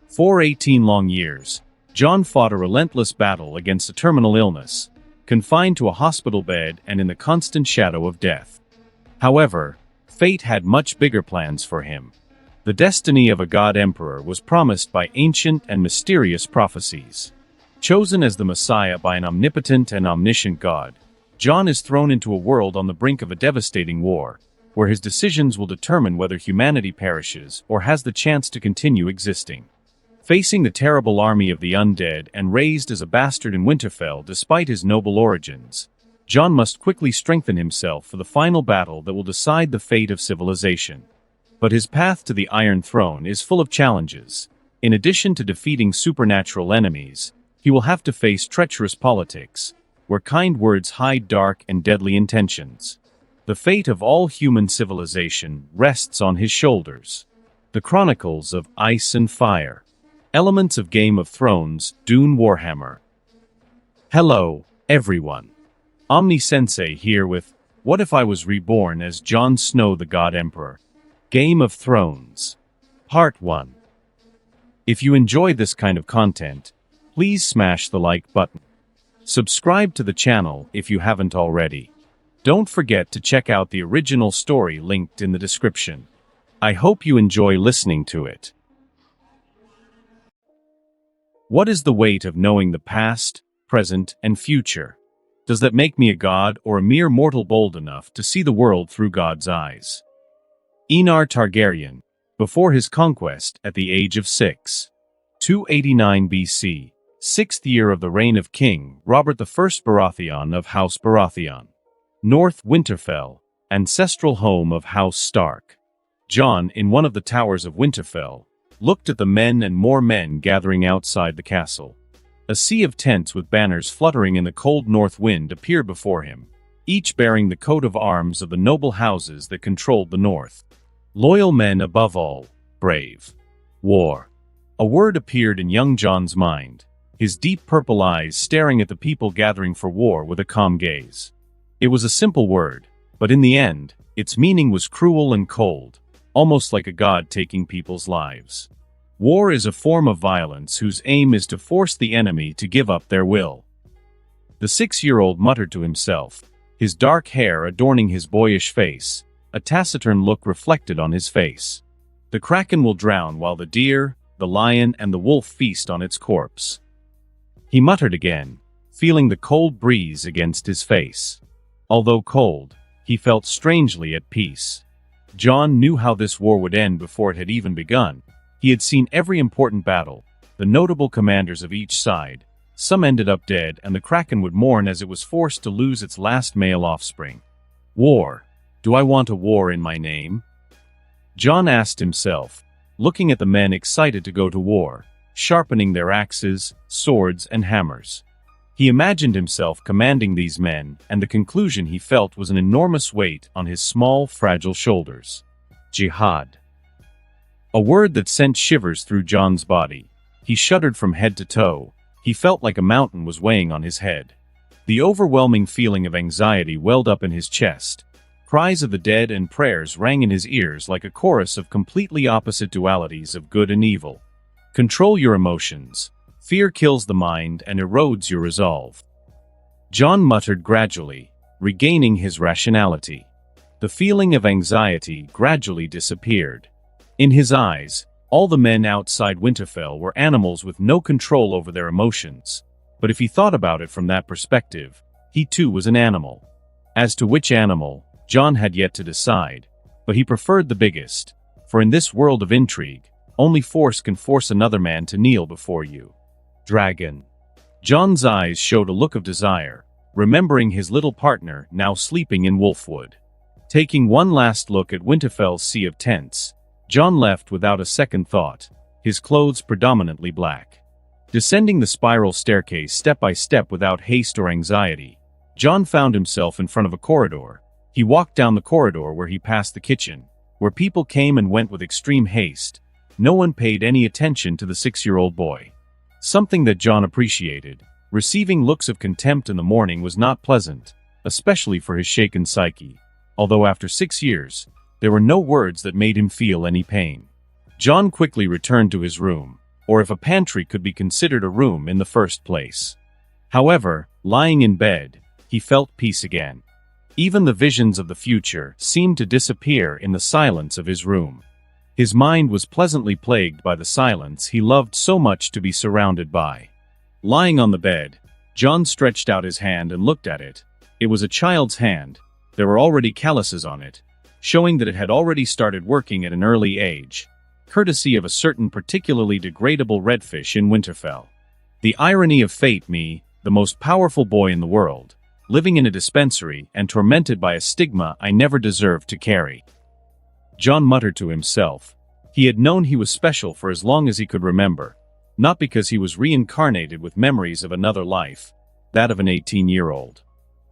For 18 long years, Jon fought a relentless battle against a terminal illness, confined to a hospital bed and in the constant shadow of death. However, fate had much bigger plans for him. The destiny of a god emperor was promised by ancient and mysterious prophecies. Chosen as the Messiah by an omnipotent and omniscient God, Jon is thrown into a world on the brink of a devastating war, where his decisions will determine whether humanity perishes or has the chance to continue existing. Facing the terrible army of the undead and raised as a bastard in Winterfell despite his noble origins, Jon must quickly strengthen himself for the final battle that will decide the fate of civilization. But his path to the Iron Throne is full of challenges. In addition to defeating supernatural enemies, he will have to face treacherous politics, where kind words hide dark and deadly intentions. The fate of all human civilization rests on his shoulders. The Chronicles of Ice and Fire. Elements of Game of Thrones, Dune Warhammer. Hello, everyone. Omni-sensei here with What If I Was Reborn as Jon Snow the God Emperor? Game of Thrones. Part 1. If you enjoy this kind of content, please smash the like button. Subscribe to the channel if you haven't already. Don't forget to check out the original story linked in the description. I hope you enjoy listening to it. What is the weight of knowing the past, present, and future? Does that make me a god or a mere mortal bold enough to see the world through God's eyes? Aenar Targaryen, before his conquest at the age of 6. 289 BC, 6th year of the reign of King Robert I Baratheon of House Baratheon. North Winterfell, ancestral home of House Stark. Jon, in one of the towers of Winterfell, looked at the men and more men gathering outside the castle. A sea of tents with banners fluttering in the cold north wind appeared before him, each bearing the coat of arms of the noble houses that controlled the north. Loyal men above all, brave. War. A word appeared in young Jon's mind, his deep purple eyes staring at the people gathering for war with a calm gaze. It was a simple word, but in the end, its meaning was cruel and cold, almost like a god taking people's lives. War is a form of violence whose aim is to force the enemy to give up their will. The 6-year-old muttered to himself, his dark hair adorning his boyish face, a taciturn look reflected on his face. The kraken will drown while the deer, the lion, and the wolf feast on its corpse. He muttered again, feeling the cold breeze against his face. Although cold, he felt strangely at peace. Jon knew how this war would end before it had even begun. He had seen every important battle, the notable commanders of each side. Some ended up dead, and the kraken would mourn as it was forced to lose its last male offspring. War. Do I want a war in my name? Jon asked himself, looking at the men excited to go to war, sharpening their axes, swords, and hammers. He imagined himself commanding these men, and the conclusion he felt was an enormous weight on his small, fragile shoulders. Jihad. A word that sent shivers through Jon's body. He shuddered from head to toe. He felt like a mountain was weighing on his head. The overwhelming feeling of anxiety welled up in his chest. Cries of the dead and prayers rang in his ears like a chorus of completely opposite dualities of good and evil. Control your emotions. Fear kills the mind and erodes your resolve. Jon muttered gradually, regaining his rationality. The feeling of anxiety gradually disappeared. In his eyes, all the men outside Winterfell were animals with no control over their emotions. But if he thought about it from that perspective, he too was an animal. As to which animal, Jon had yet to decide, but he preferred the biggest, for in this world of intrigue, only force can force another man to kneel before you. Dragon. Jon's eyes showed a look of desire, remembering his little partner now sleeping in Wolfwood. Taking one last look at Winterfell's sea of tents, Jon left without a second thought, his clothes predominantly black. Descending the spiral staircase step by step without haste or anxiety, Jon found himself in front of a corridor. He walked down the corridor where he passed the kitchen, where people came and went with extreme haste. No one paid any attention to the 6-year-old boy. Something that Jon appreciated. Receiving looks of contempt in the morning was not pleasant, especially for his shaken psyche. Although after 6 years, there were no words that made him feel any pain. Jon quickly returned to his room, or if a pantry could be considered a room in the first place. However, lying in bed, he felt peace again. Even the visions of the future seemed to disappear in the silence of his room. His mind was pleasantly plagued by the silence he loved so much to be surrounded by. Lying on the bed, John stretched out his hand and looked at it. It was a child's hand. There were already calluses on it, showing that it had already started working at an early age, courtesy of a certain particularly degradable redfish in Winterfell. The irony of fate, me, the most powerful boy in the world, living in a dispensary and tormented by a stigma I never deserved to carry. John muttered to himself. He had known he was special for as long as he could remember, not because he was reincarnated with memories of another life, that of an 18-year-old.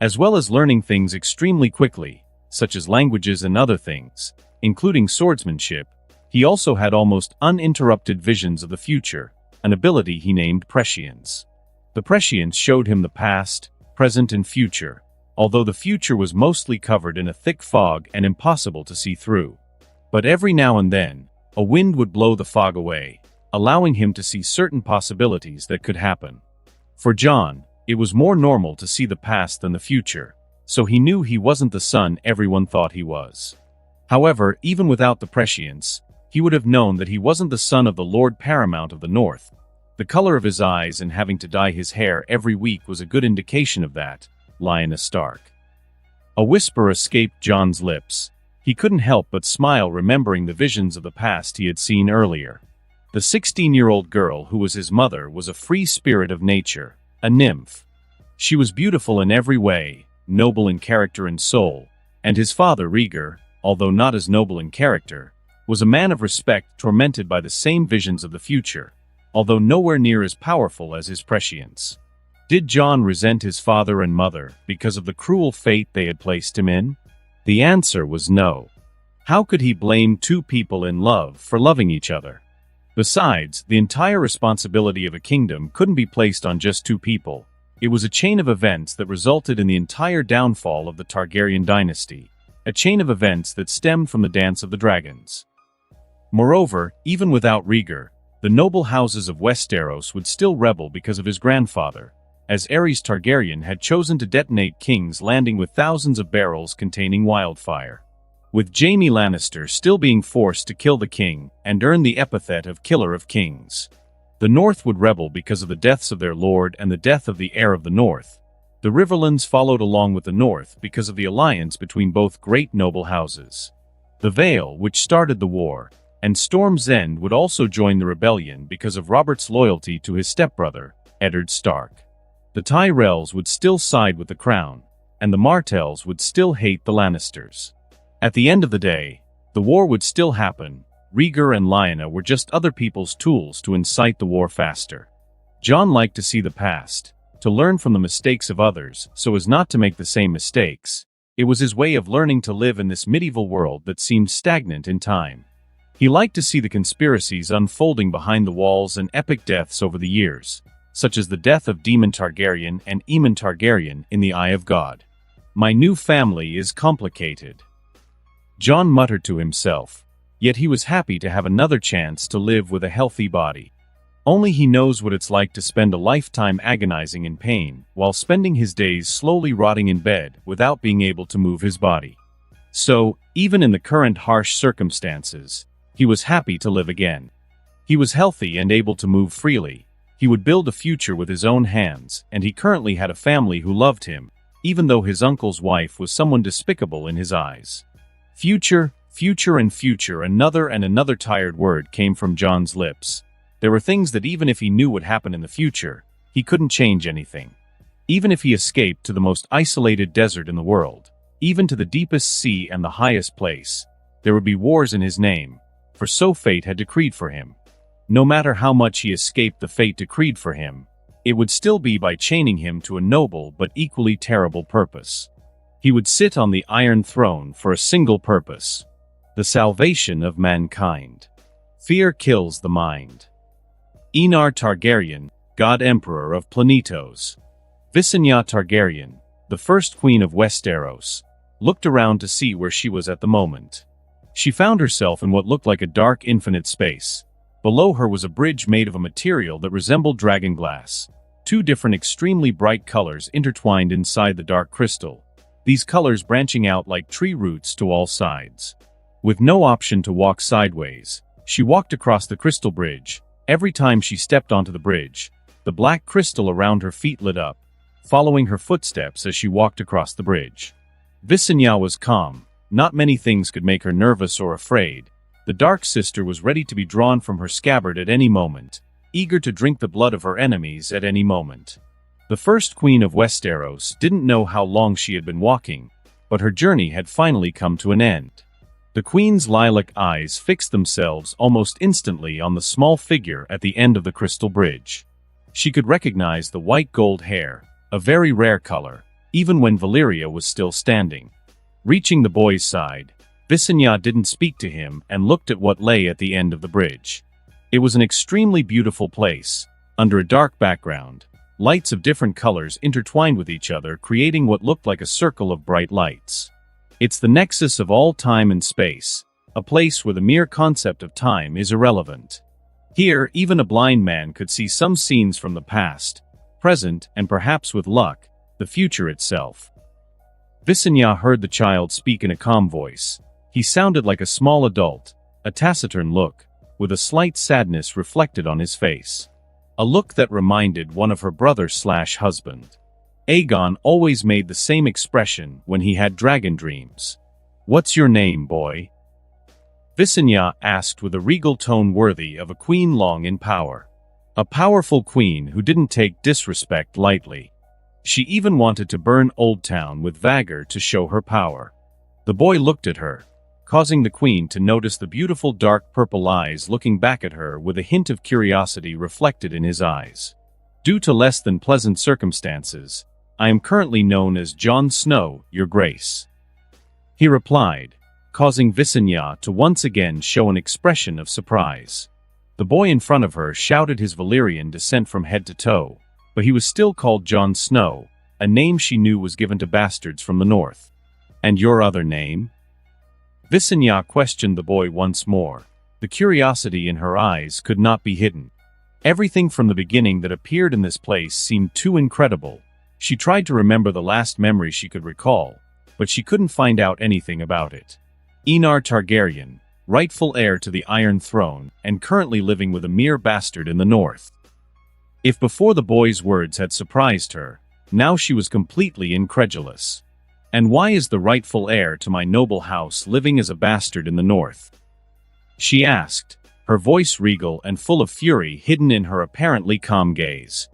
As well as learning things extremely quickly, such as languages and other things, including swordsmanship, he also had almost uninterrupted visions of the future, an ability he named prescience. The prescience showed him the past, present and future, although the future was mostly covered in a thick fog and impossible to see through. But every now and then, a wind would blow the fog away, allowing him to see certain possibilities that could happen. For John, it was more normal to see the past than the future, so he knew he wasn't the son everyone thought he was. However, even without the prescience, he would have known that he wasn't the son of the Lord Paramount of the North. The color of his eyes and having to dye his hair every week was a good indication of that, Lyanna Stark. A whisper escaped John's lips. He couldn't help but smile remembering the visions of the past he had seen earlier. The 16-year-old girl who was his mother was a free spirit of nature, a nymph. She was beautiful in every way, noble in character and soul, and his father Rhaegar, although not as noble in character, was a man of respect tormented by the same visions of the future, although nowhere near as powerful as his prescience. Did John resent his father and mother because of the cruel fate they had placed him in? The answer was no. How could he blame two people in love for loving each other? Besides, the entire responsibility of a kingdom couldn't be placed on just two people. It was a chain of events that resulted in the entire downfall of the Targaryen dynasty, a chain of events that stemmed from the Dance of the Dragons. Moreover, even without Rhaegar, the noble houses of Westeros would still rebel because of his grandfather, as Aerys Targaryen had chosen to detonate King's Landing with thousands of barrels containing wildfire. With Jaime Lannister still being forced to kill the king and earn the epithet of Killer of Kings. The North would rebel because of the deaths of their lord and the death of the heir of the North. The Riverlands followed along with the North because of the alliance between both great noble houses. The Vale, which started the war, and Storm's End would also join the rebellion because of Robert's loyalty to his stepbrother, Eddard Stark. The Tyrells would still side with the crown, and the Martells would still hate the Lannisters. At the end of the day, the war would still happen. Rhaegar and Lyanna were just other people's tools to incite the war faster. John liked to see the past, to learn from the mistakes of others so as not to make the same mistakes. It was his way of learning to live in this medieval world that seemed stagnant in time. He liked to see the conspiracies unfolding behind the walls and epic deaths over the years, such as the death of Daemon Targaryen and Aemon Targaryen in the Eye of God. My new family is complicated, John muttered to himself, yet he was happy to have another chance to live with a healthy body. Only he knows what it's like to spend a lifetime agonizing in pain, while spending his days slowly rotting in bed without being able to move his body. So, even in the current harsh circumstances, he was happy to live again. He was healthy and able to move freely. He would build a future with his own hands, and he currently had a family who loved him, even though his uncle's wife was someone despicable in his eyes. Future, future and future, another tired word came from John's lips. There were things that even if he knew would happen in the future, he couldn't change anything. Even if he escaped to the most isolated desert in the world, even to the deepest sea and the highest place, there would be wars in his name, for so fate had decreed for him. No matter how much he escaped the fate decreed for him, it would still be by chaining him to a noble but equally terrible purpose. He would sit on the Iron Throne for a single purpose: the salvation of mankind. Fear kills the mind. Rhaenyra Targaryen, God Emperor of Planetos. Visenya Targaryen, the first queen of Westeros, looked around to see where she was at the moment. She found herself in what looked like a dark infinite space, Below her was a bridge made of a material that resembled dragon glass. Two different extremely bright colors intertwined inside the dark crystal, these colors branching out like tree roots to all sides. With no option to walk sideways, she walked across the crystal bridge. Every time she stepped onto the bridge, the black crystal around her feet lit up, following her footsteps as she walked across the bridge. Visenya was calm. Not many things could make her nervous or afraid. The Dark Sister was ready to be drawn from her scabbard at any moment, eager to drink the blood of her enemies at any moment. The first queen of Westeros didn't know how long she had been walking, but her journey had finally come to an end. The queen's lilac eyes fixed themselves almost instantly on the small figure at the end of the crystal bridge. She could recognize the white gold hair, a very rare color, even when Valyria was still standing. Reaching the boy's side, Visenya didn't speak to him and looked at what lay at the end of the bridge. It was an extremely beautiful place. Under a dark background, lights of different colors intertwined with each other, creating what looked like a circle of bright lights. It's the nexus of all time and space, a place where the mere concept of time is irrelevant. Here, even a blind man could see some scenes from the past, present, and perhaps with luck, the future itself. Visenya heard the child speak in a calm voice. He sounded like a small adult, a taciturn look, with a slight sadness reflected on his face. A look that reminded one of her brother/husband. Aegon always made the same expression when he had dragon dreams. "What's your name, boy?" Visenya asked with a regal tone worthy of a queen long in power. A powerful queen who didn't take disrespect lightly. She even wanted to burn Old Town with Vagor to show her power. The boy looked at her, causing the queen to notice the beautiful dark purple eyes looking back at her with a hint of curiosity reflected in his eyes. "Due to less than pleasant circumstances, I am currently known as Jon Snow, Your Grace," he replied, causing Visenya to once again show an expression of surprise. The boy in front of her shouted his Valyrian descent from head to toe, but he was still called Jon Snow, a name she knew was given to bastards from the north. "And your other name?" Visenya questioned the boy once more. The curiosity in her eyes could not be hidden. Everything from the beginning that appeared in this place seemed too incredible. She tried to remember the last memory she could recall, but she couldn't find out anything about it. Enar Targaryen, rightful heir to the Iron Throne, and currently living with a mere bastard in the north. If before the boy's words had surprised her, now she was completely incredulous. "And why is the rightful heir to my noble house living as a bastard in the north?" she asked, her voice regal and full of fury hidden in her apparently calm gaze.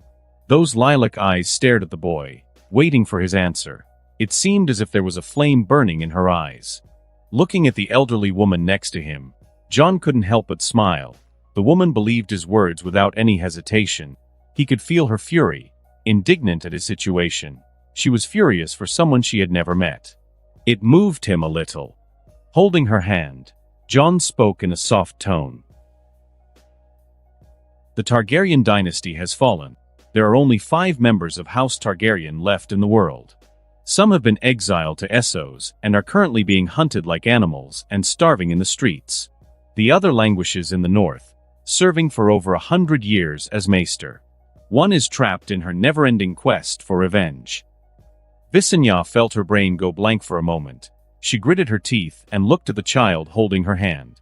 Those lilac eyes stared at the boy, waiting for his answer. It seemed as if there was a flame burning in her eyes. Looking at the elderly woman next to him, Jon couldn't help but smile. The woman believed his words without any hesitation. He could feel her fury, indignant at his situation. She was furious for someone she had never met. It moved him a little. Holding her hand, Jon spoke in a soft tone. "The Targaryen dynasty has fallen. There are only 5 members of House Targaryen left in the world. Some have been exiled to Essos and are currently being hunted like animals and starving in the streets. The other languishes in the north, serving for over 100 years as maester. One is trapped in her never-ending quest for revenge." Visenya felt her brain go blank for a moment. She gritted her teeth and looked at the child holding her hand.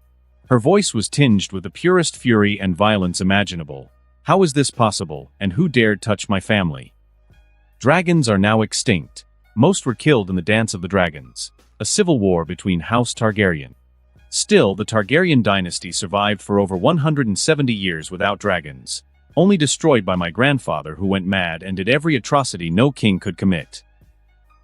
Her voice was tinged with the purest fury and violence imaginable. "How is this possible, and who dared touch my family? Dragons are now extinct. Most were killed in the Dance of the Dragons, a civil war between House Targaryen. Still, the Targaryen dynasty survived for over 170 years without dragons, only destroyed by my grandfather who went mad and did every atrocity no king could commit."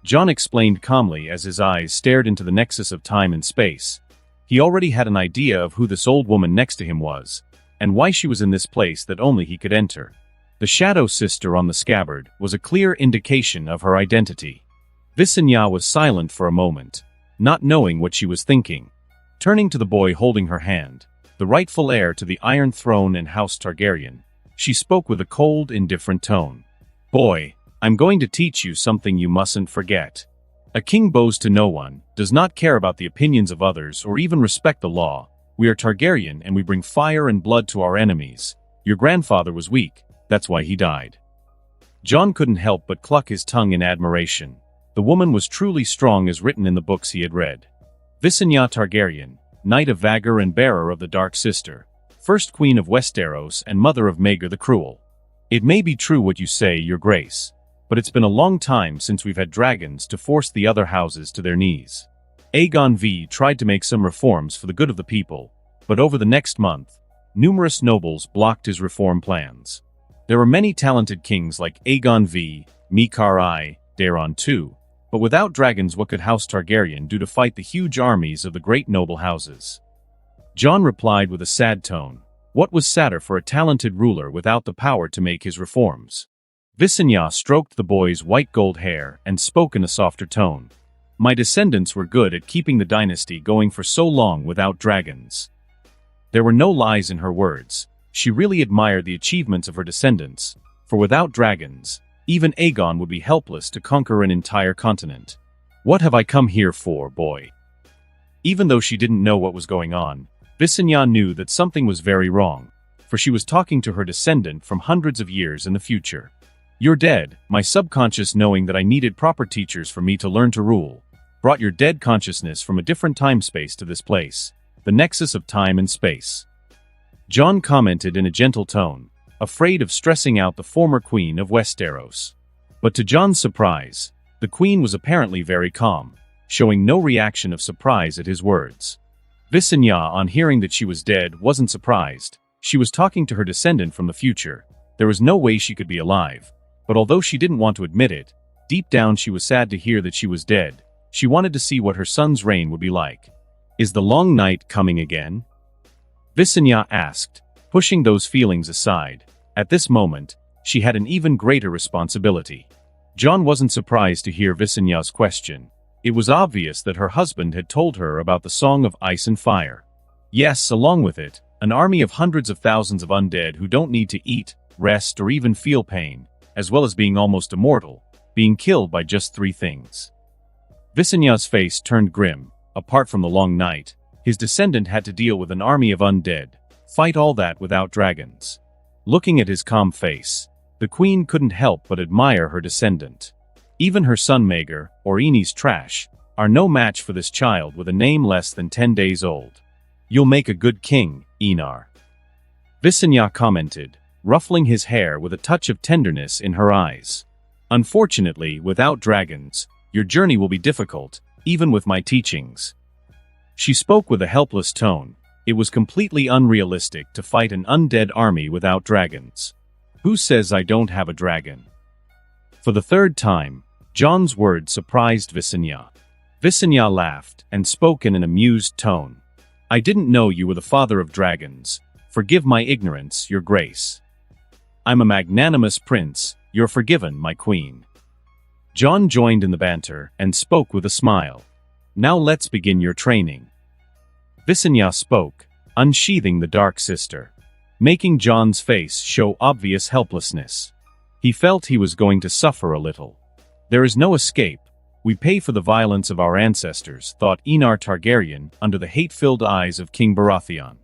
Jon explained calmly as his eyes stared into the nexus of time and space. He already had an idea of who this old woman next to him was, and why she was in this place that only he could enter. The Shadow Sister on the scabbard was a clear indication of her identity. Visenya was silent for a moment, not knowing what she was thinking. Turning to the boy holding her hand, the rightful heir to the Iron Throne and House Targaryen, she spoke with a cold, indifferent tone. "Boy, I'm going to teach you something you mustn't forget. A king bows to no one, does not care about the opinions of others or even respect the law. We are Targaryen and we bring fire and blood to our enemies. Your grandfather was weak, that's why he died." Jon couldn't help but cluck his tongue in admiration. The woman was truly strong as written in the books he had read. Visenya Targaryen, Knight of Vhagar and bearer of the Dark Sister, first Queen of Westeros and mother of Maegor the Cruel. "It may be true what you say, Your Grace, but it's been a long time since we've had dragons to force the other houses to their knees. Aegon V tried to make some reforms for the good of the people, but over the next month, numerous nobles blocked his reform plans. There were many talented kings like Aegon V, Mikar I, Daeron II, but without dragons what could House Targaryen do to fight the huge armies of the great noble houses?" Jon replied with a sad tone. What was sadder for a talented ruler without the power to make his reforms? Visenya stroked the boy's white gold hair and spoke in a softer tone. "My descendants were good at keeping the dynasty going for so long without dragons." There were no lies in her words. She really admired the achievements of her descendants, for without dragons, even Aegon would be helpless to conquer an entire continent. "What have I come here for, boy?" Even though she didn't know what was going on, Visenya knew that something was very wrong, for she was talking to her descendant from hundreds of years in the future. "You're dead, my subconscious knowing that I needed proper teachers for me to learn to rule, brought your dead consciousness from a different time-space to this place, the nexus of time and space." Jon commented in a gentle tone, afraid of stressing out the former queen of Westeros. But to Jon's surprise, the queen was apparently very calm, showing no reaction of surprise at his words. Visenya, on hearing that she was dead, wasn't surprised. She was talking to her descendant from the future. There was no way she could be alive. But although she didn't want to admit it, deep down she was sad to hear that she was dead. She wanted to see what her son's reign would be like. "Is the long night coming again?" Visenya asked, pushing those feelings aside. At this moment, she had an even greater responsibility. Jon wasn't surprised to hear Visenya's question. It was obvious that her husband had told her about the Song of Ice and Fire. Yes, along with it, an army of hundreds of thousands of undead who don't need to eat, rest, or even feel pain, as well as being almost immortal, being killed by just 3 things. Visenya's face turned grim. Apart from the long night, his descendant had to deal with an army of undead, fight all that without dragons. Looking at his calm face, the queen couldn't help but admire her descendant. Even her son Maegor, or Aenys Trash, are no match for this child with a name less than 10 days old. "You'll make a good king, Enar," Visenya commented, ruffling his hair with a touch of tenderness in her eyes. "Unfortunately, without dragons, your journey will be difficult, even with my teachings." She spoke with a helpless tone. It was completely unrealistic to fight an undead army without dragons. "Who says I don't have a dragon?" For the 3rd time, Jon's words surprised Visenya. Visenya laughed and spoke in an amused tone. "I didn't know you were the father of dragons. Forgive my ignorance, Your Grace." "I'm a magnanimous prince. You're forgiven, my queen." Jon joined in the banter and spoke with a smile. "Now let's begin your training." Visenya spoke, unsheathing the Dark Sister, making Jon's face show obvious helplessness. He felt he was going to suffer a little. "There is no escape. We pay for the violence of our ancestors," thought Enar Targaryen under the hate-filled eyes of King Baratheon.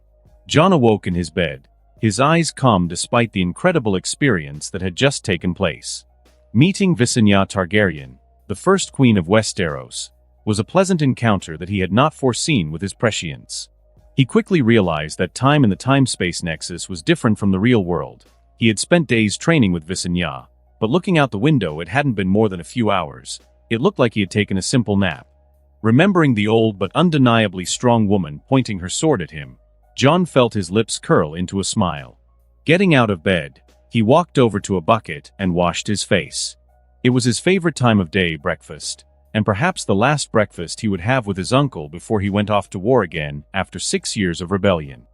Jon awoke in his bed, his eyes calm despite the incredible experience that had just taken place. Meeting Visenya Targaryen, the first queen of Westeros, was a pleasant encounter that he had not foreseen with his prescience. He quickly realized that time in the time-space nexus was different from the real world. He had spent days training with Visenya, but looking out the window it hadn't been more than a few hours. It looked like he had taken a simple nap. Remembering the old but undeniably strong woman pointing her sword at him, Jon felt his lips curl into a smile. Getting out of bed, he walked over to a bucket and washed his face. It was his favorite time of day, breakfast, and perhaps the last breakfast he would have with his uncle before he went off to war again after 6 years of rebellion.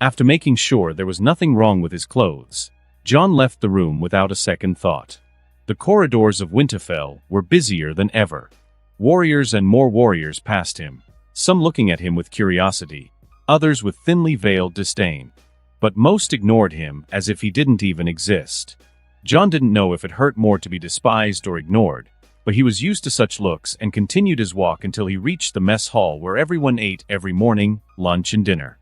After making sure there was nothing wrong with his clothes, Jon left the room without a second thought. The corridors of Winterfell were busier than ever. Warriors and more warriors passed him, some looking at him with curiosity, others with thinly veiled disdain. But most ignored him as if he didn't even exist. Jon didn't know if it hurt more to be despised or ignored, but he was used to such looks and continued his walk until he reached the mess hall where everyone ate every morning, lunch and dinner.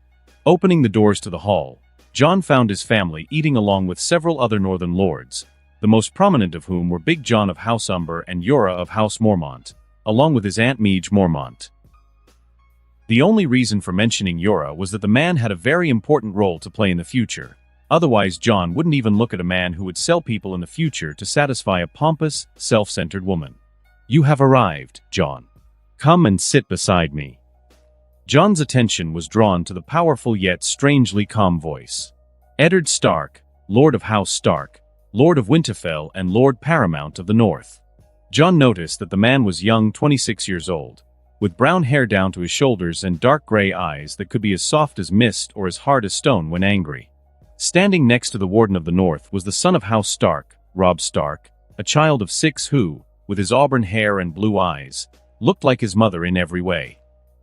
Opening the doors to the hall, Jon found his family eating along with several other northern lords, the most prominent of whom were Big Jon of House Umber and Jorah of House Mormont, along with his aunt Meage Mormont. The only reason for mentioning Jorah was that the man had a very important role to play in the future. Otherwise, Jon wouldn't even look at a man who would sell people in the future to satisfy a pompous, self-centered woman. "You have arrived, Jon. Come and sit beside me." Jon's attention was drawn to the powerful yet strangely calm voice. Eddard Stark, Lord of House Stark, Lord of Winterfell and Lord Paramount of the North. Jon noticed that the man was young, 26 years old, with brown hair down to his shoulders and dark gray eyes that could be as soft as mist or as hard as stone when angry. Standing next to the Warden of the North was the son of House Stark, Robb Stark, a child of 6 who, with his auburn hair and blue eyes, looked like his mother in every way.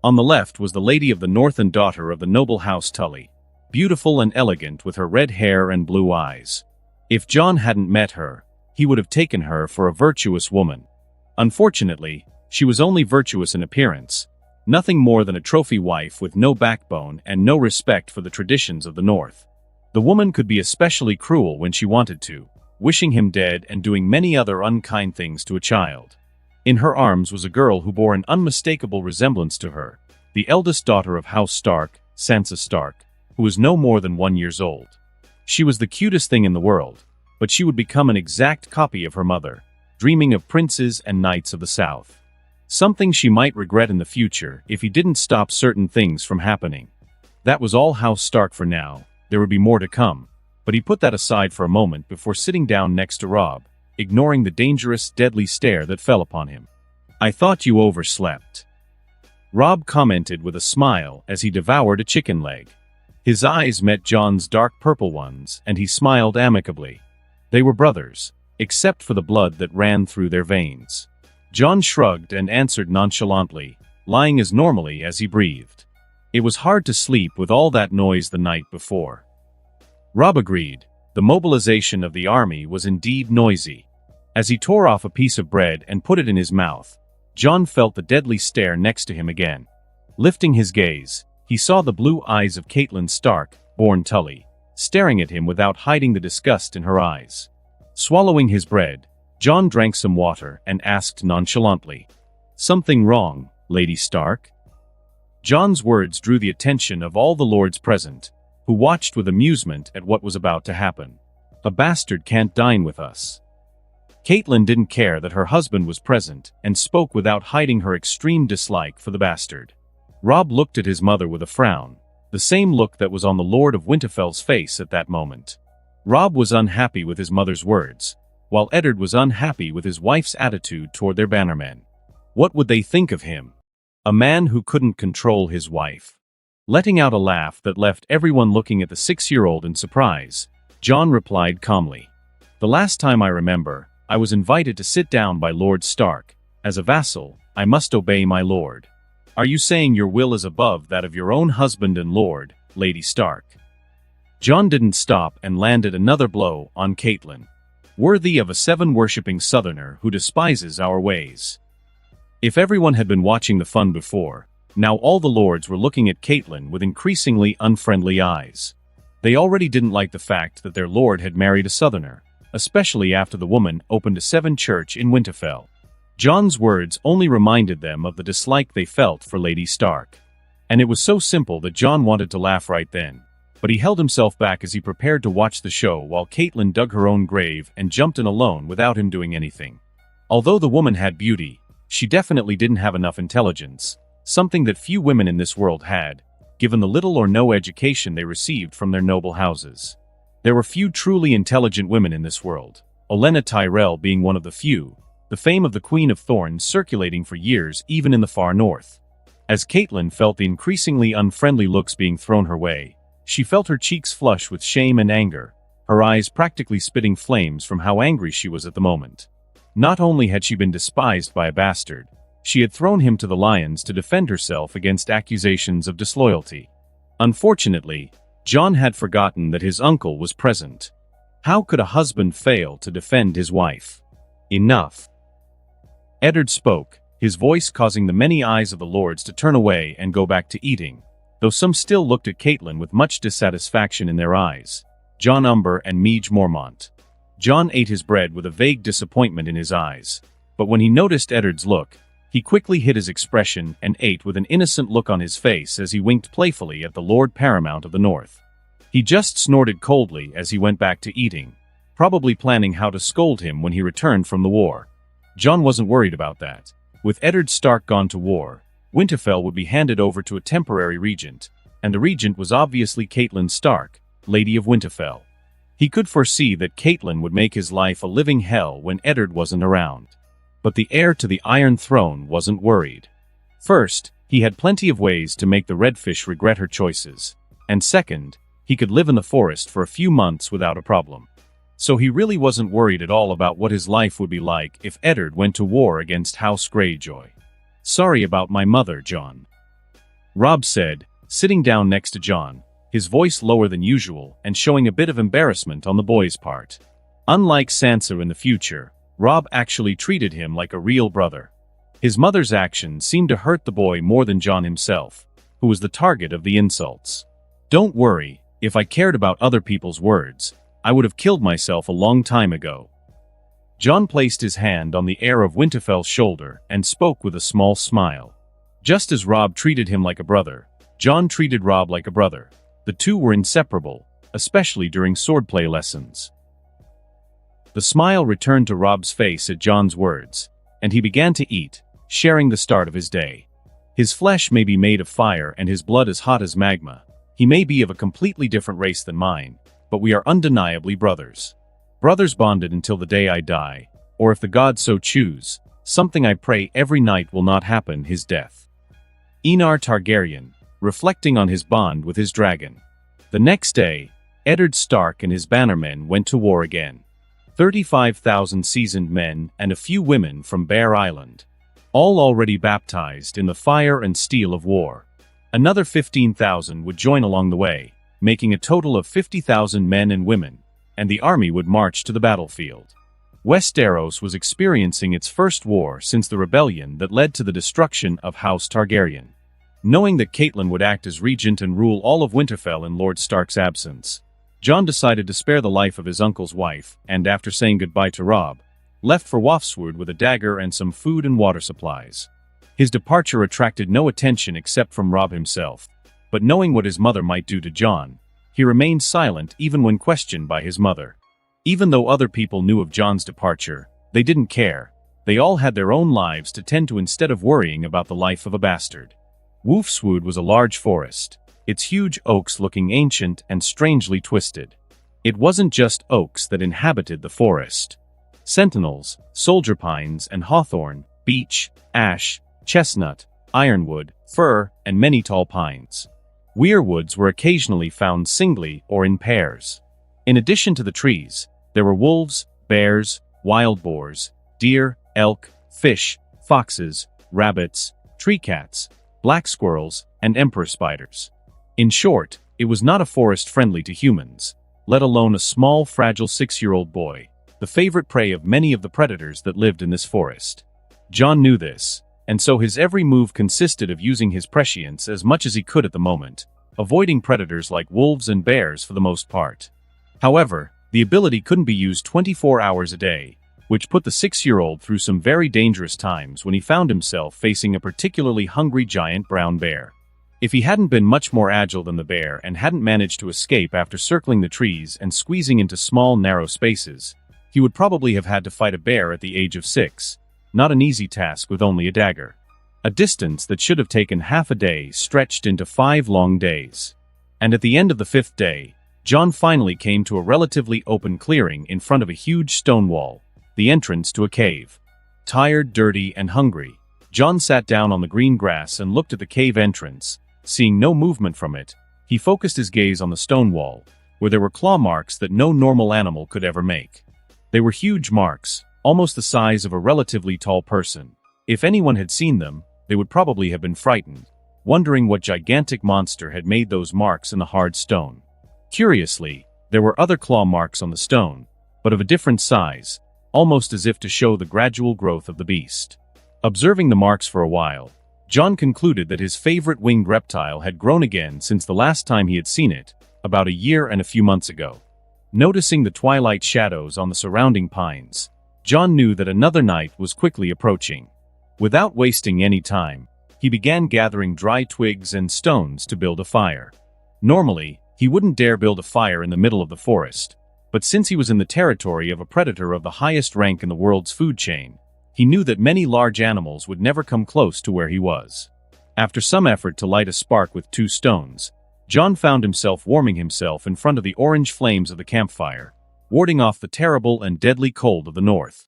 On the left was the Lady of the North and daughter of the noble House Tully, beautiful and elegant with her red hair and blue eyes. If Jon hadn't met her, he would have taken her for a virtuous woman. Unfortunately, she was only virtuous in appearance, nothing more than a trophy wife with no backbone and no respect for the traditions of the North. The woman could be especially cruel when she wanted to, wishing him dead and doing many other unkind things to a child. In her arms was a girl who bore an unmistakable resemblance to her, the eldest daughter of House Stark, Sansa Stark, who was no more than 1 year old. She was the cutest thing in the world, but she would become an exact copy of her mother, dreaming of princes and knights of the South. Something she might regret in the future if he didn't stop certain things from happening. That was all House Stark for now. There would be more to come, but he put that aside for a moment before sitting down next to Robb, ignoring the dangerous, deadly stare that fell upon him. "I thought you overslept," Robb commented with a smile as he devoured a chicken leg. His eyes met Jon's dark purple ones, and he smiled amicably. They were brothers, except for the blood that ran through their veins. Jon shrugged and answered nonchalantly, lying as normally as he breathed. It was hard to sleep with all that noise the night before. Robb agreed. The mobilization of the army was indeed noisy. As he tore off a piece of bread and put it in his mouth, Jon felt the deadly stare next to him again. Lifting his gaze, he saw the blue eyes of Catelyn Stark, born Tully, staring at him without hiding the disgust in her eyes. Swallowing his bread, Jon drank some water and asked nonchalantly, "Something wrong, Lady Stark?" Jon's words drew the attention of all the lords present, who watched with amusement at what was about to happen. "A bastard can't dine with us." Catelyn didn't care that her husband was present and spoke without hiding her extreme dislike for the bastard. Robb looked at his mother with a frown, the same look that was on the Lord of Winterfell's face at that moment. Robb was unhappy with his mother's words, while Eddard was unhappy with his wife's attitude toward their bannermen. What would they think of him? A man who couldn't control his wife. Letting out a laugh that left everyone looking at the 6-year-old in surprise, Jon replied calmly, "The last time I remember, I was invited to sit down by Lord Stark. As a vassal, I must obey my lord." "Are you saying your will is above that of your own husband and lord, Lady Stark?" Jon didn't stop and landed another blow on Catelyn, worthy of a 7-worshipping southerner who despises our ways. If everyone had been watching the fun before, now all the lords were looking at Catelyn with increasingly unfriendly eyes. They already didn't like the fact that their lord had married a southerner, especially after the woman opened a 7 church in Winterfell. Jon's words only reminded them of the dislike they felt for Lady Stark. And it was so simple that Jon wanted to laugh right then, but he held himself back as he prepared to watch the show while Catelyn dug her own grave and jumped in alone without him doing anything. Although the woman had beauty, she definitely didn't have enough intelligence, something that few women in this world had, given the little or no education they received from their noble houses. There were few truly intelligent women in this world, Olenna Tyrell being one of the few, the fame of the Queen of Thorns circulating for years even in the far north. As Catelyn felt the increasingly unfriendly looks being thrown her way, she felt her cheeks flush with shame and anger, her eyes practically spitting flames from how angry she was at the moment. Not only had she been despised by a bastard, she had thrown him to the lions to defend herself against accusations of disloyalty. Unfortunately, Jon had forgotten that his uncle was present. How could a husband fail to defend his wife? Enough. Eddard spoke, his voice causing the many eyes of the lords to turn away and go back to eating. though some still looked at Catelyn with much dissatisfaction in their eyes. Jon Umber and Meege Mormont. Jon ate his bread with a vague disappointment in his eyes, but when he noticed Eddard's look, he quickly hid his expression and ate with an innocent look on his face as he winked playfully at the Lord Paramount of the North. He just snorted coldly as he went back to eating, probably planning how to scold him when he returned from the war. Jon wasn't worried about that. With Eddard Stark gone to war, Winterfell would be handed over to a temporary regent, and the regent was obviously Catelyn Stark, Lady of Winterfell. He could foresee that Catelyn would make his life a living hell when Eddard wasn't around. But the heir to the Iron Throne wasn't worried. First, he had plenty of ways to make the Redfish regret her choices, and second, he could live in the forest for a few months without a problem. So he really wasn't worried at all about what his life would be like if Eddard went to war against House Greyjoy. "Sorry about my mother, Jon," Robb said, sitting down next to Jon, his voice lower than usual and showing a bit of embarrassment on the boy's part. Unlike Sansa in the future, Robb actually treated him like a real brother. His mother's actions seemed to hurt the boy more than Jon himself, who was the target of the insults. "Don't worry, if I cared about other people's words, I would have killed myself a long time ago." Jon placed his hand on the heir of Winterfell's shoulder and spoke with a small smile. Just as Robb treated him like a brother, Jon treated Robb like a brother. The two were inseparable, especially during swordplay lessons. The smile returned to Robb's face at Jon's words, and he began to eat, sharing the start of his day. His flesh may be made of fire and his blood as hot as magma. He may be of a completely different race than mine, but we are undeniably brothers. Brothers bonded until the day I die, or if the gods so choose, something I pray every night will not happen, his death. Enar Targaryen, reflecting on his bond with his dragon. The next day, Eddard Stark and his bannermen went to war again. 35,000 seasoned men and a few women from Bear Island, all already baptized in the fire and steel of war. Another 15,000 would join along the way, making a total of 50,000 men and women, and the army would march to the battlefield. Westeros was experiencing its first war since the rebellion that led to the destruction of House Targaryen. Knowing that Catelyn would act as regent and rule all of Winterfell in Lord Stark's absence, Jon decided to spare the life of his uncle's wife, and after saying goodbye to Robb, left for Waftswood with a dagger and some food and water supplies. His departure attracted no attention except from Robb himself, but knowing what his mother might do to Jon, he remained silent even when questioned by his mother. Even though other people knew of Jon's departure, they didn't care. They all had their own lives to tend to instead of worrying about the life of a bastard. Wolfswood was a large forest, its huge oaks looking ancient and strangely twisted. It wasn't just oaks that inhabited the forest. Sentinels, soldier pines and hawthorn, beech, ash, chestnut, ironwood, fir, and many tall pines. Weirwoods were occasionally found singly or in pairs. In addition to the trees, there were wolves, bears, wild boars, deer, elk, fish, foxes, rabbits, tree cats, black squirrels, and emperor spiders. In short, it was not a forest friendly to humans, let alone a small, fragile 6-year-old boy, the favorite prey of many of the predators that lived in this forest. Jon knew this, and so his every move consisted of using his prescience as much as he could at the moment, avoiding predators like wolves and bears for the most part. However, the ability couldn't be used 24 hours a day, which put the 6-year-old through some very dangerous times when he found himself facing a particularly hungry giant brown bear. If he hadn't been much more agile than the bear and hadn't managed to escape after circling the trees and squeezing into small, narrow spaces, he would probably have had to fight a bear at the age of 6, not an easy task with only a dagger. A distance that should have taken half a day stretched into 5 long days. And at the end of the 5th day, Jon finally came to a relatively open clearing in front of a huge stone wall, the entrance to a cave. Tired, dirty, and hungry, Jon sat down on the green grass and looked at the cave entrance. Seeing no movement from it, he focused his gaze on the stone wall, where there were claw marks that no normal animal could ever make. They were huge marks, almost the size of a relatively tall person. If anyone had seen them, they would probably have been frightened, wondering what gigantic monster had made those marks in the hard stone. Curiously, there were other claw marks on the stone, but of a different size, almost as if to show the gradual growth of the beast. Observing the marks for a while, John concluded that his favorite winged reptile had grown again since the last time he had seen it, about a year and a few months ago. Noticing the twilight shadows on the surrounding pines, John knew that another night was quickly approaching. Without wasting any time, he began gathering dry twigs and stones to build a fire. Normally, he wouldn't dare build a fire in the middle of the forest, but since he was in the territory of a predator of the highest rank in the world's food chain, he knew that many large animals would never come close to where he was. After some effort to light a spark with 2 stones, John found himself warming himself in front of the orange flames of the campfire, warding off the terrible and deadly cold of the north.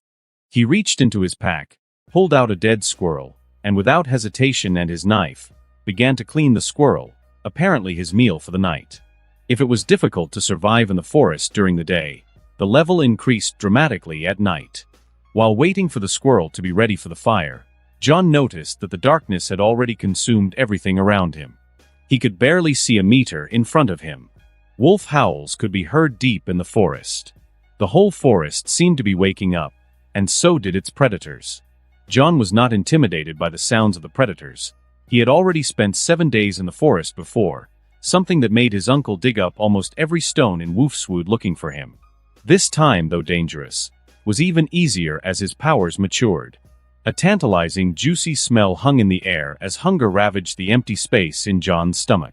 He reached into his pack, pulled out a dead squirrel, and without hesitation and his knife, began to clean the squirrel, apparently his meal for the night. If it was difficult to survive in the forest during the day, the level increased dramatically at night. While waiting for the squirrel to be ready for the fire, John noticed that the darkness had already consumed everything around him. He could barely see a meter in front of him. Wolf howls could be heard deep in the forest. The whole forest seemed to be waking up, and so did its predators. John was not intimidated by the sounds of the predators. He had already spent 7 days in the forest before, something that made his uncle dig up almost every stone in Wolfswood looking for him. This time, though dangerous, was even easier as his powers matured. A tantalizing, juicy smell hung in the air as hunger ravaged the empty space in John's stomach.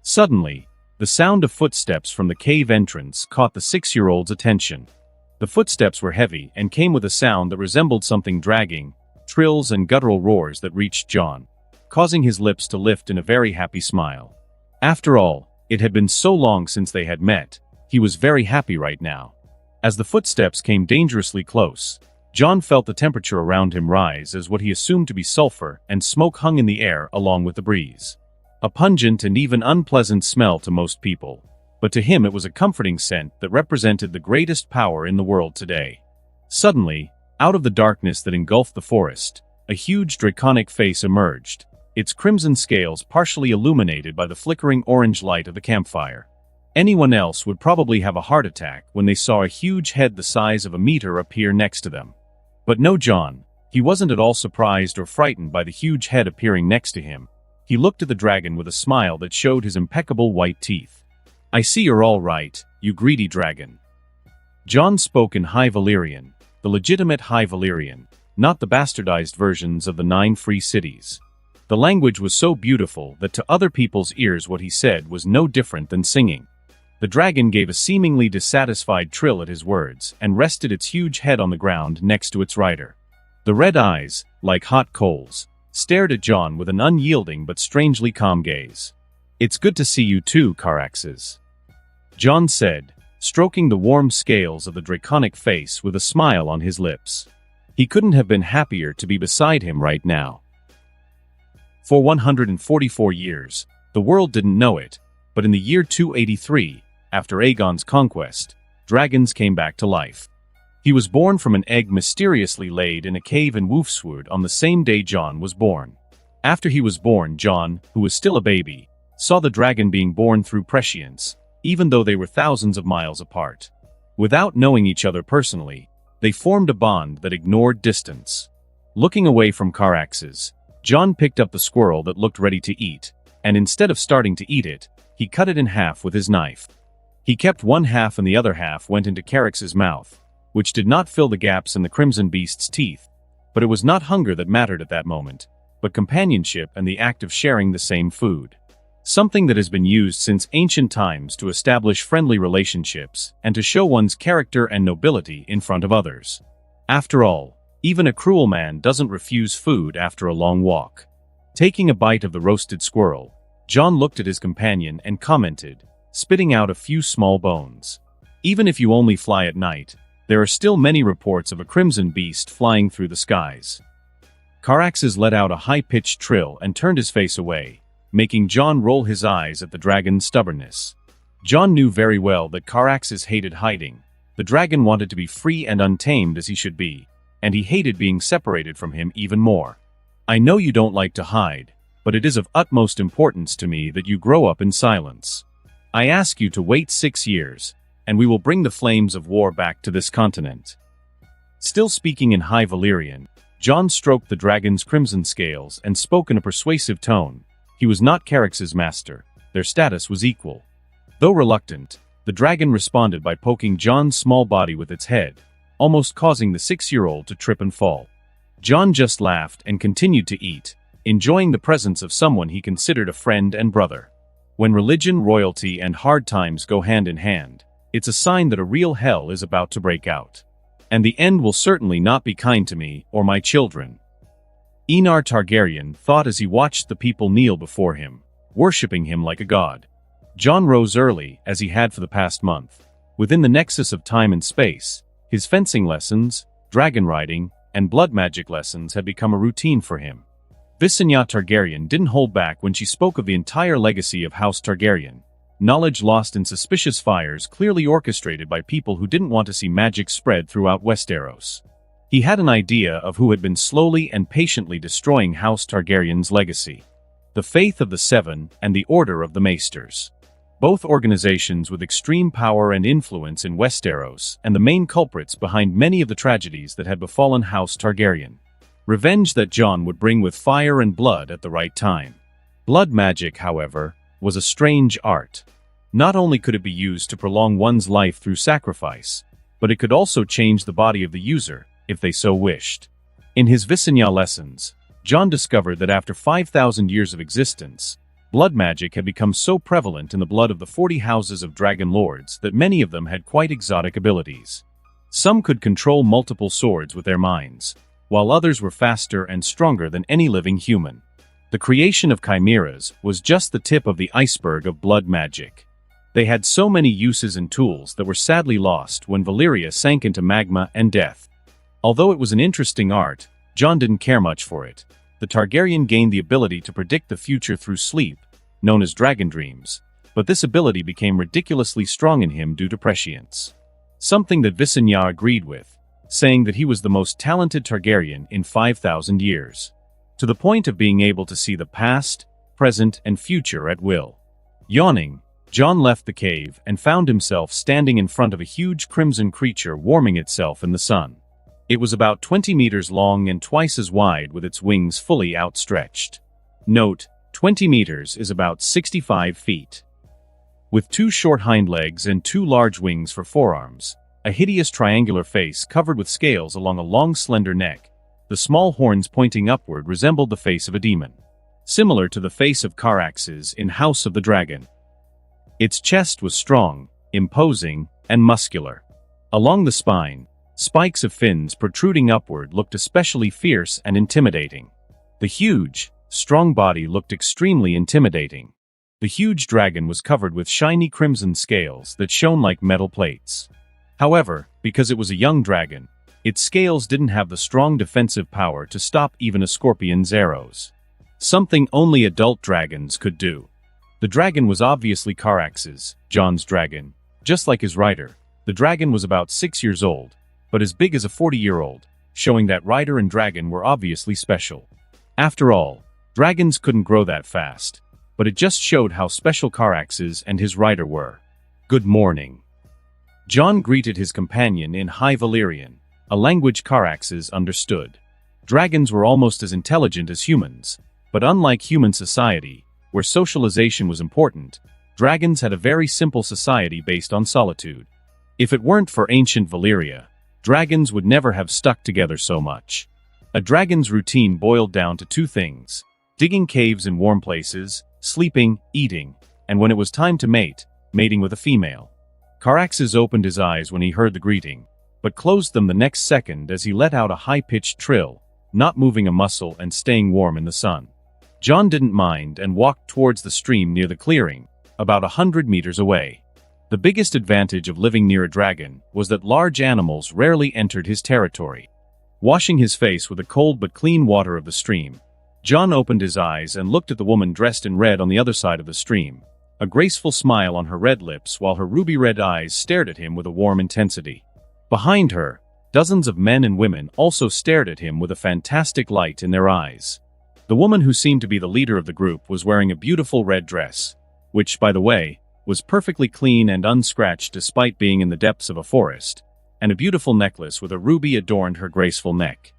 Suddenly, the sound of footsteps from the cave entrance caught the 6-year-old's attention. The footsteps were heavy and came with a sound that resembled something dragging, trills and guttural roars that reached John, causing his lips to lift in a very happy smile. After all, it had been so long since they had met, he was very happy right now. As the footsteps came dangerously close, John felt the temperature around him rise as what he assumed to be sulfur and smoke hung in the air along with the breeze. A pungent and even unpleasant smell to most people, but to him it was a comforting scent that represented the greatest power in the world today. Suddenly, out of the darkness that engulfed the forest, a huge draconic face emerged, its crimson scales partially illuminated by the flickering orange light of the campfire. Anyone else would probably have a heart attack when they saw a huge head the size of a meter appear next to them. But no John. He wasn't at all surprised or frightened by the huge head appearing next to him. He looked at the dragon with a smile that showed his impeccable white teeth. "I see you're all right, you greedy dragon." John spoke in High Valyrian, the legitimate High Valyrian, not the bastardized versions of the 9 free cities. The language was so beautiful that to other people's ears what he said was no different than singing. The dragon gave a seemingly dissatisfied trill at his words and rested its huge head on the ground next to its rider. The red eyes, like hot coals, stared at John with an unyielding but strangely calm gaze. "It's good to see you too, Caraxes," John said, stroking the warm scales of the draconic face with a smile on his lips. He couldn't have been happier to be beside him right now. For 144 years, the world didn't know it, but in the year 283, after Aegon's conquest, dragons came back to life. He was born from an egg mysteriously laid in a cave in Wolfswood on the same day John was born. After he was born, John, who was still a baby, saw the dragon being born through prescience, even though they were thousands of miles apart. Without knowing each other personally, they formed a bond that ignored distance. Looking away from Caraxes, John picked up the squirrel that looked ready to eat, and instead of starting to eat it, he cut it in half with his knife. He kept one half and the other half went into Caraxes' mouth, which did not fill the gaps in the crimson beast's teeth, but it was not hunger that mattered at that moment, but companionship and the act of sharing the same food. Something that has been used since ancient times to establish friendly relationships and to show one's character and nobility in front of others. After all, even a cruel man doesn't refuse food after a long walk. Taking a bite of the roasted squirrel, John looked at his companion and commented, spitting out a few small bones. "Even if you only fly at night, there are still many reports of a crimson beast flying through the skies." Caraxes let out a high-pitched trill and turned his face away, making John roll his eyes at the dragon's stubbornness. John knew very well that Caraxes hated hiding. The dragon wanted to be free and untamed as he should be, and he hated being separated from him even more. "I know you don't like to hide, but it is of utmost importance to me that you grow up in silence. I ask you to wait 6 years, and we will bring the flames of war back to this continent." Still speaking in High Valyrian, Jon stroked the dragon's crimson scales and spoke in a persuasive tone. He was not Carrick's master. Their status was equal. Though reluctant, the dragon responded by poking Jon's small body with its head, almost causing the 6-year-old to trip and fall. Jon just laughed and continued to eat, enjoying the presence of someone he considered a friend and brother. When religion, royalty, and hard times go hand in hand, it's a sign that a real hell is about to break out. And the end will certainly not be kind to me or my children. Aenar Targaryen thought as he watched the people kneel before him, worshipping him like a god. Jon rose early, as he had for the past month. Within the nexus of time and space, his fencing lessons, dragon riding, and blood magic lessons had become a routine for him. Visenya Targaryen didn't hold back when she spoke of the entire legacy of House Targaryen, knowledge lost in suspicious fires clearly orchestrated by people who didn't want to see magic spread throughout Westeros. He had an idea of who had been slowly and patiently destroying House Targaryen's legacy: the Faith of the Seven and the Order of the Maesters. Both organizations with extreme power and influence in Westeros, and the main culprits behind many of the tragedies that had befallen House Targaryen. Revenge that Jon would bring with fire and blood at the right time. Blood magic, however, was a strange art. Not only could it be used to prolong one's life through sacrifice, but it could also change the body of the user, if they so wished. In his Visenya lessons, Jon discovered that after 5,000 years of existence, blood magic had become so prevalent in the blood of the 40 houses of dragon lords that many of them had quite exotic abilities. Some could control multiple swords with their minds, while others were faster and stronger than any living human. The creation of chimeras was just the tip of the iceberg of blood magic. They had so many uses and tools that were sadly lost when Valyria sank into magma and death. Although it was an interesting art, Jon didn't care much for it. The Targaryen gained the ability to predict the future through sleep, known as dragon dreams, but this ability became ridiculously strong in him due to prescience. Something that Visenya agreed with, saying that he was the most talented Targaryen in 5,000 years. To the point of being able to see the past, present, and future at will. Yawning, Jon left the cave and found himself standing in front of a huge crimson creature warming itself in the sun. It was about 20 meters long and twice as wide with its wings fully outstretched. Note, 20 meters is about 65 feet. With 2 short hind legs and 2 large wings for forearms, a hideous triangular face covered with scales along a long slender neck, the small horns pointing upward resembled the face of a demon, similar to the face of Carrax's in House of the Dragon. Its chest was strong, imposing, and muscular. Along the spine, spikes of fins protruding upward looked especially fierce and intimidating. The huge, strong body looked extremely intimidating. The huge dragon was covered with shiny crimson scales that shone like metal plates. However, because it was a young dragon, its scales didn't have the strong defensive power to stop even a scorpion's arrows. Something only adult dragons could do. The dragon was obviously Carrax's, Jon's dragon. Just like his rider, the dragon was about 6 years old, but as big as a 40-year-old, showing that rider and dragon were obviously special. After all, dragons couldn't grow that fast, but it just showed how special Carrax's and his rider were. Good morning. Jon greeted his companion in High Valyrian, a language Carrax's understood. Dragons were almost as intelligent as humans, but unlike human society, where socialization was important, dragons had a very simple society based on solitude. If it weren't for ancient Valyria, dragons would never have stuck together so much. A dragon's routine boiled down to 2 things: digging caves in warm places, sleeping, eating, and when it was time to mate, mating with a female. Carrax's opened his eyes when he heard the greeting, but closed them the next second as he let out a high-pitched trill, not moving a muscle and staying warm in the sun. Jon didn't mind and walked towards the stream near the clearing, about 100 meters away. The biggest advantage of living near a dragon was that large animals rarely entered his territory. Washing his face with the cold but clean water of the stream, Jon opened his eyes and looked at the woman dressed in red on the other side of the stream, a graceful smile on her red lips while her ruby-red eyes stared at him with a warm intensity. Behind her, dozens of men and women also stared at him with a fantastic light in their eyes. The woman who seemed to be the leader of the group was wearing a beautiful red dress, which, by the way, was perfectly clean and unscratched despite being in the depths of a forest, and a beautiful necklace with a ruby adorned her graceful neck.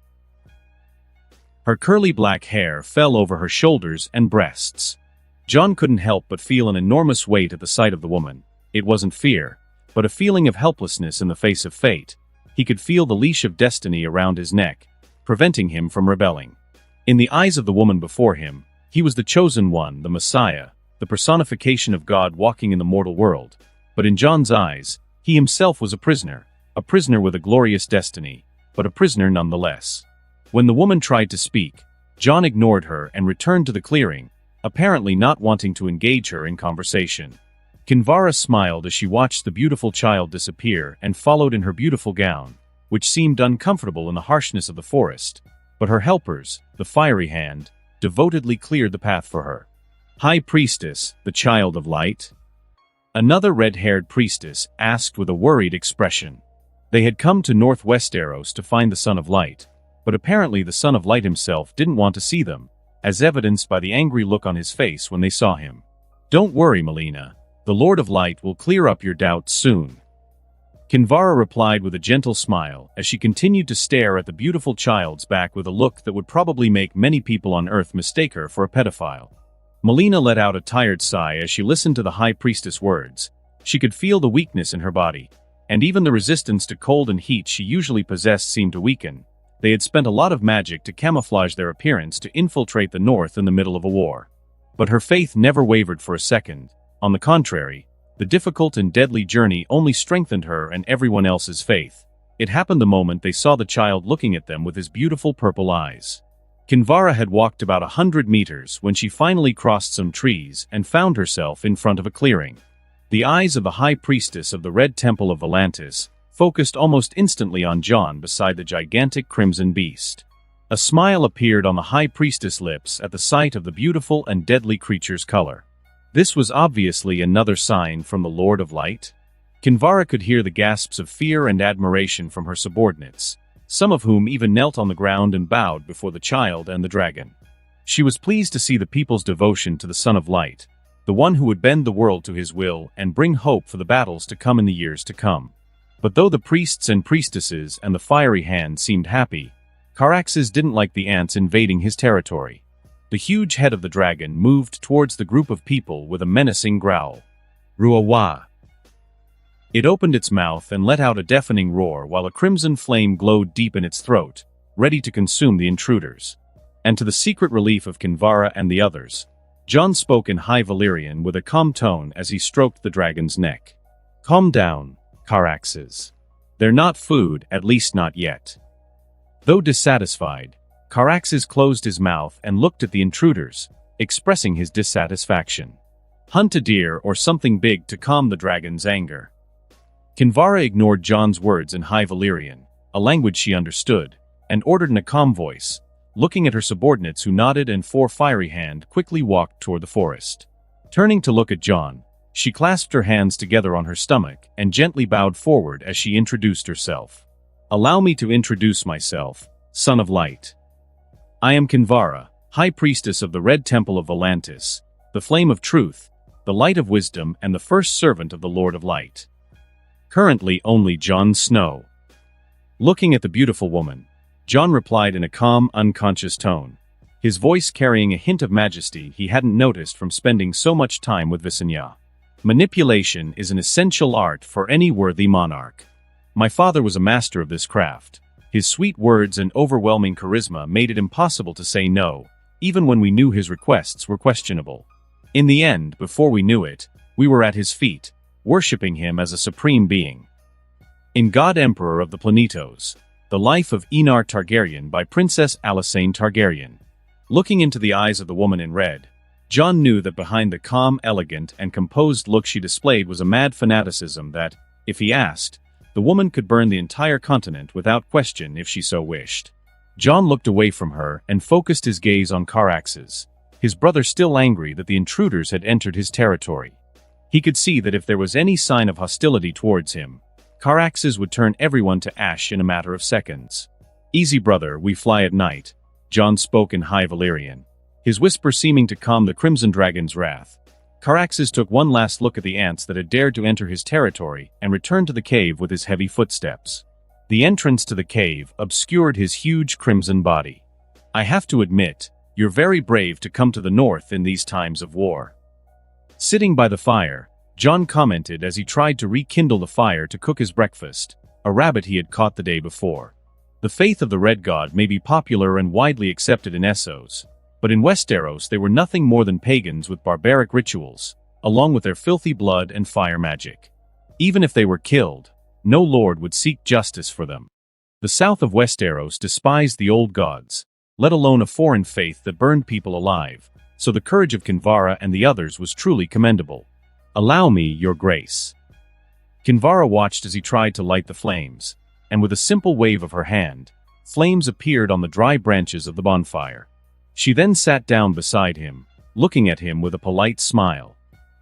Her curly black hair fell over her shoulders and breasts. Jon couldn't help but feel an enormous weight at the sight of the woman. It wasn't fear, but a feeling of helplessness in the face of fate. He could feel the leash of destiny around his neck, preventing him from rebelling. In the eyes of the woman before him, he was the chosen one, the Messiah, the personification of God walking in the mortal world. But in Jon's eyes, he himself was a prisoner with a glorious destiny, but a prisoner nonetheless. When the woman tried to speak, Jon ignored her and returned to the clearing, apparently not wanting to engage her in conversation. Kinvara smiled as she watched the beautiful child disappear and followed in her beautiful gown, which seemed uncomfortable in the harshness of the forest, but her helpers, the fiery hand, devotedly cleared the path for her. High Priestess, the Child of Light? Another red-haired priestess asked with a worried expression. They had come to Northwesteros to find the Son of Light, but apparently the Son of Light himself didn't want to see them, as evidenced by the angry look on his face when they saw him. Don't worry, Melina. The Lord of Light will clear up your doubts soon. Kinvara replied with a gentle smile as she continued to stare at the beautiful child's back with a look that would probably make many people on Earth mistake her for a pedophile. Melina let out a tired sigh as she listened to the High Priestess' words. She could feel the weakness in her body, and even the resistance to cold and heat she usually possessed seemed to weaken. They had spent a lot of magic to camouflage their appearance to infiltrate the North in the middle of a war. But her faith never wavered for a second. On the contrary, the difficult and deadly journey only strengthened her and everyone else's faith. It happened the moment they saw the child looking at them with his beautiful purple eyes. Kinvara had walked about 100 meters when she finally crossed some trees and found herself in front of a clearing. The eyes of the High Priestess of the Red Temple of Volantis focused almost instantly on Jon beside the gigantic crimson beast. A smile appeared on the High Priestess' lips at the sight of the beautiful and deadly creature's color. This was obviously another sign from the Lord of Light. Kinvara could hear the gasps of fear and admiration from her subordinates, some of whom even knelt on the ground and bowed before the child and the dragon. She was pleased to see the people's devotion to the Son of Light, the one who would bend the world to his will and bring hope for the battles to come in the years to come. But though the priests and priestesses and the fiery hand seemed happy, Caraxes didn't like the ants invading his territory. The huge head of the dragon moved towards the group of people with a menacing growl. Ruawa. It opened its mouth and let out a deafening roar while a crimson flame glowed deep in its throat, ready to consume the intruders. And to the secret relief of Kinvara and the others, Jon spoke in High Valyrian with a calm tone as he stroked the dragon's neck. Calm down, Caraxes. They're not food, at least not yet. Though dissatisfied, Caraxes closed his mouth and looked at the intruders, expressing his dissatisfaction. Hunt a deer or something big to calm the dragon's anger. Kinvara ignored Jon's words in High Valyrian, a language she understood, and ordered in a calm voice, looking at her subordinates who nodded and fiery hand quickly walked toward the forest. Turning to look at Jon, she clasped her hands together on her stomach and gently bowed forward as she introduced herself. Allow me to introduce myself, Son of Light. I am Kinvara, High Priestess of the Red Temple of Volantis, the Flame of Truth, the Light of Wisdom and the first servant of the Lord of Light. Currently only Jon Snow. Looking at the beautiful woman, Jon replied in a calm, unconscious tone, his voice carrying a hint of majesty he hadn't noticed from spending so much time with Visenya. Manipulation is an essential art for any worthy monarch. My father was a master of this craft. His sweet words and overwhelming charisma made it impossible to say no, even when we knew his requests were questionable. In the end, before we knew it, we were at his feet, worshipping him as a supreme being. In God Emperor of the Planetos, The Life of Enar Targaryen by Princess Alysanne Targaryen. Looking into the eyes of the woman in red, Jon knew that behind the calm, elegant, and composed look she displayed was a mad fanaticism that, if he asked, the woman could burn the entire continent without question if she so wished. Jon looked away from her and focused his gaze on Caraxes, his brother still angry that the intruders had entered his territory. He could see that if there was any sign of hostility towards him, Caraxes would turn everyone to ash in a matter of seconds. Easy, brother, we fly at night, Jon spoke in High Valyrian, his whisper seeming to calm the Crimson Dragon's wrath. Caraxes took one last look at the ants that had dared to enter his territory and returned to the cave with his heavy footsteps. The entrance to the cave obscured his huge crimson body. I have to admit, you're very brave to come to the north in these times of war. Sitting by the fire, Jon commented as he tried to rekindle the fire to cook his breakfast, a rabbit he had caught the day before. The faith of the Red God may be popular and widely accepted in Essos, but in Westeros they were nothing more than pagans with barbaric rituals, along with their filthy blood and fire magic. Even if they were killed, no lord would seek justice for them. The south of Westeros despised the old gods, let alone a foreign faith that burned people alive, so the courage of Kinvara and the others was truly commendable. Allow me, your grace. Kinvara watched as he tried to light the flames, and with a simple wave of her hand, flames appeared on the dry branches of the bonfire. She then sat down beside him, looking at him with a polite smile.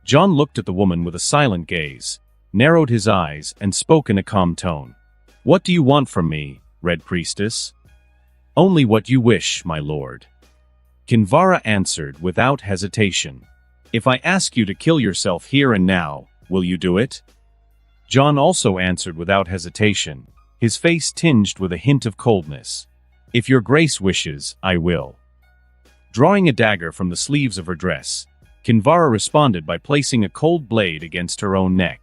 Jon looked at the woman with a silent gaze, narrowed his eyes, and spoke in a calm tone. What do you want from me, Red Priestess? Only what you wish, my lord. Kinvara answered without hesitation. If I ask you to kill yourself here and now, will you do it? Jon also answered without hesitation, his face tinged with a hint of coldness. If your grace wishes, I will. Drawing a dagger from the sleeves of her dress, Kinvara responded by placing a cold blade against her own neck.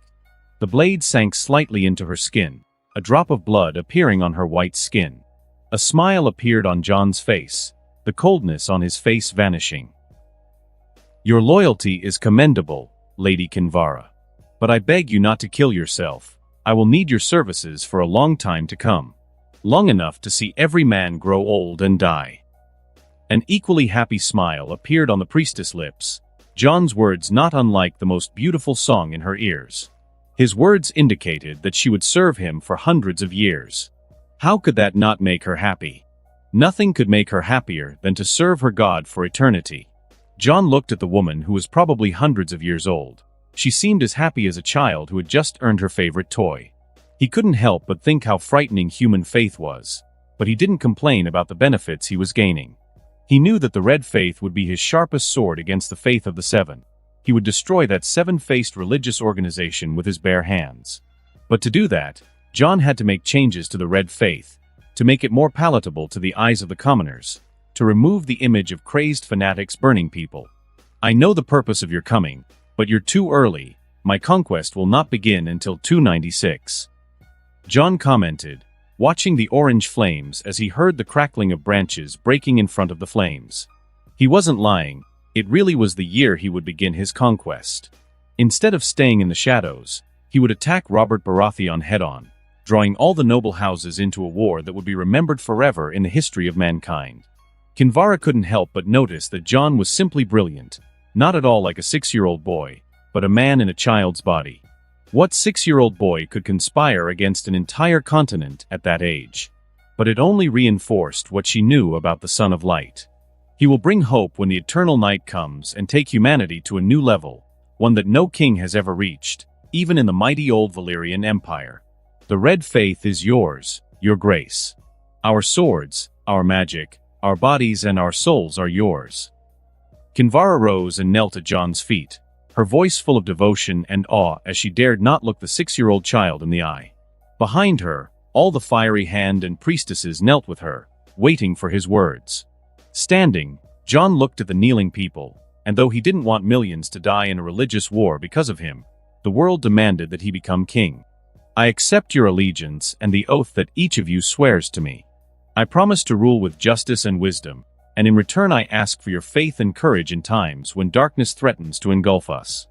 The blade sank slightly into her skin, a drop of blood appearing on her white skin. A smile appeared on Jon's face, the coldness on his face vanishing. Your loyalty is commendable, Lady Kinvara. But I beg you not to kill yourself. I will need your services for a long time to come. Long enough to see every man grow old and die. An equally happy smile appeared on the priestess' lips, Jon's words not unlike the most beautiful song in her ears. His words indicated that she would serve him for hundreds of years. How could that not make her happy? Nothing could make her happier than to serve her God for eternity. Jon looked at the woman who was probably hundreds of years old. She seemed as happy as a child who had just earned her favorite toy. He couldn't help but think how frightening human faith was, but he didn't complain about the benefits he was gaining. He knew that the red faith would be his sharpest sword against the faith of the seven. He would destroy that seven-faced religious organization with his bare hands. But to do that, Jon had to make changes to the red faith, to make it more palatable to the eyes of the commoners, to remove the image of crazed fanatics burning people. I know the purpose of your coming, but you're too early. My conquest will not begin until 296. Jon commented, watching the orange flames as he heard the crackling of branches breaking in front of the flames. He wasn't lying. It really was the year he would begin his conquest. Instead of staying in the shadows, he would attack Robert Baratheon head-on, drawing all the noble houses into a war that would be remembered forever in the history of mankind. Kinvara couldn't help but notice that Jon was simply brilliant, not at all like a 6-year-old boy, but a man in a child's body. What 6-year-old boy could conspire against an entire continent at that age? But it only reinforced what she knew about the Son of Light. He will bring hope when the eternal night comes and take humanity to a new level, one that no king has ever reached, even in the mighty old Valyrian Empire. The red faith is yours, your grace. Our swords, our magic, our bodies and our souls are yours. Kinvara rose and knelt at Jon's feet, her voice full of devotion and awe as she dared not look the 6-year-old child in the eye. Behind her, all the fiery hand and priestesses knelt with her, waiting for his words. Standing, Jon looked at the kneeling people, and though he didn't want millions to die in a religious war because of him, the world demanded that he become king. I accept your allegiance and the oath that each of you swears to me. I promise to rule with justice and wisdom, and in return I ask for your faith and courage in times when darkness threatens to engulf us.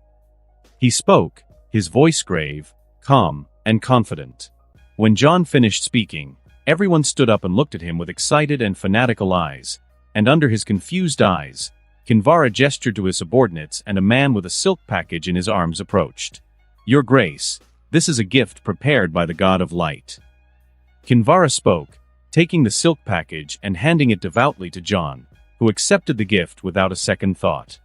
He spoke, his voice grave, calm, and confident. When Jon finished speaking, everyone stood up and looked at him with excited and fanatical eyes, and under his confused eyes, Kinvara gestured to his subordinates and a man with a silk package in his arms approached. Your Grace, this is a gift prepared by the God of Light. Kinvara spoke, taking the silk package and handing it devoutly to Jon, who accepted the gift without a second thought.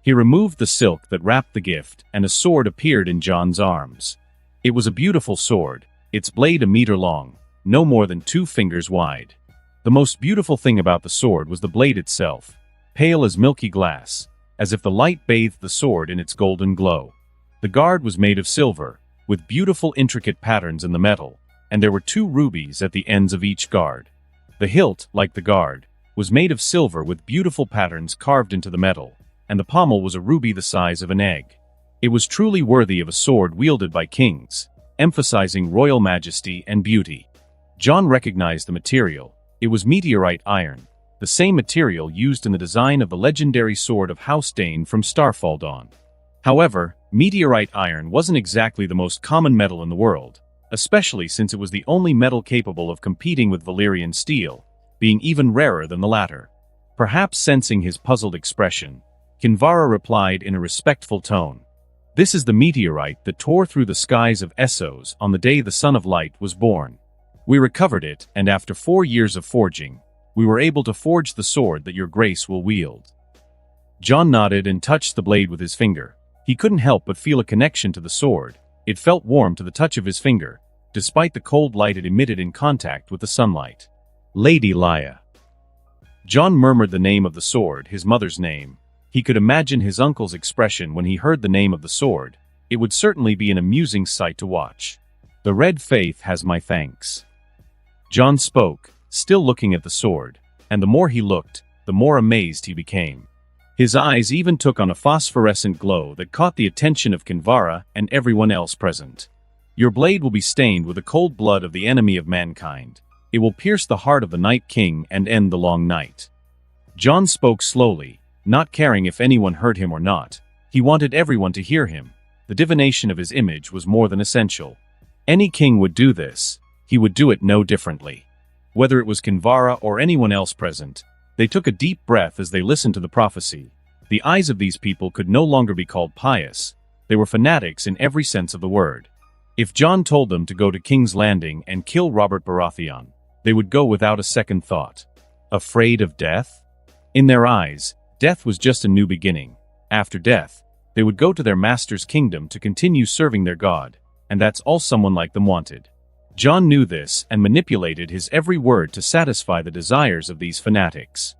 He removed the silk that wrapped the gift and a sword appeared in Jon's arms. It was a beautiful sword, its blade a meter long, no more than 2 fingers wide. The most beautiful thing about the sword was the blade itself, pale as milky glass, as if the light bathed the sword in its golden glow. The guard was made of silver, with beautiful intricate patterns in the metal, and there were 2 rubies at the ends of each guard. The hilt, like the guard, was made of silver with beautiful patterns carved into the metal, and the pommel was a ruby the size of an egg. It was truly worthy of a sword wielded by kings, emphasizing royal majesty and beauty. Jon recognized the material. It was meteorite iron, the same material used in the design of the legendary sword of House Dane from Starfall Dawn. However, meteorite iron wasn't exactly the most common metal in the world, especially since it was the only metal capable of competing with Valyrian steel, being even rarer than the latter. Perhaps sensing his puzzled expression, Kinvara replied in a respectful tone. "This is the meteorite that tore through the skies of Essos on the day the Son of Light was born. We recovered it, and after 4 years of forging, we were able to forge the sword that your grace will wield." Jon nodded and touched the blade with his finger. He couldn't help but feel a connection to the sword. It felt warm to the touch of his finger, despite the cold light it emitted in contact with the sunlight. Lady Leia. Jon murmured the name of the sword, his mother's name. He could imagine his uncle's expression when he heard the name of the sword. It would certainly be an amusing sight to watch. "The Red Faith has my thanks." Jon spoke, still looking at the sword, and the more he looked, the more amazed he became. His eyes even took on a phosphorescent glow that caught the attention of Kinvara and everyone else present. "Your blade will be stained with the cold blood of the enemy of mankind. It will pierce the heart of the Night King and end the long night." Jon spoke slowly, not caring if anyone heard him or not. He wanted everyone to hear him. The divination of his image was more than essential. Any king would do this. He would do it no differently. Whether it was Kinvara or anyone else present, they took a deep breath as they listened to the prophecy. The eyes of these people could no longer be called pious. They were fanatics in every sense of the word. If Jon told them to go to King's Landing and kill Robert Baratheon, they would go without a second thought. Afraid of death? In their eyes, death was just a new beginning. After death, they would go to their master's kingdom to continue serving their god, and that's all someone like them wanted. Jon knew this and manipulated his every word to satisfy the desires of these fanatics.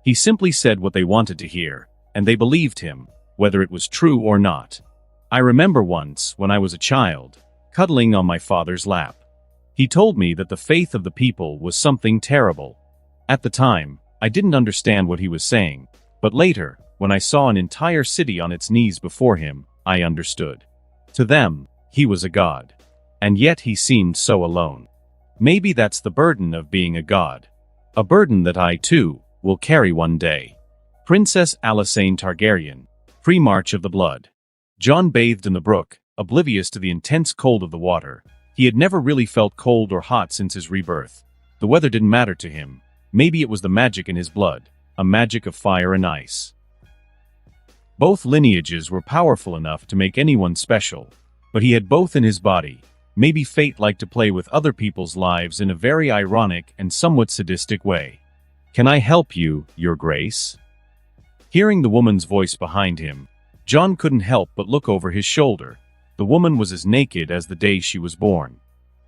He simply said what they wanted to hear, and they believed him, whether it was true or not. I remember once, when I was a child, cuddling on my father's lap. He told me that the faith of the people was something terrible. At the time, I didn't understand what he was saying, but later, when I saw an entire city on its knees before him, I understood. To them, he was a god. And yet he seemed so alone. Maybe that's the burden of being a god. A burden that I, too, will carry one day. Princess Alysanne Targaryen. Pre-March of the Blood. Jon bathed in the brook, oblivious to the intense cold of the water. He had never really felt cold or hot since his rebirth. The weather didn't matter to him. Maybe it was the magic in his blood, a magic of fire and ice. Both lineages were powerful enough to make anyone special, but he had both in his body. Maybe fate liked to play with other people's lives in a very ironic and somewhat sadistic way. "Can I help you, Your Grace?" Hearing the woman's voice behind him, Jon couldn't help but look over his shoulder. The woman was as naked as the day she was born.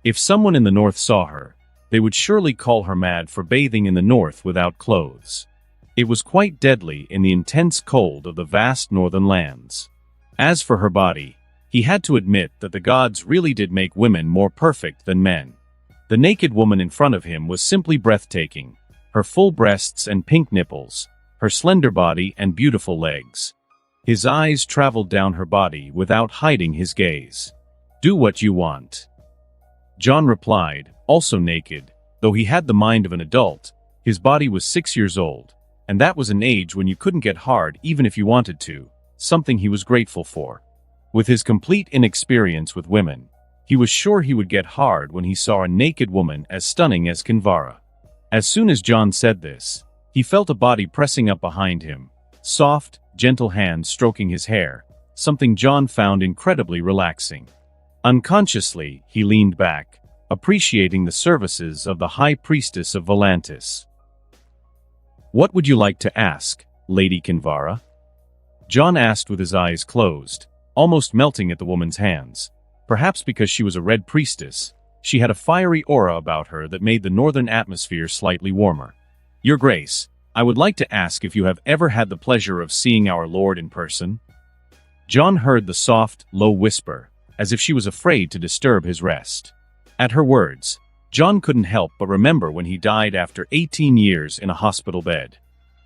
If someone in the north saw her, they would surely call her mad for bathing in the north without clothes. It was quite deadly in the intense cold of the vast northern lands. As for her body, he had to admit that the gods really did make women more perfect than men. The naked woman in front of him was simply breathtaking. Her full breasts and pink nipples, her slender body and beautiful legs. His eyes traveled down her body without hiding his gaze. "Do what you want." Jon replied, also naked. Though he had the mind of an adult, his body was 6 years old, and that was an age when you couldn't get hard even if you wanted to, something he was grateful for. With his complete inexperience with women, he was sure he would get hard when he saw a naked woman as stunning as Kinvara. As soon as Jon said this, he felt a body pressing up behind him, soft, gentle hands stroking his hair, something Jon found incredibly relaxing. Unconsciously, he leaned back, appreciating the services of the High Priestess of Volantis. "What would you like to ask, Lady Kinvara?" Jon asked with his eyes closed, almost melting at the woman's hands. Perhaps because she was a red priestess, she had a fiery aura about her that made the northern atmosphere slightly warmer. "Your Grace, I would like to ask if you have ever had the pleasure of seeing our Lord in person?" Jon heard the soft, low whisper, as if she was afraid to disturb his rest. At her words, John couldn't help but remember when he died after 18 years in a hospital bed.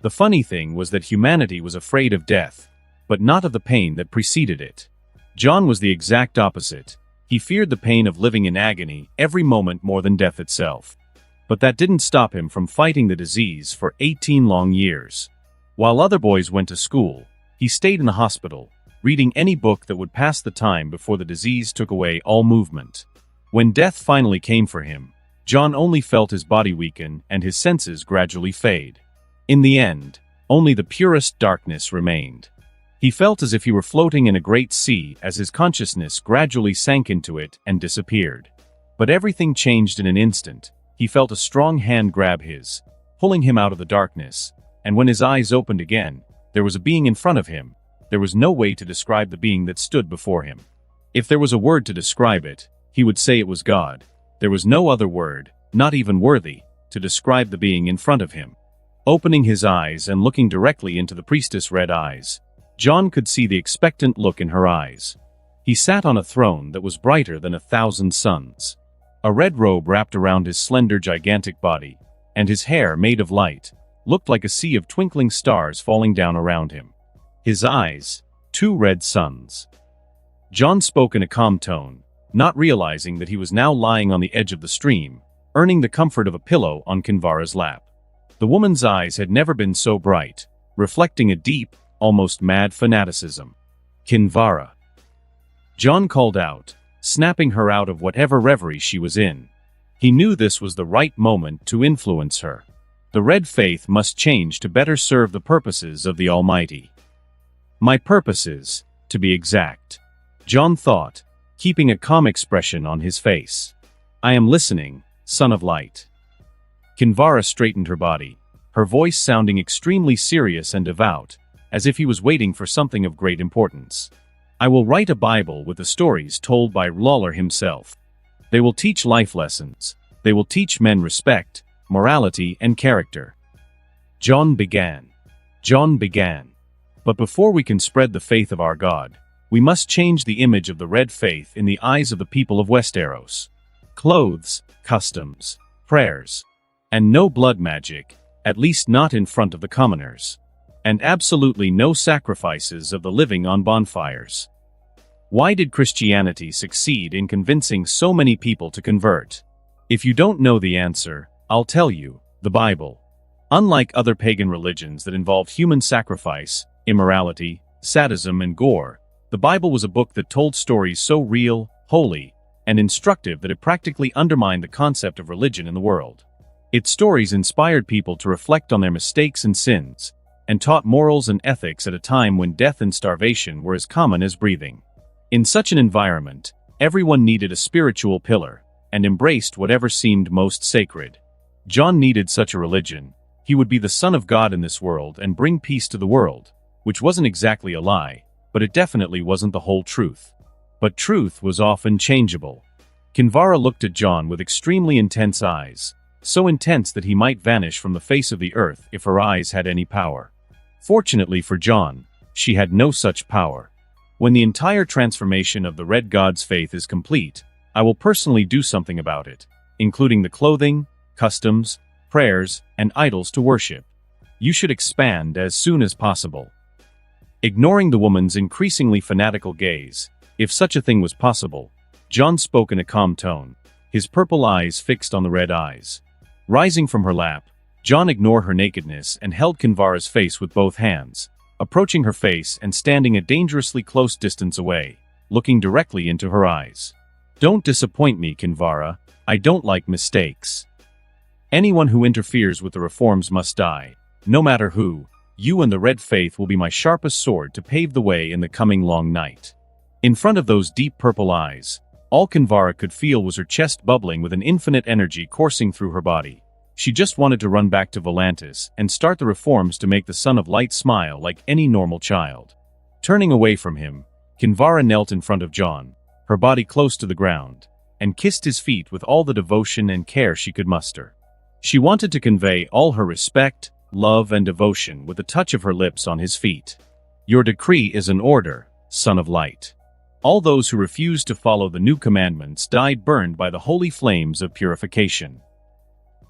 The funny thing was that humanity was afraid of death, but not of the pain that preceded it. John was the exact opposite. He feared the pain of living in agony every moment more than death itself. But that didn't stop him from fighting the disease for 18 long years. While other boys went to school, he stayed in the hospital, reading any book that would pass the time before the disease took away all movement. When death finally came for him, John only felt his body weaken and his senses gradually fade. In the end, only the purest darkness remained. He felt as if he were floating in a great sea as his consciousness gradually sank into it and disappeared. But everything changed in an instant. He felt a strong hand grab his, pulling him out of the darkness, and when his eyes opened again, there was a being in front of him. There was no way to describe the being that stood before him. If there was a word to describe it, he would say it was God. There was no other word, not even worthy, to describe the being in front of him. Opening his eyes and looking directly into the priestess' red eyes, John could see the expectant look in her eyes. He sat on a throne that was brighter than 1,000 suns. A red robe wrapped around his slender, gigantic body, and his hair, made of light, looked like a sea of twinkling stars falling down around him. His eyes, 2 red suns. John spoke in a calm tone, not realizing that he was now lying on the edge of the stream, earning the comfort of a pillow on Kinvara's lap. The woman's eyes had never been so bright, reflecting a deep, almost mad fanaticism. Kinvara. John called out, snapping her out of whatever reverie she was in. He knew this was the right moment to influence her. The red faith must change to better serve the purposes of the Almighty. My purposes, to be exact, John thought, keeping a calm expression on his face. I am listening, Son of Light. Kinvara straightened her body, her voice sounding extremely serious and devout, as if he was waiting for something of great importance. I will write a Bible with the stories told by Lawler himself. They will teach life lessons. They will teach men respect, morality, and character. John began. But before we can spread the faith of our God, we must change the image of the red faith in the eyes of the people of Westeros. Clothes, customs, prayers, and no blood magic, at least not in front of the commoners. And absolutely no sacrifices of the living on bonfires. Why did Christianity succeed in convincing so many people to convert? If you don't know the answer, I'll tell you, the Bible. Unlike other pagan religions that involved human sacrifice, immorality, sadism, and gore, the Bible was a book that told stories so real, holy, and instructive that it practically undermined the concept of religion in the world. Its stories inspired people to reflect on their mistakes and sins, and taught morals and ethics at a time when death and starvation were as common as breathing. In such an environment, everyone needed a spiritual pillar, and embraced whatever seemed most sacred. John needed such a religion. He would be the Son of God in this world and bring peace to the world, which wasn't exactly a lie, but it definitely wasn't the whole truth. But truth was often changeable. Kinvara looked at John with extremely intense eyes, so intense that he might vanish from the face of the earth if her eyes had any power. Fortunately for John, she had no such power. When the entire transformation of the Red God's faith is complete, I will personally do something about it, including the clothing, customs, prayers, and idols to worship. You should expand as soon as possible. Ignoring the woman's increasingly fanatical gaze, if such a thing was possible, John spoke in a calm tone, his purple eyes fixed on the red eyes. Rising from her lap, John ignored her nakedness and held Kinvara's face with both hands, approaching her face and standing a dangerously close distance away, looking directly into her eyes. Don't disappoint me, Kinvara. I don't like mistakes. Anyone who interferes with the reforms must die, no matter who. You and the red faith will be my sharpest sword to pave the way in the coming long night. In front of those deep purple eyes, all Kinvara could feel was her chest bubbling with an infinite energy coursing through her body. She just wanted to run back to Volantis and start the reforms to make the Son of Light smile like any normal child. Turning away from him, Kinvara knelt in front of John, her body close to the ground, and kissed his feet with all the devotion and care she could muster. She wanted to convey all her respect, love, and devotion with a touch of her lips on his feet. Your decree is an order, Son of Light. All those who refused to follow the new commandments died burned by the holy flames of purification.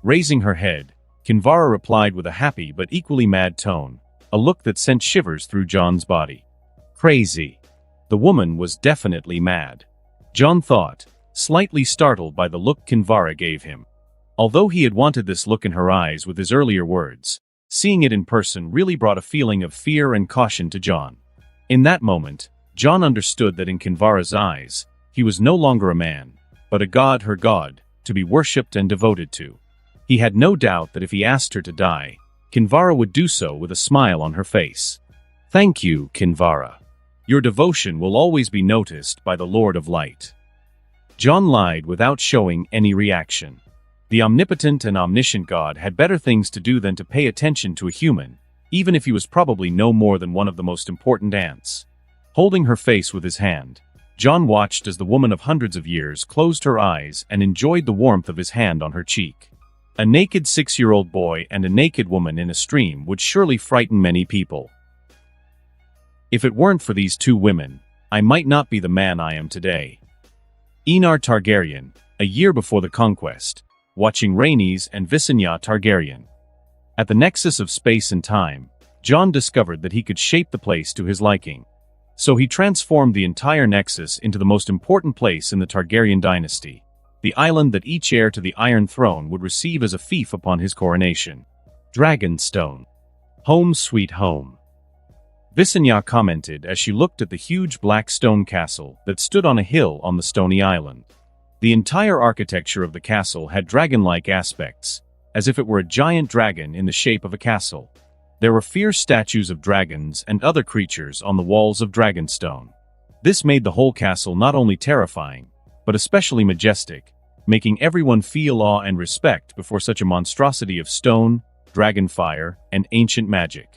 Raising her head, Kinvara replied with a happy but equally mad tone, a look that sent shivers through Jon's body. Crazy. The woman was definitely mad. Jon thought, slightly startled by the look Kinvara gave him. Although he had wanted this look in her eyes with his earlier words, seeing it in person really brought a feeling of fear and caution to Jon. In that moment, Jon understood that in Kinvara's eyes, he was no longer a man, but a god, her god, to be worshipped and devoted to. He had no doubt that if he asked her to die, Kinvara would do so with a smile on her face. Thank you, Kinvara. Your devotion will always be noticed by the Lord of Light. Jon lied without showing any reaction. The Omnipotent and Omniscient God had better things to do than to pay attention to a human, even if he was probably no more than one of the most important ants. Holding her face with his hand, Jon watched as the woman of hundreds of years closed her eyes and enjoyed the warmth of his hand on her cheek. A naked 6-year-old boy and a naked woman in a stream would surely frighten many people. If it weren't for these two women, I might not be the man I am today. Rhaenyra Targaryen, a year before the conquest, watching Rhaenys and Visenya Targaryen. At the nexus of space and time, Jon discovered that he could shape the place to his liking. So he transformed the entire nexus into the most important place in the Targaryen dynasty, the island that each heir to the Iron Throne would receive as a fief upon his coronation. Dragonstone. Home sweet home. Visenya commented as she looked at the huge black stone castle that stood on a hill on the stony island. The entire architecture of the castle had dragon-like aspects, as if it were a giant dragon in the shape of a castle. There were fierce statues of dragons and other creatures on the walls of Dragonstone. This made the whole castle not only terrifying, but especially majestic, making everyone feel awe and respect before such a monstrosity of stone, dragon fire, and ancient magic.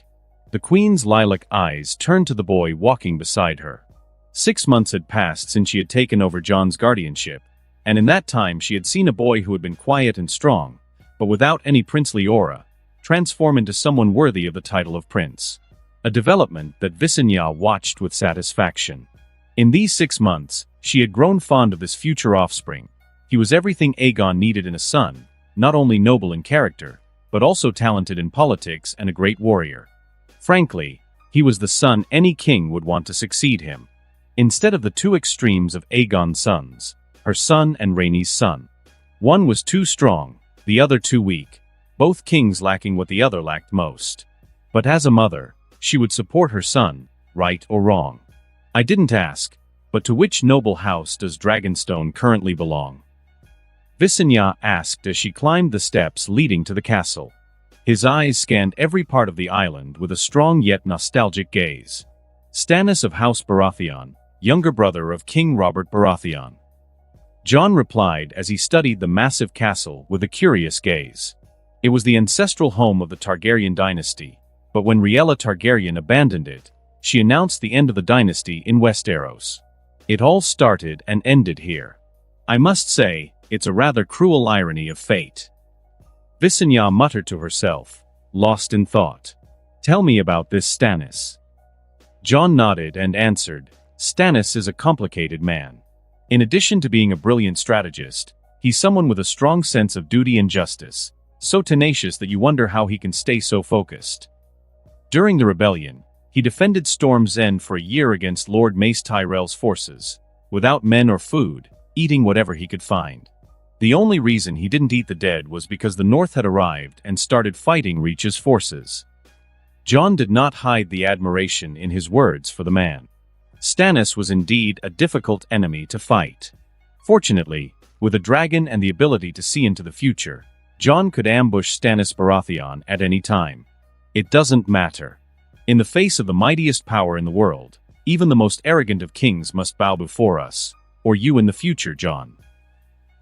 The queen's lilac eyes turned to the boy walking beside her. 6 months had passed since she had taken over Jon's guardianship, and in that time she had seen a boy who had been quiet and strong, but without any princely aura, transform into someone worthy of the title of prince. A development that Visenya watched with satisfaction. In these 6 months, she had grown fond of this future offspring. He was everything Aegon needed in a son, not only noble in character, but also talented in politics and a great warrior. Frankly, he was the son any king would want to succeed him. Instead of the two extremes of Aegon's sons, her son and Rhaenys' son. One was too strong, the other too weak, both kings lacking what the other lacked most. But as a mother, she would support her son, right or wrong. I didn't ask, but to which noble house does Dragonstone currently belong? Visenya asked as she climbed the steps leading to the castle. His eyes scanned every part of the island with a strong yet nostalgic gaze. Stannis of House Baratheon, younger brother of King Robert Baratheon. Jon replied as he studied the massive castle with a curious gaze. It was the ancestral home of the Targaryen dynasty, but when Rhaella Targaryen abandoned it, she announced the end of the dynasty in Westeros. It all started and ended here. I must say, it's a rather cruel irony of fate. Visenya muttered to herself, lost in thought. Tell me about this Stannis. Jon nodded and answered, Stannis is a complicated man. In addition to being a brilliant strategist, he's someone with a strong sense of duty and justice, so tenacious that you wonder how he can stay so focused. During the rebellion, he defended Storm's End for a year against Lord Mace Tyrell's forces, without men or food, eating whatever he could find. The only reason he didn't eat the dead was because the North had arrived and started fighting Reach's forces. Jon did not hide the admiration in his words for the man. Stannis was indeed a difficult enemy to fight. Fortunately, with a dragon and the ability to see into the future, Jon could ambush Stannis Baratheon at any time. It doesn't matter. In the face of the mightiest power in the world, even the most arrogant of kings must bow before us, or you in the future, Jon.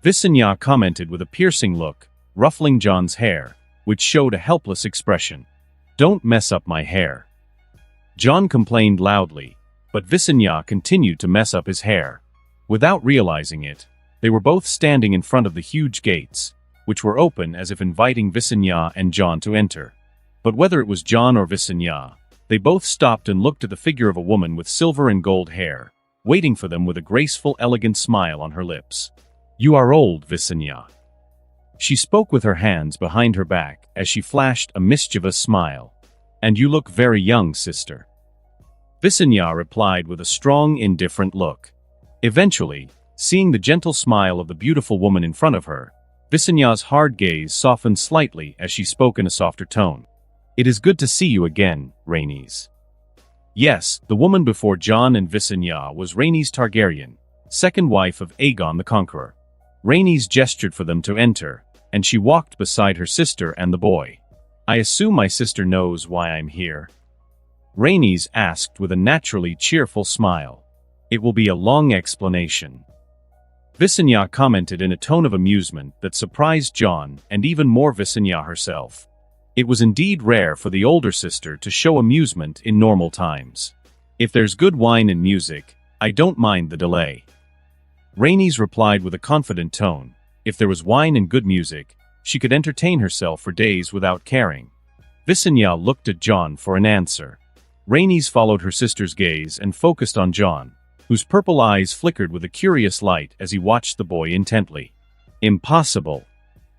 Visenya commented with a piercing look, ruffling Jon's hair, which showed a helpless expression. Don't mess up my hair. Jon complained loudly, but Visenya continued to mess up his hair. Without realizing it, they were both standing in front of the huge gates, which were open as if inviting Visenya and Jon to enter. But whether it was Jon or Visenya, they both stopped and looked at the figure of a woman with silver and gold hair, waiting for them with a graceful, elegant smile on her lips. "You are old, Visenya." She spoke with her hands behind her back as she flashed a mischievous smile. "And you look very young, sister." Visenya replied with a strong, indifferent look. Eventually, seeing the gentle smile of the beautiful woman in front of her, Visenya's hard gaze softened slightly as she spoke in a softer tone. "It is good to see you again, Rhaenys." Yes, the woman before Jon and Visenya was Rhaenys Targaryen, second wife of Aegon the Conqueror. Rhaenys gestured for them to enter, and she walked beside her sister and the boy. "I assume my sister knows why I'm here?" Rhaenys asked with a naturally cheerful smile. "It will be a long explanation." Visenya commented in a tone of amusement that surprised Jon and even more Visenya herself. It was indeed rare for the older sister to show amusement in normal times. "If there's good wine and music, I don't mind the delay." Rhaenys replied with a confident tone. If there was wine and good music, she could entertain herself for days without caring. Visenya looked at Jon for an answer. Rhaenys followed her sister's gaze and focused on Jon, whose purple eyes flickered with a curious light as he watched the boy intently. "Impossible.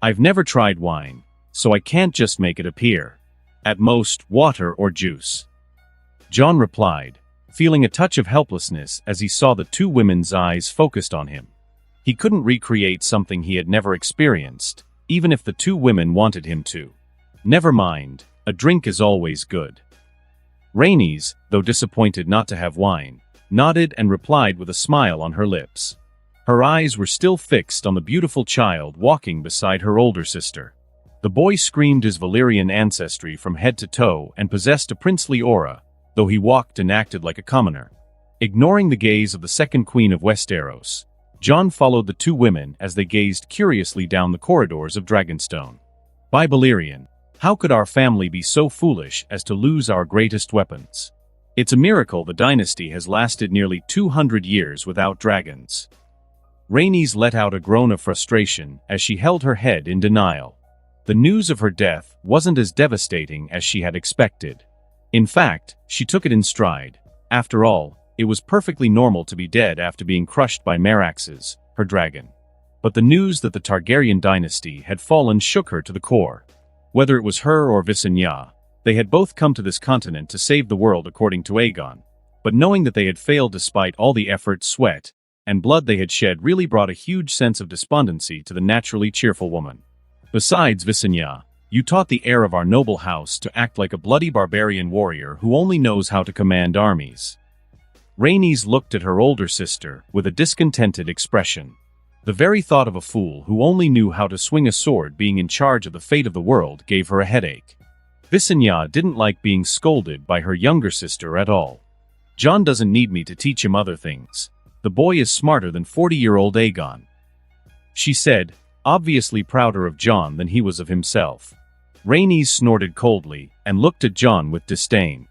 I've never tried wine, so I can't just make it appear. At most, water or juice." Jon replied, feeling a touch of helplessness as he saw the two women's eyes focused on him. He couldn't recreate something he had never experienced, even if the two women wanted him to. "Never mind, a drink is always good." Rhaenys, though disappointed not to have wine, nodded and replied with a smile on her lips. Her eyes were still fixed on the beautiful child walking beside her older sister. The boy screamed his Valyrian ancestry from head to toe and possessed a princely aura, though he walked and acted like a commoner. Ignoring the gaze of the second queen of Westeros, Jon followed the two women as they gazed curiously down the corridors of Dragonstone. "By Valyrian, how could our family be so foolish as to lose our greatest weapons? It's a miracle the dynasty has lasted nearly 200 years without dragons." Rhaenys let out a groan of frustration as she held her head in denial. The news of her death wasn't as devastating as she had expected. In fact, she took it in stride. After all, it was perfectly normal to be dead after being crushed by Meraxes, her dragon. But the news that the Targaryen dynasty had fallen shook her to the core. Whether it was her or Visenya, they had both come to this continent to save the world according to Aegon. But knowing that they had failed despite all the effort, sweat, and blood they had shed really brought a huge sense of despondency to the naturally cheerful woman. "Besides, Visenya, you taught the heir of our noble house to act like a bloody barbarian warrior who only knows how to command armies." Rhaenys looked at her older sister with a discontented expression. The very thought of a fool who only knew how to swing a sword being in charge of the fate of the world gave her a headache. Visenya didn't like being scolded by her younger sister at all. "Jon doesn't need me to teach him other things. The boy is smarter than 40-year-old Aegon," she said, obviously prouder of Jon than he was of himself. Rhaenys snorted coldly and looked at Jon with disdain.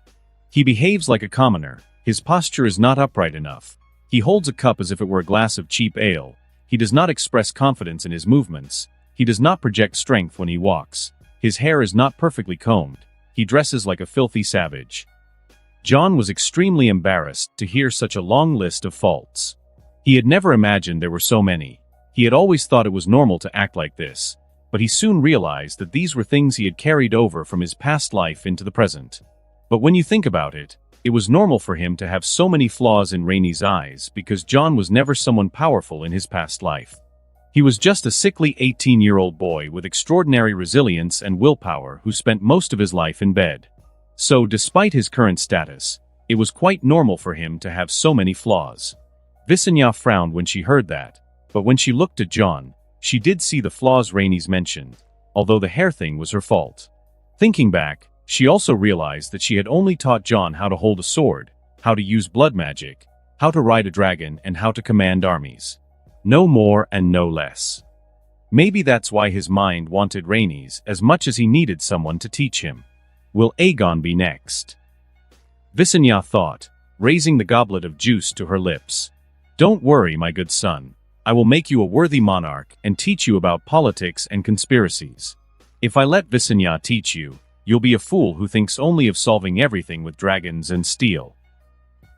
"He behaves like a commoner. His posture is not upright enough. He holds a cup as if it were a glass of cheap ale. He does not express confidence in his movements. He does not project strength when he walks. His hair is not perfectly combed. He dresses like a filthy savage." Jon was extremely embarrassed to hear such a long list of faults. He had never imagined there were so many. He had always thought it was normal to act like this, but he soon realized that these were things he had carried over from his past life into the present. But when you think about it, it was normal for him to have so many flaws in Rhaenys' eyes because Jon was never someone powerful in his past life. He was just a sickly 18-year-old boy with extraordinary resilience and willpower who spent most of his life in bed. So, despite his current status, it was quite normal for him to have so many flaws. Visenya frowned when she heard that, but when she looked at Jon, she did see the flaws Rhaenys mentioned, although the hair thing was her fault. Thinking back, she also realized that she had only taught Jon how to hold a sword, how to use blood magic, how to ride a dragon, and how to command armies. No more and no less. Maybe that's why his mind wanted Rhaenys as much as he needed someone to teach him. Will Aegon be next? Visenya thought, raising the goblet of juice to her lips. "Don't worry, my good son. I will make you a worthy monarch and teach you about politics and conspiracies. If I let Visenya teach you, you'll be a fool who thinks only of solving everything with dragons and steel."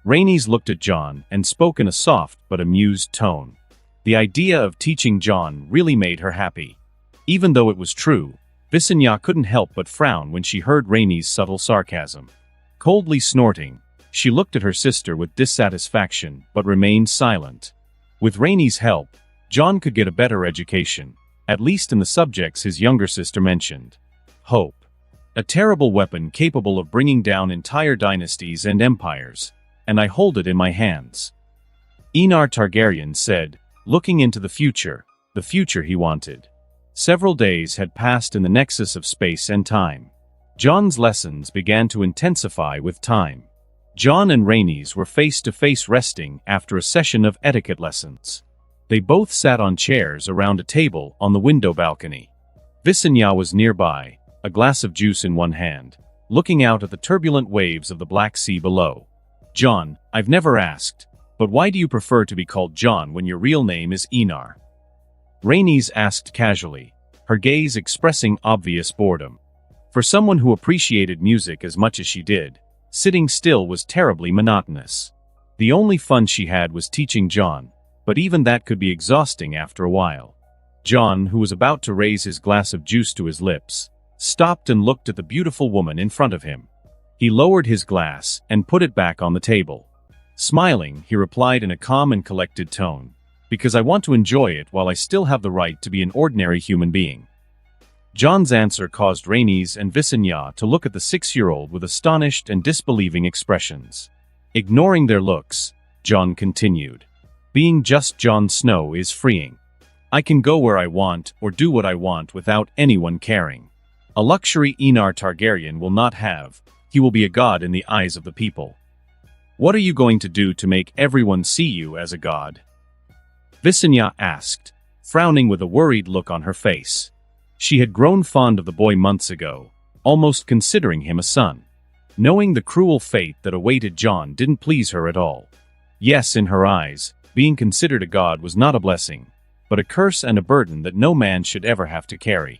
Rhaenys looked at Jon and spoke in a soft but amused tone. The idea of teaching Jon really made her happy. Even though it was true, Visenya couldn't help but frown when she heard Rhaenys' subtle sarcasm. Coldly snorting, she looked at her sister with dissatisfaction but remained silent. With Rhaenys' help, Jon could get a better education, at least in the subjects his younger sister mentioned. Hope. A terrible weapon capable of bringing down entire dynasties and empires, and I hold it in my hands. Aenar Targaryen said, looking into the future he wanted. Several days had passed in the nexus of space and time. Jon's lessons began to intensify with time. Jon and Rhaenys were face-to-face resting after a session of etiquette lessons. They both sat on chairs around a table on the window balcony. Visenya was nearby, a glass of juice in one hand, looking out at the turbulent waves of the Black Sea below. Jon, I've never asked, but why do you prefer to be called Jon when your real name is Aenar? Rhaenys asked casually, her gaze expressing obvious boredom. For someone who appreciated music as much as she did, sitting still was terribly monotonous. The only fun she had was teaching Jon, but even that could be exhausting after a while. Jon, who was about to raise his glass of juice to his lips, stopped and looked at the beautiful woman in front of him. He lowered his glass and put it back on the table. Smiling, he replied in a calm and collected tone, "Because I want to enjoy it while I still have the right to be an ordinary human being." Jon's answer caused Rhaenys and Visenya to look at the 6-year-old with astonished and disbelieving expressions. Ignoring their looks, Jon continued, "Being just Jon Snow is freeing. I can go where I want or do what I want without anyone caring. A luxury Aenar Targaryen will not have. He will be a god in the eyes of the people. What are you going to do to make everyone see you as a god?" Visenya asked, frowning with a worried look on her face. She had grown fond of the boy months ago, almost considering him a son. Knowing the cruel fate that awaited Jon didn't please her at all. Yes, in her eyes, being considered a god was not a blessing, but a curse and a burden that no man should ever have to carry.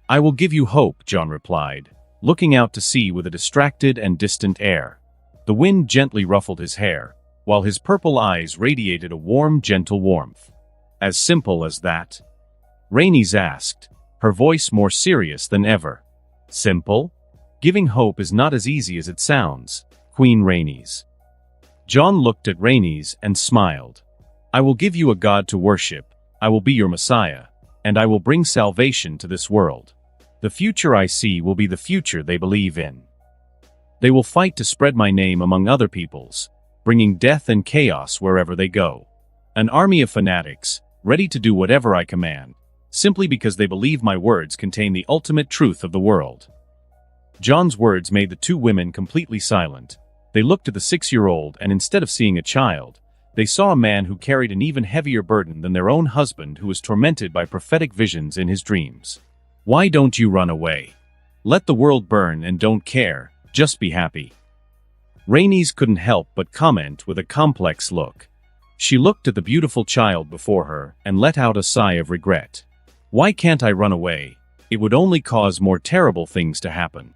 "I will give you hope," Jon replied, looking out to sea with a distracted and distant air. The wind gently ruffled his hair, while his purple eyes radiated a warm, gentle warmth. "As simple as that?" Rhaenys asked, her voice more serious than ever. "Simple? Giving hope is not as easy as it sounds, Queen Rhaenys." Jon looked at Rhaenys and smiled. "I will give you a god to worship, I will be your Messiah, and I will bring salvation to this world. The future I see will be the future they believe in. They will fight to spread my name among other peoples, bringing death and chaos wherever they go. An army of fanatics, ready to do whatever I command, simply because they believe my words contain the ultimate truth of the world." Jon's words made the two women completely silent. They looked at the 6-year-old and instead of seeing a child, they saw a man who carried an even heavier burden than their own husband who was tormented by prophetic visions in his dreams. "Why don't you run away? Let the world burn and don't care, just be happy." Rhaenys couldn't help but comment with a complex look. She looked at the beautiful child before her and let out a sigh of regret. "Why can't I run away? It would only cause more terrible things to happen.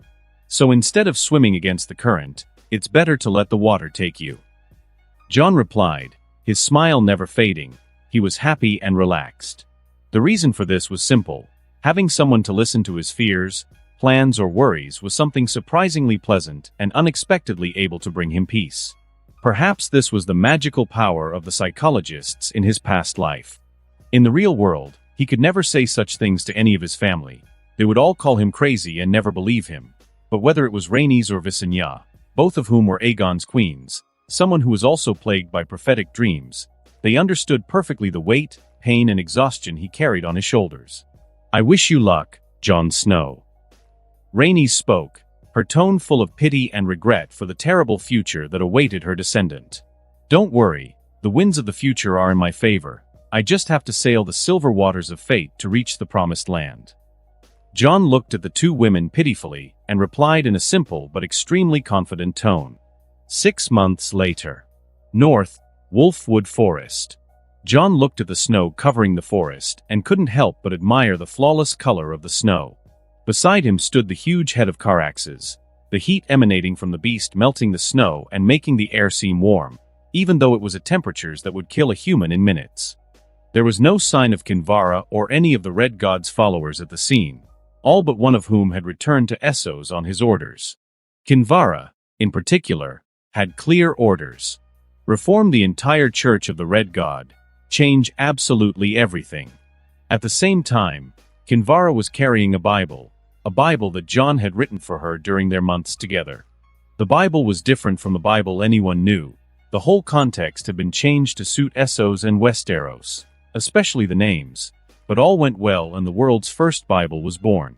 So instead of swimming against the current, it's better to let the water take you." Jon replied, his smile never fading. He was happy and relaxed. The reason for this was simple. Having someone to listen to his fears, plans, or worries was something surprisingly pleasant and unexpectedly able to bring him peace. Perhaps this was the magical power of the psychologists in his past life. In the real world, he could never say such things to any of his family. They would all call him crazy and never believe him. But whether it was Rhaenys or Visenya, both of whom were Aegon's queens, someone who was also plagued by prophetic dreams, they understood perfectly the weight, pain, and exhaustion he carried on his shoulders. "I wish you luck, Jon Snow." Rhaenys spoke, her tone full of pity and regret for the terrible future that awaited her descendant. "Don't worry, the winds of the future are in my favor. I just have to sail the silver waters of fate to reach the promised land." Jon looked at the two women pitifully and replied in a simple but extremely confident tone. 6 months later. North, Wolfwood Forest. Jon looked at the snow covering the forest and couldn't help but admire the flawless color of the snow. Beside him stood the huge head of Caraxes, the heat emanating from the beast melting the snow and making the air seem warm, even though it was at temperatures that would kill a human in minutes. There was no sign of Kinvara or any of the Red God's followers at the scene, all but one of whom had returned to Essos on his orders. Kinvara, in particular, had clear orders. Reform the entire Church of the Red God. Change absolutely everything. At the same time, Kinvara was carrying a Bible that Jon had written for her during their months together. The Bible was different from the Bible anyone knew. The whole context had been changed to suit Essos and Westeros, especially the names, but all went well and the world's first Bible was born.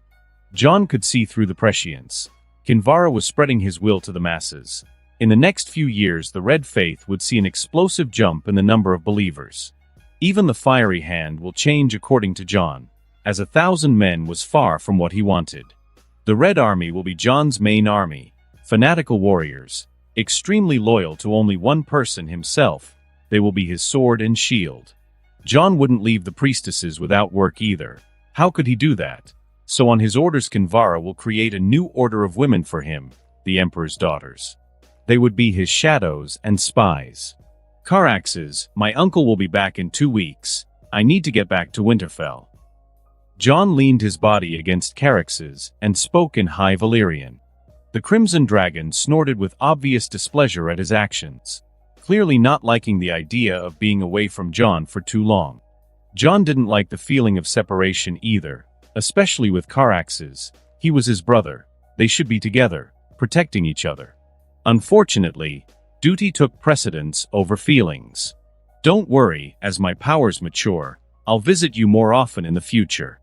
Jon could see through the prescience. Kinvara was spreading his will to the masses. In the next few years, the Red Faith would see an explosive jump in the number of believers. Even the fiery hand will change according to Jon, as 1,000 men was far from what he wanted. The Red Army will be Jon's main army, fanatical warriors, extremely loyal to only one person himself. They will be his sword and shield. Jon wouldn't leave the priestesses without work either. How could he do that? So on his orders, Kinvara will create a new order of women for him, the Emperor's daughters. They would be his shadows and spies. Caraxes, my uncle will be back in 2 weeks. I need to get back to Winterfell. Jon leaned his body against Caraxes and spoke in High Valyrian. The Crimson Dragon snorted with obvious displeasure at his actions, clearly not liking the idea of being away from Jon for too long. Jon didn't like the feeling of separation either, especially with Caraxes. He was his brother. They should be together, protecting each other. Unfortunately, duty took precedence over feelings. Don't worry, as my powers mature, I'll visit you more often in the future.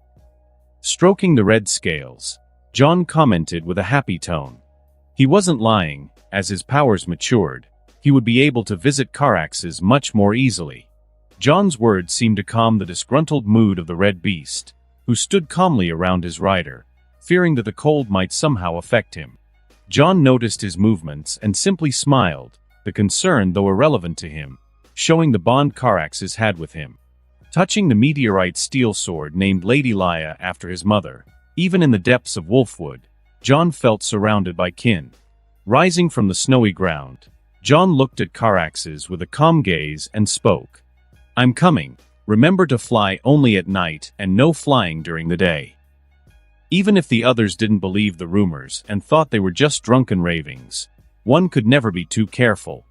Stroking the red scales, Jon commented with a happy tone. He wasn't lying. As his powers matured, he would be able to visit Caraxes much more easily. Jon's words seemed to calm the disgruntled mood of the Red Beast, who stood calmly around his rider, fearing that the cold might somehow affect him. Jon noticed his movements and simply smiled, the concern though irrelevant to him, showing the bond Caraxes had with him. Touching the meteorite steel sword named Lady Laia after his mother, even in the depths of Wolfwood, Jon felt surrounded by kin. Rising from the snowy ground, Jon looked at Caraxes with a calm gaze and spoke. I'm coming. Remember to fly only at night and no flying during the day. Even if the others didn't believe the rumors and thought they were just drunken ravings, one could never be too careful.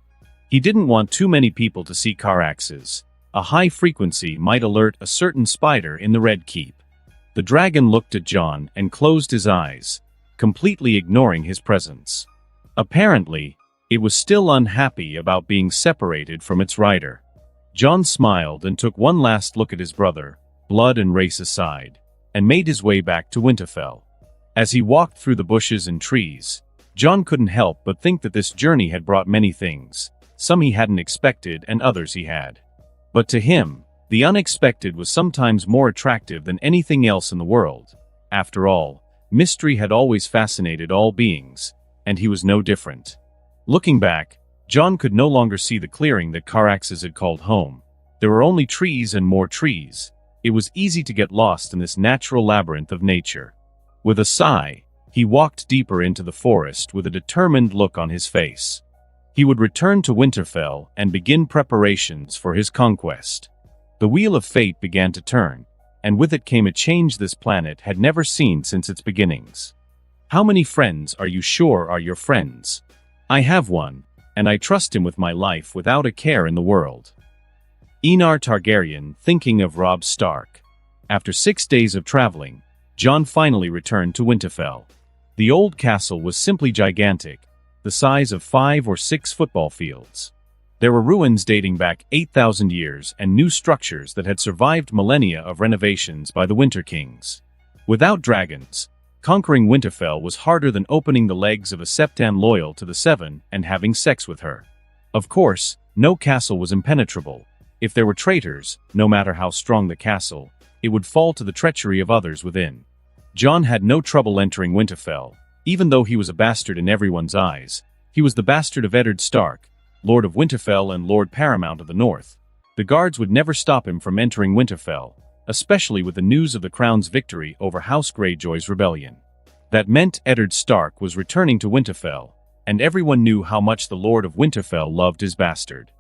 He didn't want too many people to see Caraxes. A high frequency might alert a certain spider in the Red Keep. The dragon looked at Jon and closed his eyes, completely ignoring his presence. Apparently, it was still unhappy about being separated from its rider. Jon smiled and took one last look at his brother, blood and race aside, and made his way back to Winterfell. As he walked through the bushes and trees, Jon couldn't help but think that this journey had brought many things, some he hadn't expected and others he had. But to him, the unexpected was sometimes more attractive than anything else in the world. After all, mystery had always fascinated all beings, and he was no different. Looking back, Jon could no longer see the clearing that Caraxes had called home. There were only trees and more trees. It was easy to get lost in this natural labyrinth of nature. With a sigh, he walked deeper into the forest with a determined look on his face. He would return to Winterfell and begin preparations for his conquest. The wheel of fate began to turn, and with it came a change this planet had never seen since its beginnings. How many friends are you sure are your friends? I have one, and I trust him with my life without a care in the world. Enar Targaryen, thinking of Robb Stark. After 6 days of traveling, Jon finally returned to Winterfell. The old castle was simply gigantic, the size of 5 or 6 football fields. There were ruins dating back 8,000 years and new structures that had survived millennia of renovations by the Winter Kings. Without dragons, conquering Winterfell was harder than opening the legs of a septan loyal to the Seven and having sex with her. Of course, no castle was impenetrable. If there were traitors, no matter how strong the castle, it would fall to the treachery of others within. Jon had no trouble entering Winterfell. Even though he was a bastard in everyone's eyes, he was the bastard of Eddard Stark, Lord of Winterfell and Lord Paramount of the North. The guards would never stop him from entering Winterfell, especially with the news of the Crown's victory over House Greyjoy's rebellion. That meant Eddard Stark was returning to Winterfell, and everyone knew how much the Lord of Winterfell loved his bastard.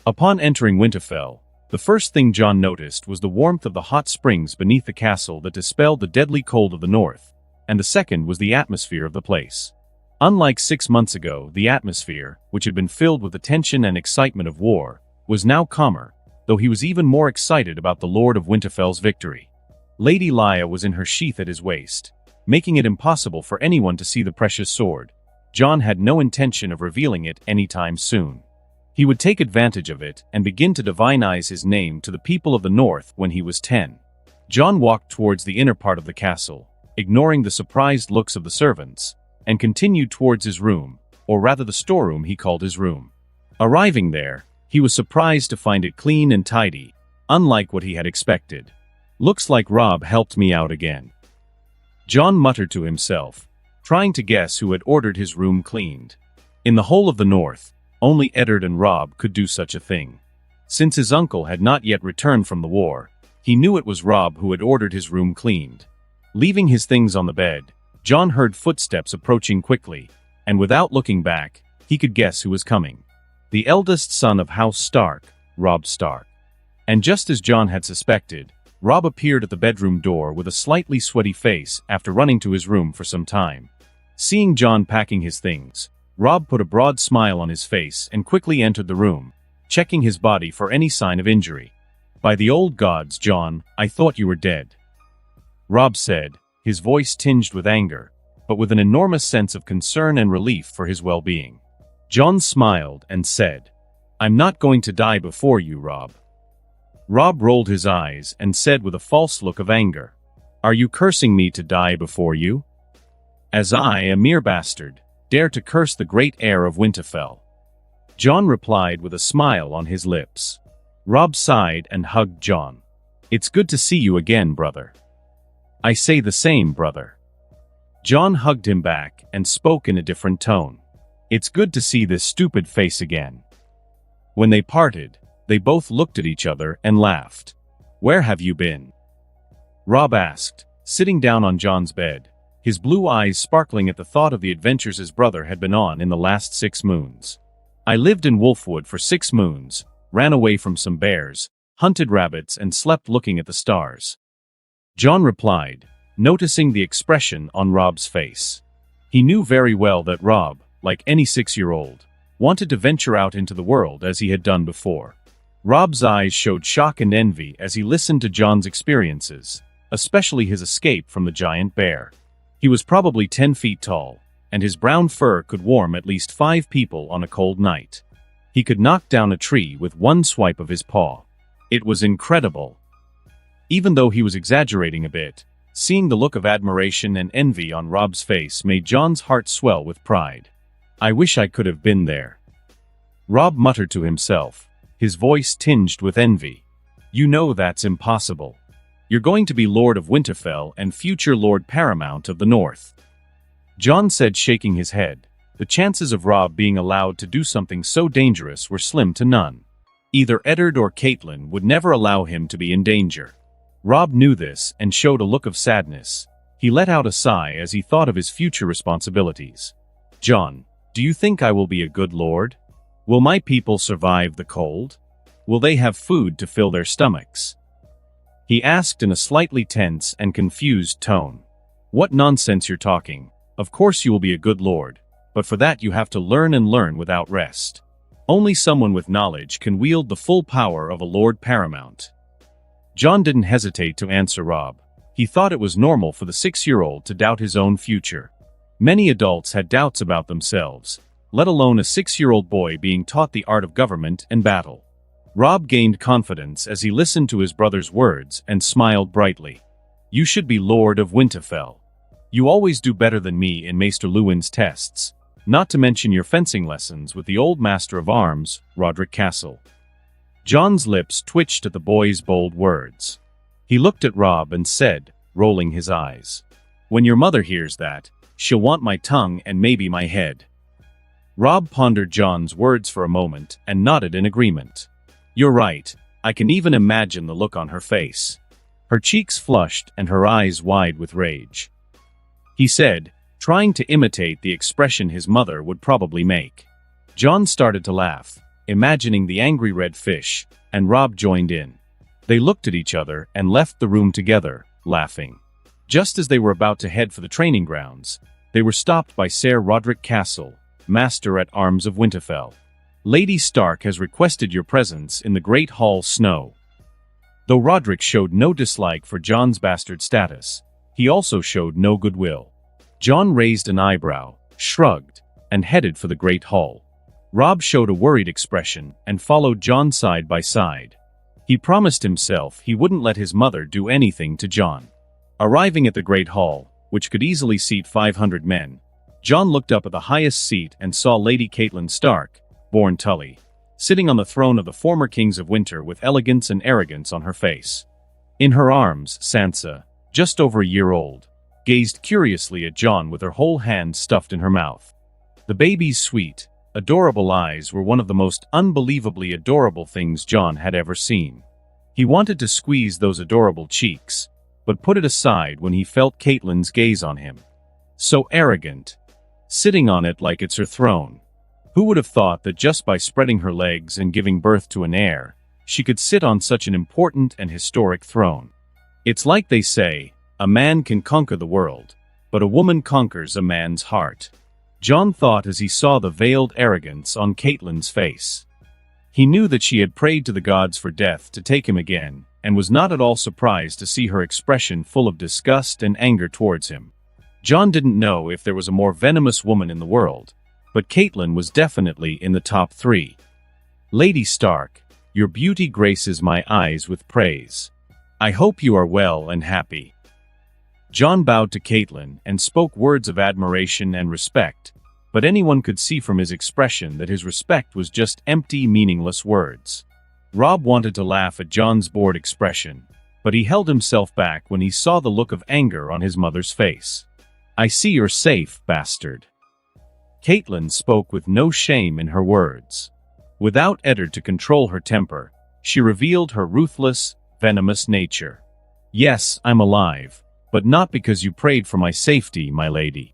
Upon entering Winterfell, the first thing Jon noticed was the warmth of the hot springs beneath the castle that dispelled the deadly cold of the north, and the second was the atmosphere of the place. Unlike 6 months ago, the atmosphere, which had been filled with the tension and excitement of war, was now calmer, though he was even more excited about the Lord of Winterfell's victory. Lady Lya was in her sheath at his waist, making it impossible for anyone to see the precious sword. Jon had no intention of revealing it anytime soon. He would take advantage of it and begin to divinize his name to the people of the north when he was 10. Jon walked towards the inner part of the castle, ignoring the surprised looks of the servants, and continued towards his room, or rather the storeroom he called his room. Arriving there, he was surprised to find it clean and tidy, unlike what he had expected. "Looks like Robb helped me out again," Jon muttered to himself, trying to guess who had ordered his room cleaned. In the whole of the north, only Eddard and Robb could do such a thing. Since his uncle had not yet returned from the war, he knew it was Robb who had ordered his room cleaned. Leaving his things on the bed, Jon heard footsteps approaching quickly, and without looking back, he could guess who was coming. The eldest son of House Stark, Robb Stark. And just as Jon had suspected, Robb appeared at the bedroom door with a slightly sweaty face after running to his room for some time. Seeing Jon packing his things, Robb put a broad smile on his face and quickly entered the room, checking his body for any sign of injury. "By the old gods, Jon, I thought you were dead," Robb said, his voice tinged with anger, but with an enormous sense of concern and relief for his well-being. Jon smiled and said, "I'm not going to die before you, Robb." Robb rolled his eyes and said with a false look of anger, "Are you cursing me to die before you? As I, a mere bastard, dare to curse the great heir of Winterfell?" Jon replied with a smile on his lips. Robb sighed and hugged Jon. "It's good to see you again, brother." "I say the same, brother." Jon hugged him back and spoke in a different tone. "It's good to see this stupid face again." When they parted, they both looked at each other and laughed. "Where have you been?" Robb asked, sitting down on Jon's bed, his blue eyes sparkling at the thought of the adventures his brother had been on in the last 6 moons. "I lived in Wolfwood for 6 moons, ran away from some bears, hunted rabbits and slept looking at the stars," Jon replied, noticing the expression on Robb's face. He knew very well that Robb, like any 6-year-old, wanted to venture out into the world as he had done before. Robb's eyes showed shock and envy as he listened to Jon's experiences, especially his escape from the giant bear. He was probably 10 feet tall, and his brown fur could warm at least 5 people on a cold night. He could knock down a tree with one swipe of his paw. It was incredible. Even though he was exaggerating a bit, seeing the look of admiration and envy on Robb's face made Jon's heart swell with pride. "I wish I could have been there," Robb muttered to himself, his voice tinged with envy. "You know that's impossible. You're going to be Lord of Winterfell and future Lord Paramount of the North," Jon said, shaking his head. The chances of Robb being allowed to do something so dangerous were slim to none. Either Eddard or Catelyn would never allow him to be in danger. Robb knew this and showed a look of sadness. He let out a sigh as he thought of his future responsibilities. "Jon, do you think I will be a good lord? Will my people survive the cold? Will they have food to fill their stomachs?" he asked in a slightly tense and confused tone. "What nonsense you're talking. Of course you will be a good lord, but for that you have to learn and learn without rest. Only someone with knowledge can wield the full power of a Lord Paramount." Jon didn't hesitate to answer Robb. He thought it was normal for the 6-year-old to doubt his own future. Many adults had doubts about themselves, let alone a 6-year-old boy being taught the art of government and battle. Robb gained confidence as he listened to his brother's words and smiled brightly. "You should be Lord of Winterfell. You always do better than me in Maester Luwin's tests, not to mention your fencing lessons with the old Master of Arms, Roderick Castle." Jon's lips twitched at the boy's bold words. He looked at Robb and said, rolling his eyes, "When your mother hears that, she'll want my tongue and maybe my head." Robb pondered Jon's words for a moment and nodded in agreement. "You're right, I can even imagine the look on her face." Her cheeks flushed and her eyes wide with rage. He said, trying to imitate the expression his mother would probably make. Jon started to laugh, imagining the angry red fish, and Robb joined in. They looked at each other and left the room together, laughing. Just as they were about to head for the training grounds, they were stopped by Ser Rodrik Castle, Master at Arms of Winterfell. "Lady Stark has requested your presence in the Great Hall Snow." Though Rodrik showed no dislike for Jon's bastard status, he also showed no goodwill. Jon raised an eyebrow, shrugged, and headed for the Great Hall. Robb showed a worried expression and followed Jon side by side. He promised himself he wouldn't let his mother do anything to Jon. Arriving at the Great Hall, which could easily seat 500 men, Jon looked up at the highest seat and saw Lady Catelyn Stark, born Tully, sitting on the throne of the former kings of winter with elegance and arrogance on her face. In her arms, Sansa, just over a year old, gazed curiously at Jon with her whole hand stuffed in her mouth. The baby's sweet, adorable eyes were one of the most unbelievably adorable things Jon had ever seen. He wanted to squeeze those adorable cheeks, but put it aside when he felt Catelyn's gaze on him. So arrogant, sitting on it like it's her throne. Who would have thought that just by spreading her legs and giving birth to an heir, she could sit on such an important and historic throne? It's like they say, a man can conquer the world, but a woman conquers a man's heart. Jon thought as he saw the veiled arrogance on Catelyn's face. He knew that she had prayed to the gods for death to take him again, and was not at all surprised to see her expression full of disgust and anger towards him. Jon didn't know if there was a more venomous woman in the world, but Catelyn was definitely in the top 3. "Lady Stark, your beauty graces my eyes with praise. I hope you are well and happy." Jon bowed to Catelyn and spoke words of admiration and respect, but anyone could see from his expression that his respect was just empty, meaningless words. Robb wanted to laugh at Jon's bored expression, but he held himself back when he saw the look of anger on his mother's face. "I see you're safe, bastard." Catelyn spoke with no shame in her words. Without effort to control her temper, she revealed her ruthless, venomous nature. "Yes, I'm alive, but not because you prayed for my safety, my lady."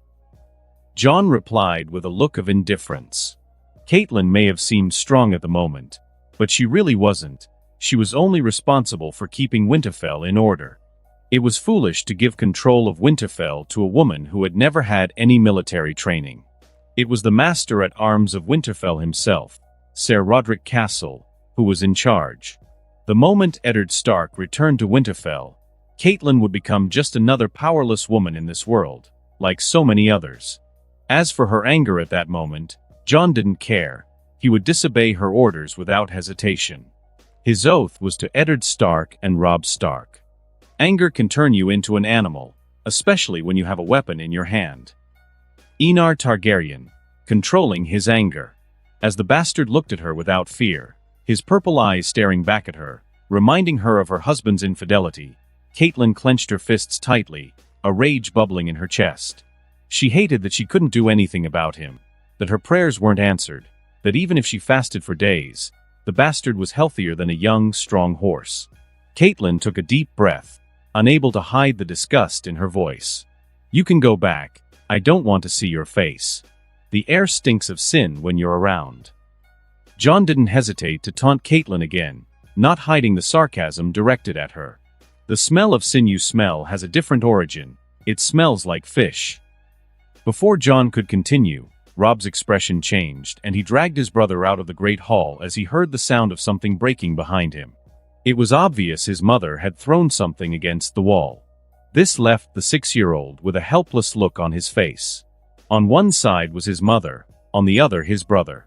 Jon replied with a look of indifference. Catelyn may have seemed strong at the moment, but she really wasn't. She was only responsible for keeping Winterfell in order. It was foolish to give control of Winterfell to a woman who had never had any military training. It was the Master at Arms of Winterfell himself, Ser Rodrik Castle, who was in charge. The moment Eddard Stark returned to Winterfell, Catelyn would become just another powerless woman in this world, like so many others. As for her anger at that moment, Jon didn't care. He would disobey her orders without hesitation. His oath was to Eddard Stark and Robb Stark. Anger can turn you into an animal, especially when you have a weapon in your hand. Enar Targaryen, controlling his anger. As the bastard looked at her without fear, his purple eyes staring back at her, reminding her of her husband's infidelity, Catelyn clenched her fists tightly, a rage bubbling in her chest. She hated that she couldn't do anything about him, that her prayers weren't answered, that even if she fasted for days, the bastard was healthier than a young, strong horse. Catelyn took a deep breath, unable to hide the disgust in her voice. "You can go back. I don't want to see your face. The air stinks of sin when you're around." Jon didn't hesitate to taunt Catelyn again, not hiding the sarcasm directed at her. "The smell of sin you smell has a different origin. It smells like fish." Before Jon could continue, Robb's expression changed, and he dragged his brother out of the great hall as he heard the sound of something breaking behind him. It was obvious his mother had thrown something against the wall. This left the 6-year-old with a helpless look on his face. On one side was his mother, on the other his brother.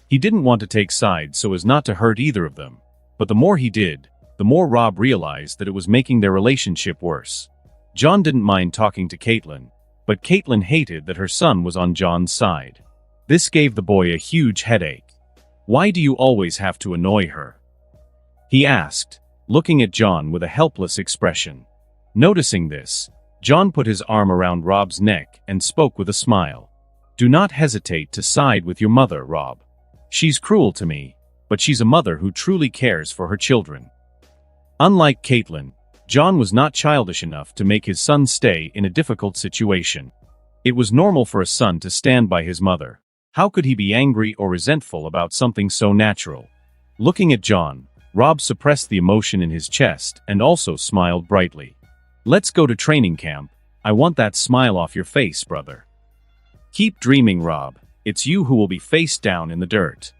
He didn't want to take sides so as not to hurt either of them, but the more he did, the more Robb realized that it was making their relationship worse. Jon didn't mind talking to Catelyn, but Catelyn hated that her son was on Jon's side. This gave the boy a huge headache. "Why do you always have to annoy her?" he asked, looking at Jon with a helpless expression. Noticing this, Jon put his arm around Robb's neck and spoke with a smile. "Do not hesitate to side with your mother, Robb. She's cruel to me, but she's a mother who truly cares for her children." Unlike Catelyn, Jon was not childish enough to make his son stay in a difficult situation. It was normal for a son to stand by his mother. How could he be angry or resentful about something so natural? Looking at Jon, Robb suppressed the emotion in his chest and also smiled brightly. "Let's go to training camp. I want that smile off your face, brother." "Keep dreaming, Robb. It's you who will be face down in the dirt."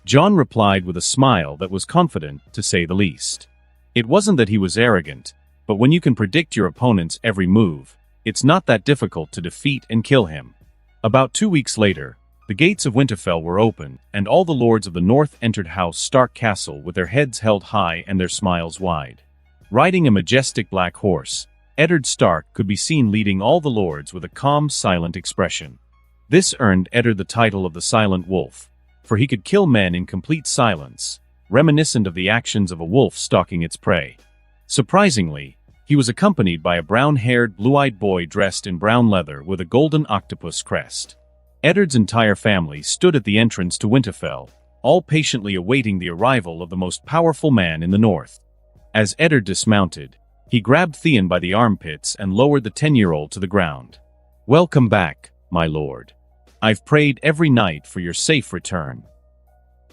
Jon replied with a smile that was confident, to say the least. It wasn't that he was arrogant, but when you can predict your opponent's every move, it's not that difficult to defeat and kill him. About 2 weeks later, the gates of Winterfell were opened, and all the lords of the north entered House Stark Castle with their heads held high and their smiles wide. Riding a majestic black horse, Eddard Stark could be seen leading all the lords with a calm, silent expression. This earned Eddard the title of the Silent Wolf, for he could kill men in complete silence, reminiscent of the actions of a wolf stalking its prey. Surprisingly, he was accompanied by a brown-haired, blue-eyed boy dressed in brown leather with a golden octopus crest. Eddard's entire family stood at the entrance to Winterfell, all patiently awaiting the arrival of the most powerful man in the north. As Eddard dismounted, he grabbed Theon by the armpits and lowered the 10-year-old to the ground. "Welcome back, my lord. I've prayed every night for your safe return."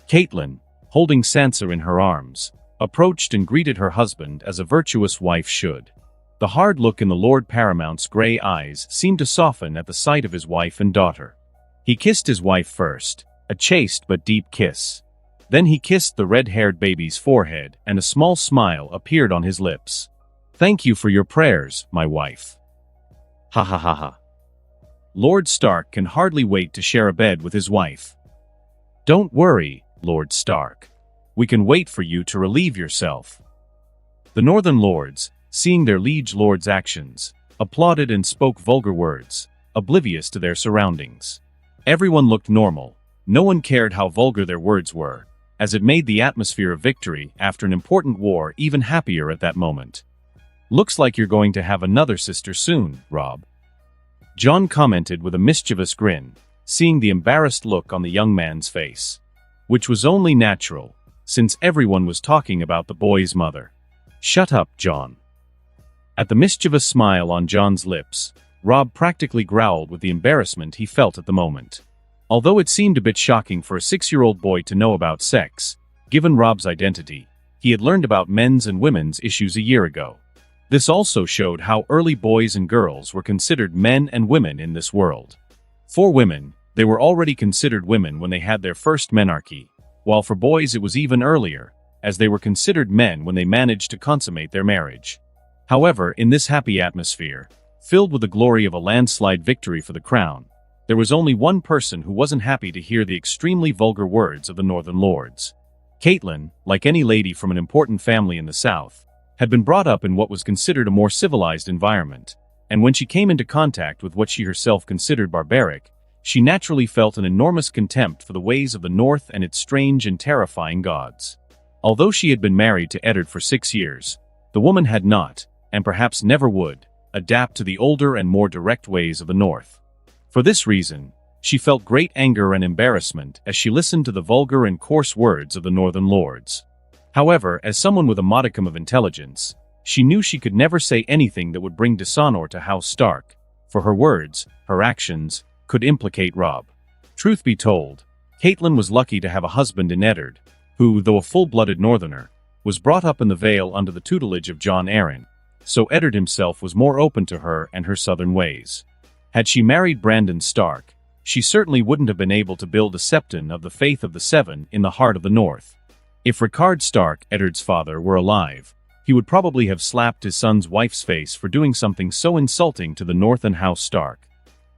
Catelyn, holding Sansa in her arms, approached and greeted her husband as a virtuous wife should. The hard look in the Lord Paramount's gray eyes seemed to soften at the sight of his wife and daughter. He kissed his wife first, a chaste but deep kiss. Then he kissed the red-haired baby's forehead, and a small smile appeared on his lips. "Thank you for your prayers, my wife." Ha ha ha ha. Lord Stark can hardly wait to share a bed with his wife. "Don't worry, Lord Stark. We can wait for you to relieve yourself." The Northern Lords, seeing their liege lord's actions, applauded and spoke vulgar words, oblivious to their surroundings. Everyone looked normal. No one cared how vulgar their words were, as it made the atmosphere of victory after an important war even happier at that moment. "Looks like you're going to have another sister soon, Robb." Jon commented with a mischievous grin, seeing the embarrassed look on the young man's face. Which was only natural, since everyone was talking about the boy's mother. "Shut up, Jon." At the mischievous smile on Jon's lips, Robb practically growled with the embarrassment he felt at the moment. Although it seemed a bit shocking for a 6-year-old boy to know about sex, given Robb's identity, he had learned about men's and women's issues a year ago. This also showed how early boys and girls were considered men and women in this world. For women, they were already considered women when they had their first menarche, while for boys it was even earlier, as they were considered men when they managed to consummate their marriage. However, in this happy atmosphere, filled with the glory of a landslide victory for the crown, there was only one person who wasn't happy to hear the extremely vulgar words of the Northern Lords. Catelyn, like any lady from an important family in the South, had been brought up in what was considered a more civilized environment, and when she came into contact with what she herself considered barbaric, she naturally felt an enormous contempt for the ways of the North and its strange and terrifying gods. Although she had been married to Eddard for 6 years, the woman had not, and perhaps never would, adapt to the older and more direct ways of the North. For this reason, she felt great anger and embarrassment as she listened to the vulgar and coarse words of the Northern Lords. However, as someone with a modicum of intelligence, she knew she could never say anything that would bring dishonor to House Stark, for her words, her actions, could implicate Robb. Truth be told, Catelyn was lucky to have a husband in Eddard, who, though a full-blooded Northerner, was brought up in the Vale under the tutelage of Jon Arryn, so Eddard himself was more open to her and her southern ways. Had she married Brandon Stark, she certainly wouldn't have been able to build a septon of the Faith of the Seven in the heart of the North. If Rickard Stark, Eddard's father, were alive, he would probably have slapped his son's wife's face for doing something so insulting to the North and House Stark.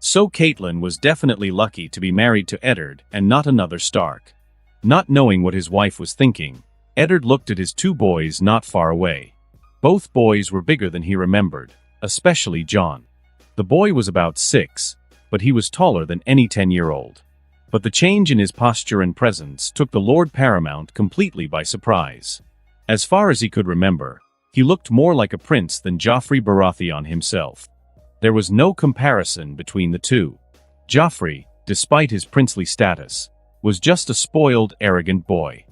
So Catelyn was definitely lucky to be married to Eddard and not another Stark. Not knowing what his wife was thinking, Eddard looked at his 2 boys not far away. Both boys were bigger than he remembered, especially Jon. The boy was about 6, but he was taller than any 10-year-old. But the change in his posture and presence took the Lord Paramount completely by surprise. As far as he could remember, he looked more like a prince than Joffrey Baratheon himself. There was no comparison between the two. Joffrey, despite his princely status, was just a spoiled, arrogant boy.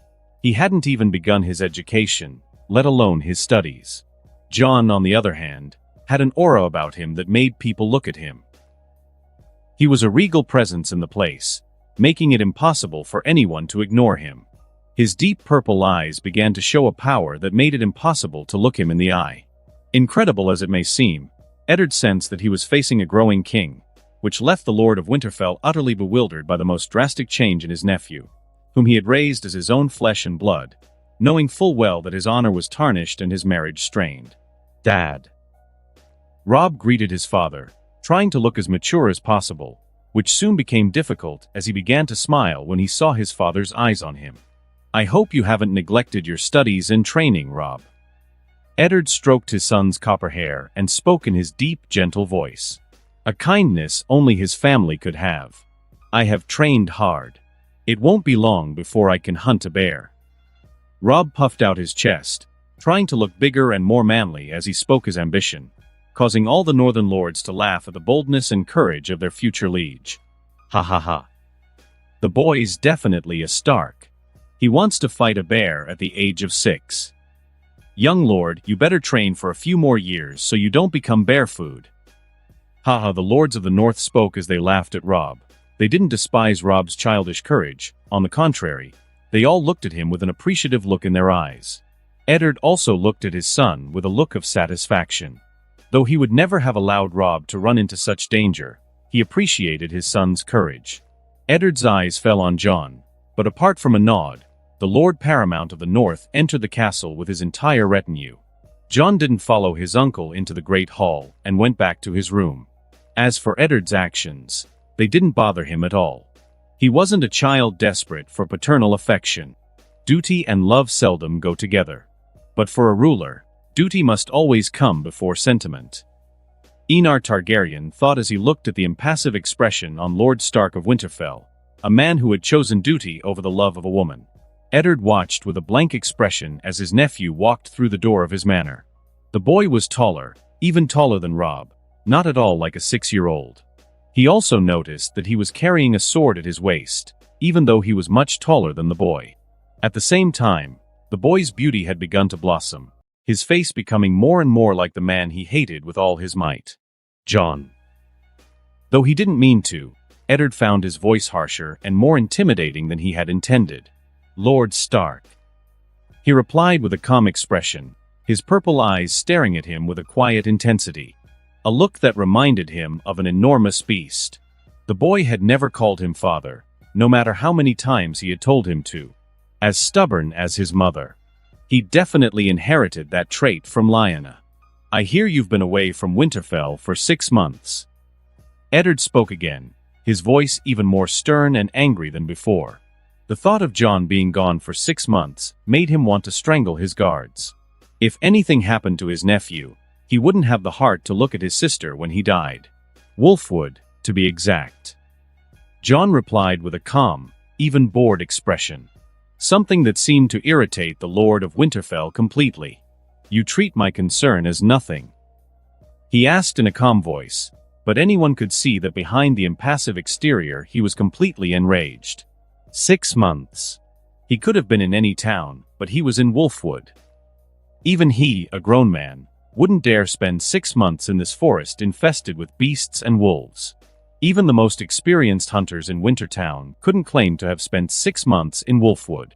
He hadn't even begun his education, let alone his studies. Jon, on the other hand, had an aura about him that made people look at him. He was a regal presence in the place, making it impossible for anyone to ignore him. His deep purple eyes began to show a power that made it impossible to look him in the eye. Incredible as it may seem, Eddard sensed that he was facing a growing king, which left the Lord of Winterfell utterly bewildered by the most drastic change in his nephew, whom he had raised as his own flesh and blood, knowing full well that his honor was tarnished and his marriage strained. "Dad." Robb greeted his father, trying to look as mature as possible, which soon became difficult as he began to smile when he saw his father's eyes on him. "I hope you haven't neglected your studies and training, Robb." Eddard stroked his son's copper hair and spoke in his deep, gentle voice. A kindness only his family could have. "I have trained hard. It won't be long before I can hunt a bear." Robb puffed out his chest, trying to look bigger and more manly as he spoke his ambition, causing all the northern lords to laugh at the boldness and courage of their future liege. "Ha ha ha. The boy's definitely a Stark. He wants to fight a bear at the age of 6. Young lord, you better train for a few more years so you don't become bear food." Haha, the lords of the north spoke as they laughed at Robb. They didn't despise Robb's childish courage. On the contrary, they all looked at him with an appreciative look in their eyes. Eddard also looked at his son with a look of satisfaction. Though he would never have allowed Robb to run into such danger, he appreciated his son's courage. Eddard's eyes fell on Jon, but apart from a nod, the Lord Paramount of the North entered the castle with his entire retinue. Jon didn't follow his uncle into the great hall and went back to his room. As for Eddard's actions, they didn't bother him at all. He wasn't a child desperate for paternal affection. Duty and love seldom go together. But for a ruler, duty must always come before sentiment. Enar Targaryen thought as he looked at the impassive expression on Lord Stark of Winterfell, a man who had chosen duty over the love of a woman. Eddard watched with a blank expression as his nephew walked through the door of his manor. The boy was taller, even taller than Robb, not at all like a 6-year-old. He also noticed that he was carrying a sword at his waist, even though he was much taller than the boy. At the same time, the boy's beauty had begun to blossom, his face becoming more and more like the man he hated with all his might. "Jon." Though he didn't mean to, Eddard found his voice harsher and more intimidating than he had intended. "Lord Stark." He replied with a calm expression, his purple eyes staring at him with a quiet intensity. A look that reminded him of an enormous beast. The boy had never called him father, no matter how many times he had told him to. As stubborn as his mother. He definitely inherited that trait from Lyanna. "I hear you've been away from Winterfell for 6 months." Eddard spoke again, his voice even more stern and angry than before. The thought of Jon being gone for 6 months made him want to strangle his guards. If anything happened to his nephew, he wouldn't have the heart to look at his sister when he died. Wolfwood, to be exact. Jon replied with a calm, even bored expression. Something that seemed to irritate the Lord of Winterfell completely. "You treat my concern as nothing." He asked in a calm voice, but anyone could see that behind the impassive exterior he was completely enraged. 6 months. He could have been in any town, but he was in Wolfwood. Even he, a grown man, wouldn't dare spend 6 months in this forest infested with beasts and wolves. Even the most experienced hunters in Wintertown couldn't claim to have spent 6 months in Wolfwood.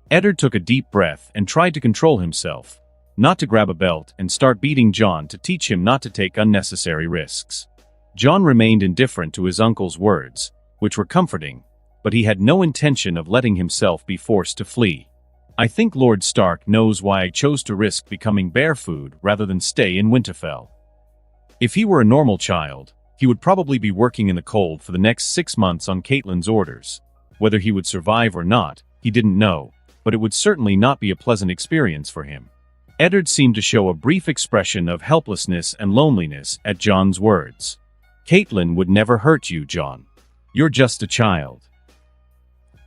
Eddard took a deep breath and tried to control himself, not to grab a belt and start beating Jon to teach him not to take unnecessary risks. Jon remained indifferent to his uncle's words, which were comforting, but he had no intention of letting himself be forced to flee. "I think Lord Stark knows why I chose to risk becoming bear food rather than stay in Winterfell. If he were a normal child, he would probably be working in the cold for the next 6 months on Catelyn's orders. Whether he would survive or not, he didn't know, but it would certainly not be a pleasant experience for him." Eddard seemed to show a brief expression of helplessness and loneliness at Jon's words. "Catelyn would never hurt you, Jon. You're just a child,"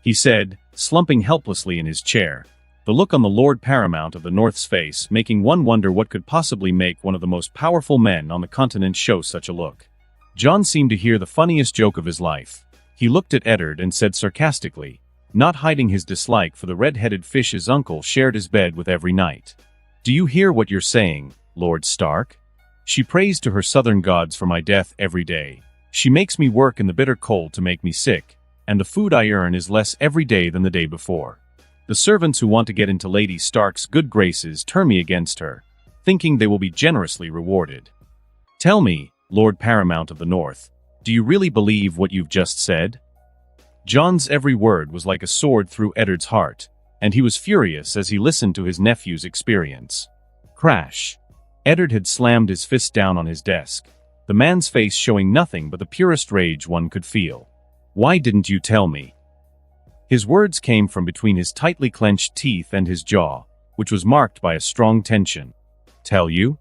he said, slumping helplessly in his chair, the look on the Lord Paramount of the North's face making one wonder what could possibly make one of the most powerful men on the continent show such a look. Jon seemed to hear the funniest joke of his life. He looked at Eddard and said sarcastically, not hiding his dislike for the red-headed fish his uncle shared his bed with every night. "Do you hear what you're saying, Lord Stark? She prays to her southern gods for my death every day, She makes me work in the bitter cold to make me sick, and the food I earn is less every day than the day before. The servants who want to get into Lady Stark's good graces turn me against her, thinking they will be generously rewarded. Tell me, Lord Paramount of the North, do you really believe what you've just said? Jon's every word was like a sword through Eddard's heart, and he was furious as he listened to his nephew's experience. Crash! Eddard had slammed his fist down on his desk, the man's face showing nothing but the purest rage one could feel. Why didn't you tell me? His words came from between his tightly clenched teeth and his jaw, which was marked by a strong tension. Tell you?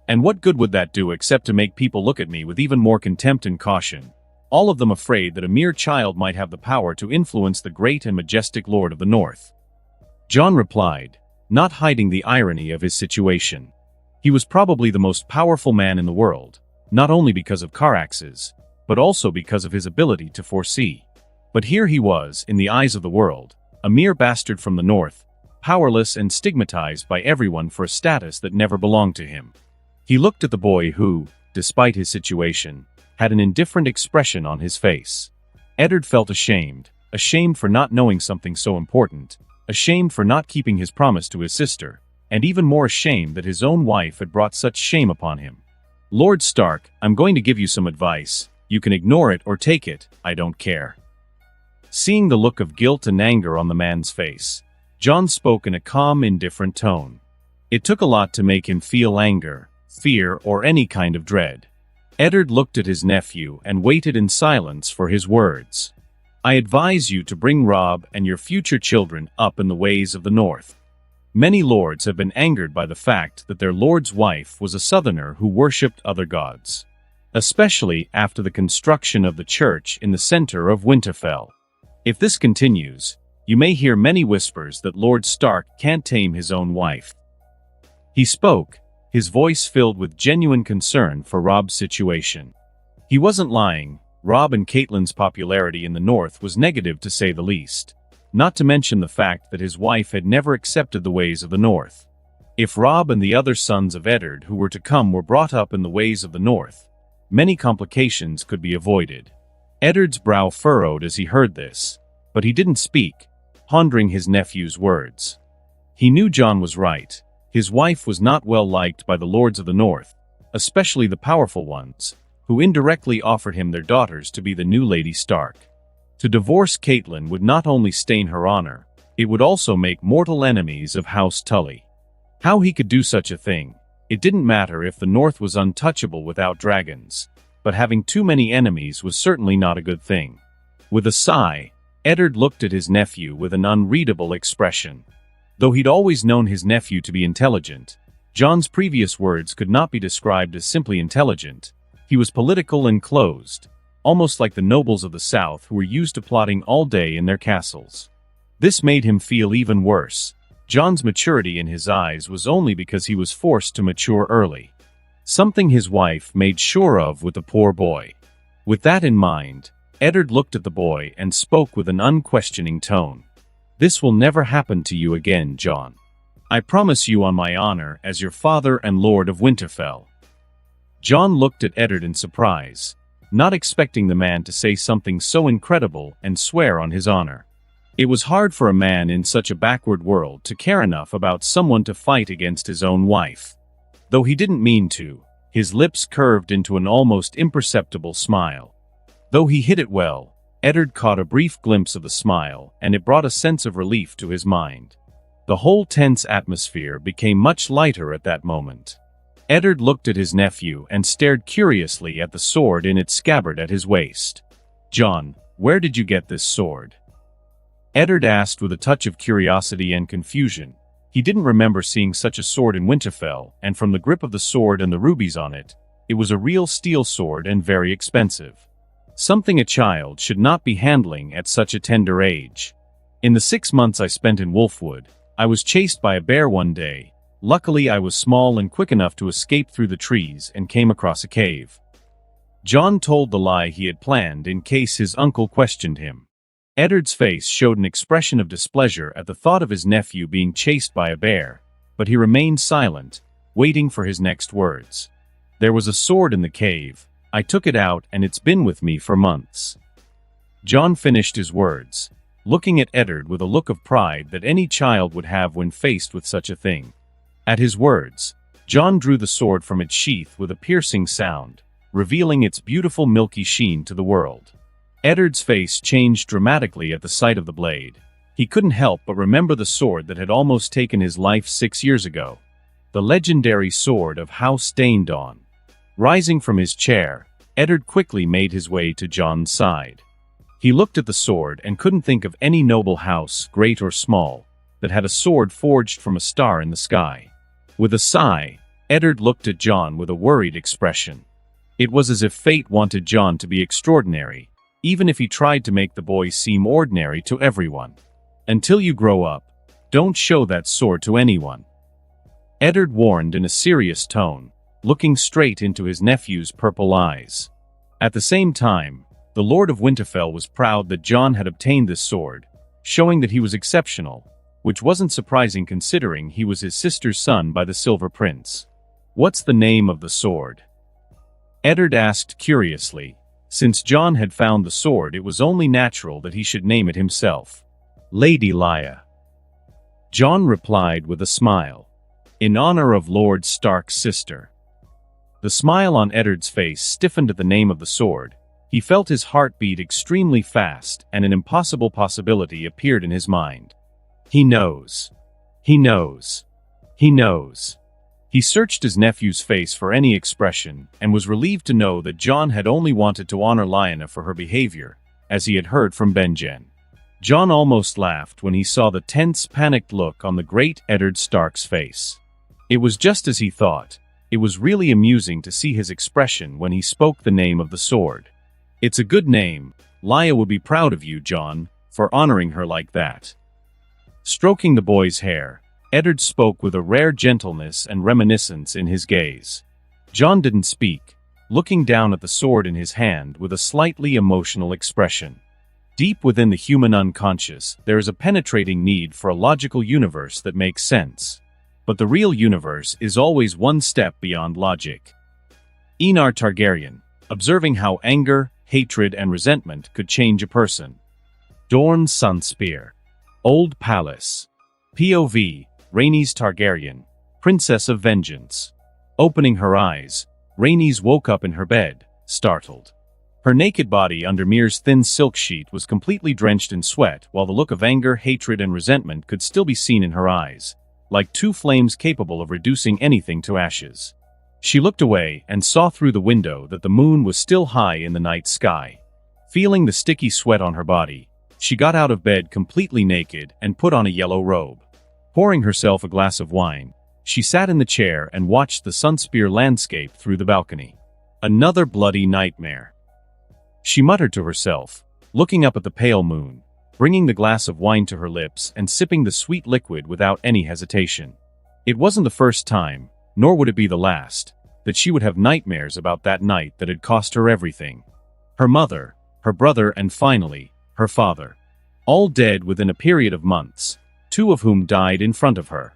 And what good would that do except to make people look at me with even more contempt and caution, all of them afraid that a mere child might have the power to influence the great and majestic Lord of the North? Jon replied, not hiding the irony of his situation. He was probably the most powerful man in the world, not only because of Caraxes, but also because of his ability to foresee. But here he was, in the eyes of the world, a mere bastard from the North, powerless and stigmatized by everyone for a status that never belonged to him. He looked at the boy who, despite his situation, had an indifferent expression on his face. Eddard felt ashamed for not knowing something so important, ashamed for not keeping his promise to his sister, and even more ashamed that his own wife had brought such shame upon him. Lord Stark, I'm going to give you some advice. You can ignore it or take it, I don't care. Seeing the look of guilt and anger on the man's face, Jon spoke in a calm, indifferent tone. It took a lot to make him feel anger, fear, or any kind of dread. Eddard looked at his nephew and waited in silence for his words. I advise you to bring Robb and your future children up in the ways of the North. Many lords have been angered by the fact that their lord's wife was a southerner who worshipped other gods, especially after the construction of the church in the center of Winterfell. If this continues, you may hear many whispers that Lord Stark can't tame his own wife. He spoke, his voice filled with genuine concern for Robb's situation. He wasn't lying. Robb and Catelyn's popularity in the North was negative to say the least, not to mention the fact that his wife had never accepted the ways of the North. If Robb and the other sons of Eddard who were to come were brought up in the ways of the North, many complications could be avoided. Eddard's brow furrowed as he heard this, but he didn't speak, pondering his nephew's words. He knew Jon was right. His wife was not well liked by the lords of the North, especially the powerful ones, who indirectly offered him their daughters to be the new Lady Stark. To divorce Catelyn would not only stain her honor, it would also make mortal enemies of House Tully. How he could do such a thing? It didn't matter if the North was untouchable without dragons, but having too many enemies was certainly not a good thing. With a sigh, Eddard looked at his nephew with an unreadable expression. Though he'd always known his nephew to be intelligent, Jon's previous words could not be described as simply intelligent. He was political and closed, almost like the nobles of the South who were used to plotting all day in their castles. This made him feel even worse. Jon's maturity in his eyes was only because he was forced to mature early. Something his wife made sure of with the poor boy. With that in mind, Eddard looked at the boy and spoke with an unquestioning tone. This will never happen to you again, Jon. I promise you on my honor as your father and Lord of Winterfell. Jon looked at Eddard in surprise, not expecting the man to say something so incredible and swear on his honor. It was hard for a man in such a backward world to care enough about someone to fight against his own wife. Though he didn't mean to, his lips curved into an almost imperceptible smile. Though he hid it well, Eddard caught a brief glimpse of the smile, and it brought a sense of relief to his mind. The whole tense atmosphere became much lighter at that moment. Eddard looked at his nephew and stared curiously at the sword in its scabbard at his waist. Jon, where did you get this sword? Eddard asked with a touch of curiosity and confusion. He didn't remember seeing such a sword in Winterfell, and from the grip of the sword and the rubies on it, it was a real steel sword and very expensive. Something a child should not be handling at such a tender age. In the 6 months I spent in Wolfwood, I was chased by a bear one day. Luckily I was small and quick enough to escape through the trees and came across a cave. Jon told the lie he had planned in case his uncle questioned him. Eddard's face showed an expression of displeasure at the thought of his nephew being chased by a bear, but he remained silent, waiting for his next words. There was a sword in the cave, I took it out and it's been with me for months." Jon finished his words, looking at Eddard with a look of pride that any child would have when faced with such a thing. At his words, Jon drew the sword from its sheath with a piercing sound, revealing its beautiful milky sheen to the world. Eddard's face changed dramatically at the sight of the blade. He couldn't help but remember the sword that had almost taken his life 6 years ago. The legendary sword of House Daendon. Rising from his chair, Eddard quickly made his way to Jon's side. He looked at the sword and couldn't think of any noble house, great or small, that had a sword forged from a star in the sky. With a sigh, Eddard looked at Jon with a worried expression. It was as if fate wanted Jon to be extraordinary, even if he tried to make the boy seem ordinary to everyone. "Until you grow up, don't show that sword to anyone," Eddard warned in a serious tone, looking straight into his nephew's purple eyes. At the same time, the Lord of Winterfell was proud that Jon had obtained this sword, showing that he was exceptional, which wasn't surprising considering he was his sister's son by the Silver Prince. "What's the name of the sword?" Eddard asked curiously. Since Jon had found the sword, it was only natural that he should name it himself. "Lady Lya," Jon replied with a smile. "In honor of Lord Stark's sister." The smile on Eddard's face stiffened at the name of the sword. He felt his heart beat extremely fast, and an impossible possibility appeared in his mind. He knows. He knows. He knows. He searched his nephew's face for any expression, and was relieved to know that Jon had only wanted to honor Lyanna for her behavior, as he had heard from Benjen. Jon almost laughed when he saw the tense, panicked look on the great Eddard Stark's face. It was just as he thought. It was really amusing to see his expression when he spoke the name of the sword. "It's a good name. Lya would be proud of you, Jon, for honoring her like that." Stroking the boy's hair, Eddard spoke with a rare gentleness and reminiscence in his gaze. Jon didn't speak, looking down at the sword in his hand with a slightly emotional expression. Deep within the human unconscious, there is a penetrating need for a logical universe that makes sense. But the real universe is always one step beyond logic. Rhaenyra Targaryen, observing how anger, hatred, and resentment could change a person. Dorne's Sunspear. Old Palace. POV, Rhaenys Targaryen, Princess of Vengeance. Opening her eyes, Rhaenys woke up in her bed, startled. Her naked body under Myr's thin silk sheet was completely drenched in sweat, while the look of anger, hatred, and resentment could still be seen in her eyes, like two flames capable of reducing anything to ashes. She looked away and saw through the window that the moon was still high in the night sky. Feeling the sticky sweat on her body, she got out of bed completely naked and put on a yellow robe. Pouring herself a glass of wine, she sat in the chair and watched the Sunspear landscape through the balcony. Another bloody nightmare, she muttered to herself, looking up at the pale moon, bringing the glass of wine to her lips and sipping the sweet liquid without any hesitation. It wasn't the first time, nor would it be the last, that she would have nightmares about that night that had cost her everything. Her mother, her brother, and finally, her father. All dead within a period of months, 2 of whom died in front of her.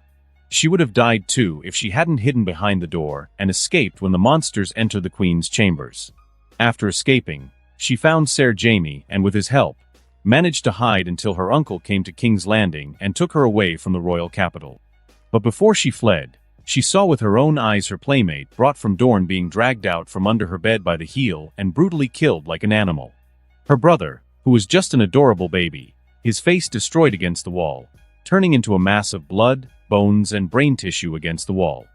She would have died too if she hadn't hidden behind the door and escaped when the monsters entered the Queen's chambers. After escaping, she found Ser Jaime and, with his help, managed to hide until her uncle came to King's Landing and took her away from the royal capital. But before she fled, she saw with her own eyes her playmate brought from Dorne being dragged out from under her bed by the heel and brutally killed like an animal. Her brother, who was just an adorable baby, his face destroyed against the wall, turning into a mass of blood, bones, and brain tissue against the wall.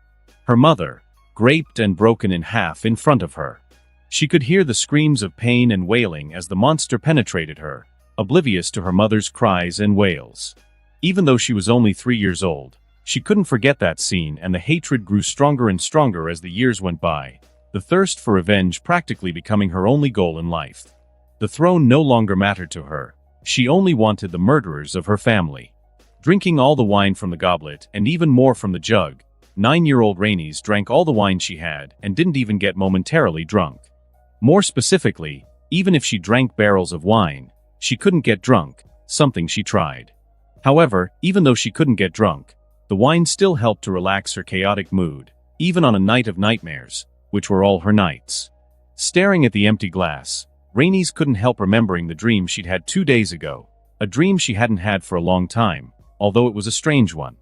Her mother, graped and broken in half in front of her. She could hear the screams of pain and wailing as the monster penetrated her, oblivious to her mother's cries and wails. Even though she was only 3 years old, she couldn't forget that scene, and the hatred grew stronger and stronger as the years went by, the thirst for revenge practically becoming her only goal in life. The throne no longer mattered to her. She only wanted the murderers of her family. Drinking all the wine from the goblet and even more from the jug, 9-year-old Rhaenys drank all the wine she had and didn't even get momentarily drunk. More specifically, even if she drank barrels of wine, she couldn't get drunk, something she tried. However, even though she couldn't get drunk, the wine still helped to relax her chaotic mood, even on a night of nightmares, which were all her nights. Staring at the empty glass, Rhaenys couldn't help remembering the dream she'd had 2 days ago, a dream she hadn't had for a long time, although it was a strange one.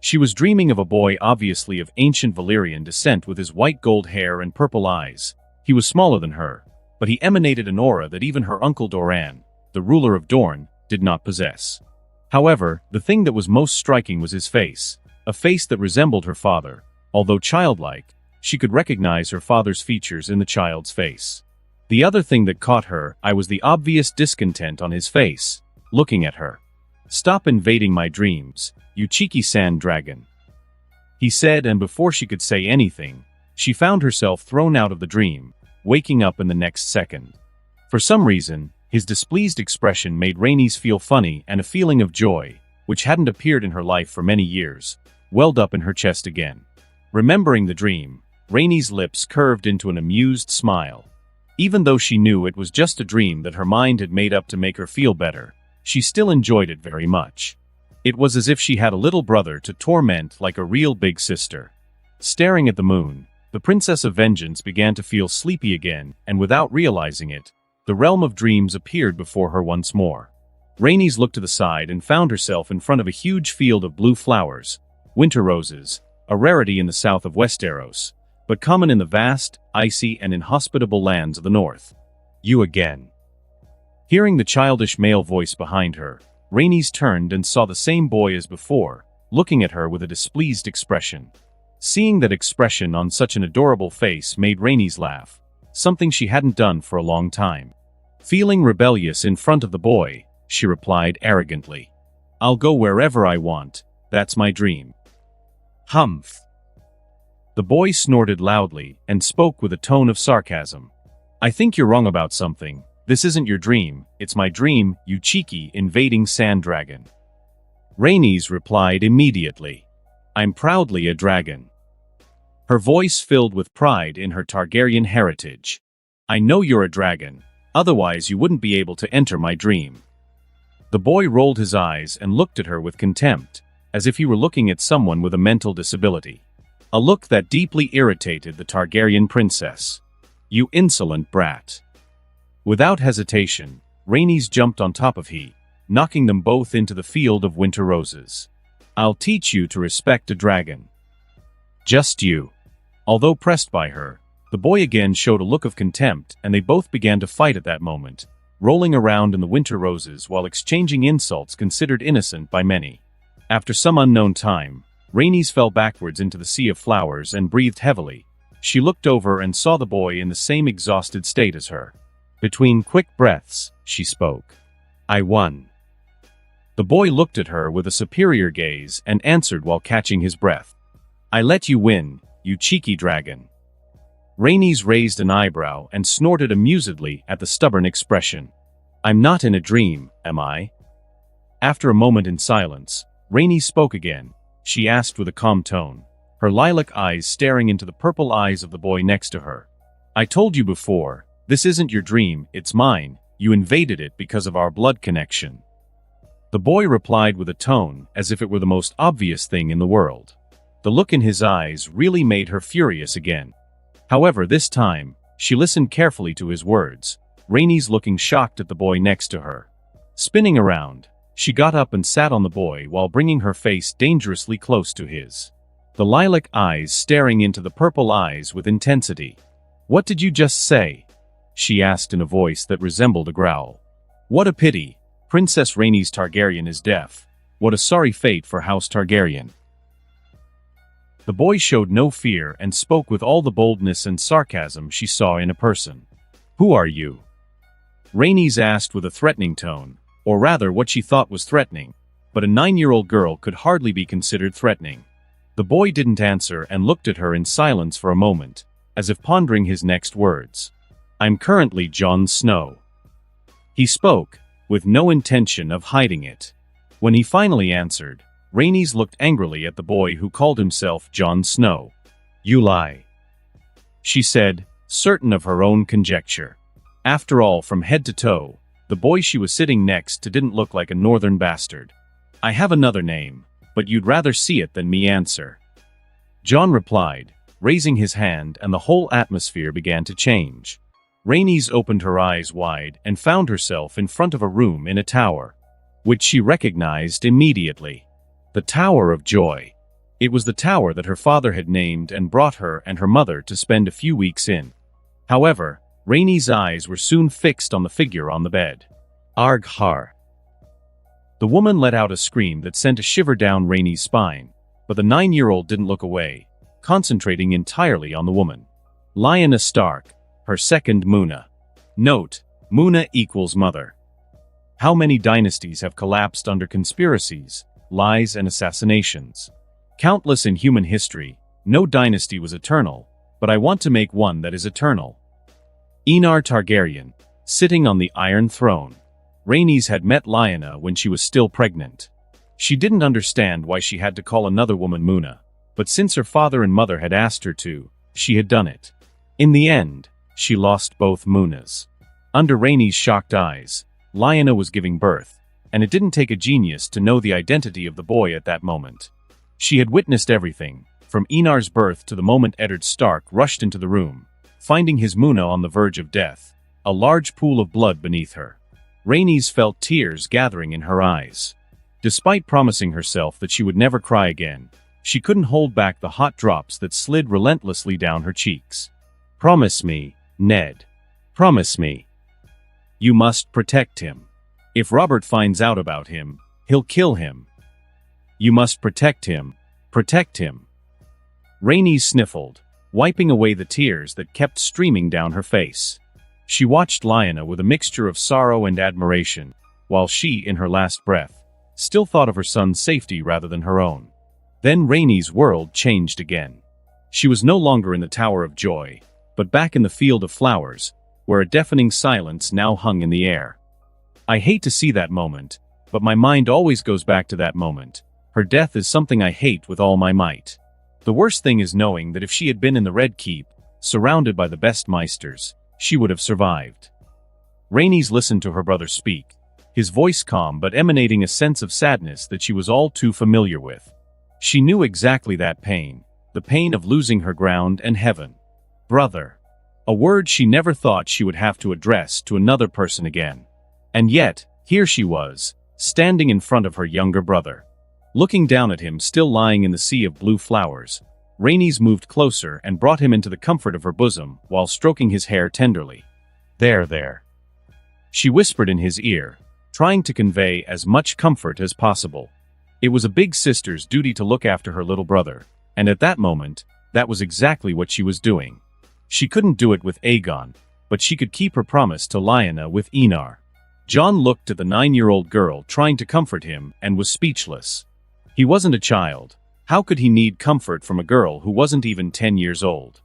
She was dreaming of a boy obviously of ancient Valyrian descent with his white gold hair and purple eyes. He was smaller than her, but he emanated an aura that even her uncle Doran, the ruler of Dorne, did not possess. However, the thing that was most striking was his face, a face that resembled her father. Although childlike, she could recognize her father's features in the child's face. The other thing that caught her eye was the obvious discontent on his face, looking at her. "Stop invading my dreams, you cheeky sand dragon," he said, and before she could say anything, she found herself thrown out of the dream, waking up in the next second. For some reason, his displeased expression made Rhaenys feel funny, and a feeling of joy, which hadn't appeared in her life for many years, welled up in her chest again. Remembering the dream, Rhaenys' lips curved into an amused smile. Even though she knew it was just a dream that her mind had made up to make her feel better, she still enjoyed it very much. It was as if she had a little brother to torment like a real big sister. Staring at the moon, the Princess of Vengeance began to feel sleepy again, and without realizing it, the realm of dreams appeared before her once more. Rhaenys looked to the side and found herself in front of a huge field of blue flowers, winter roses, a rarity in the south of Westeros, but common in the vast, icy, and inhospitable lands of the north. "You again." Hearing the childish male voice behind her, Rhaenys turned and saw the same boy as before, looking at her with a displeased expression. Seeing that expression on such an adorable face made Rhaenys laugh, something she hadn't done for a long time. Feeling rebellious in front of the boy, she replied arrogantly, "I'll go wherever I want, that's my dream." "Humph." The boy snorted loudly and spoke with a tone of sarcasm. "I think you're wrong about something. This isn't your dream, it's my dream, you cheeky, invading sand dragon." Rhaenys replied immediately, "I'm proudly a dragon." Her voice filled with pride in her Targaryen heritage. "I know you're a dragon, otherwise you wouldn't be able to enter my dream." The boy rolled his eyes and looked at her with contempt, as if he were looking at someone with a mental disability. A look that deeply irritated the Targaryen princess. "You insolent brat." Without hesitation, Rhaenys jumped on top of he, knocking them both into the field of winter roses. "I'll teach you to respect a dragon." "Just you." Although pressed by her, the boy again showed a look of contempt, and they both began to fight at that moment, rolling around in the winter roses while exchanging insults considered innocent by many. After some unknown time, Rhaenys fell backwards into the sea of flowers and breathed heavily. She looked over and saw the boy in the same exhausted state as her. Between quick breaths, she spoke. "I won." The boy looked at her with a superior gaze and answered while catching his breath. "I let you win, you cheeky dragon." Rhaenys raised an eyebrow and snorted amusedly at the stubborn expression. "I'm not in a dream, am I?" After a moment in silence, Rhaenys spoke again. She asked with a calm tone, her lilac eyes staring into the purple eyes of the boy next to her. "I told you before, this isn't your dream, it's mine. You invaded it because of our blood connection." The boy replied with a tone as if it were the most obvious thing in the world. The look in his eyes really made her furious again. However, this time, she listened carefully to his words, Rhaenys looking shocked at the boy next to her. Spinning around, she got up and sat on the boy while bringing her face dangerously close to his. The lilac eyes staring into the purple eyes with intensity. "What did you just say?" she asked in a voice that resembled a growl. "What a pity. Princess Rhaenys Targaryen is deaf. What a sorry fate for House Targaryen." The boy showed no fear and spoke with all the boldness and sarcasm she saw in a person. "Who are you?" Rhaenys asked with a threatening tone, or rather what she thought was threatening, but a 9-year-old girl could hardly be considered threatening. The boy didn't answer and looked at her in silence for a moment, as if pondering his next words. "I'm currently Jon Snow." He spoke, with no intention of hiding it. When he finally answered, Rhaenys looked angrily at the boy who called himself Jon Snow. "You lie," she said, certain of her own conjecture. After all, from head to toe, the boy she was sitting next to didn't look like a northern bastard. "I have another name, but you'd rather see it than me answer." Jon replied, raising his hand, and the whole atmosphere began to change. Rhaenys opened her eyes wide and found herself in front of a room in a tower, which she recognized immediately. The Tower of Joy. It was the tower that her father had named and brought her and her mother to spend a few weeks in. However, Rhaenys' eyes were soon fixed on the figure on the bed. Arg har. The woman let out a scream that sent a shiver down Rhaenys' spine, but the 9-year-old didn't look away, concentrating entirely on the woman. Lyanna Stark, her second Muna. Note: Muna equals mother. How many dynasties have collapsed under conspiracies, lies, and assassinations? Countless in human history. No dynasty was eternal, but I want to make one that is eternal. Aenar Targaryen, sitting on the Iron Throne. Rhaenys had met Lyanna when she was still pregnant. She didn't understand why she had to call another woman Muna, but since her father and mother had asked her to, she had done it. In the end, she lost both Munas. Under Rhaenys' shocked eyes, Lyanna was giving birth, and it didn't take a genius to know the identity of the boy at that moment. She had witnessed everything, from Aenar's birth to the moment Eddard Stark rushed into the room, finding his Muna on the verge of death, a large pool of blood beneath her. Rhaenys felt tears gathering in her eyes. Despite promising herself that she would never cry again, she couldn't hold back the hot drops that slid relentlessly down her cheeks. "Promise me, Ned. Promise me. You must protect him. If Robert finds out about him, he'll kill him. You must protect him. Protect him." Rhaenys sniffled, wiping away the tears that kept streaming down her face. She watched Lyanna with a mixture of sorrow and admiration, while she, in her last breath, still thought of her son's safety rather than her own. Then Rhaenys' world changed again. She was no longer in the Tower of Joy, but back in the Field of Flowers, where a deafening silence now hung in the air. I hate to see that moment, but my mind always goes back to that moment. Her death is something I hate with all my might. The worst thing is knowing that if she had been in the Red Keep, surrounded by the best Meisters, she would have survived. Rhaenys listened to her brother speak, his voice calm but emanating a sense of sadness that she was all too familiar with. She knew exactly that pain, the pain of losing her ground and heaven. Brother. A word she never thought she would have to address to another person again. And yet, here she was, standing in front of her younger brother. Looking down at him still lying in the sea of blue flowers, Rhaenys moved closer and brought him into the comfort of her bosom while stroking his hair tenderly. There. She whispered in his ear, trying to convey as much comfort as possible. It was a big sister's duty to look after her little brother, and at that moment, that was exactly what she was doing. She couldn't do it with Aegon, but she could keep her promise to Lyanna with Aenar. Jon looked at the 9-year-old girl trying to comfort him and was speechless. He wasn't a child. How could he need comfort from a girl who wasn't even 10 years old?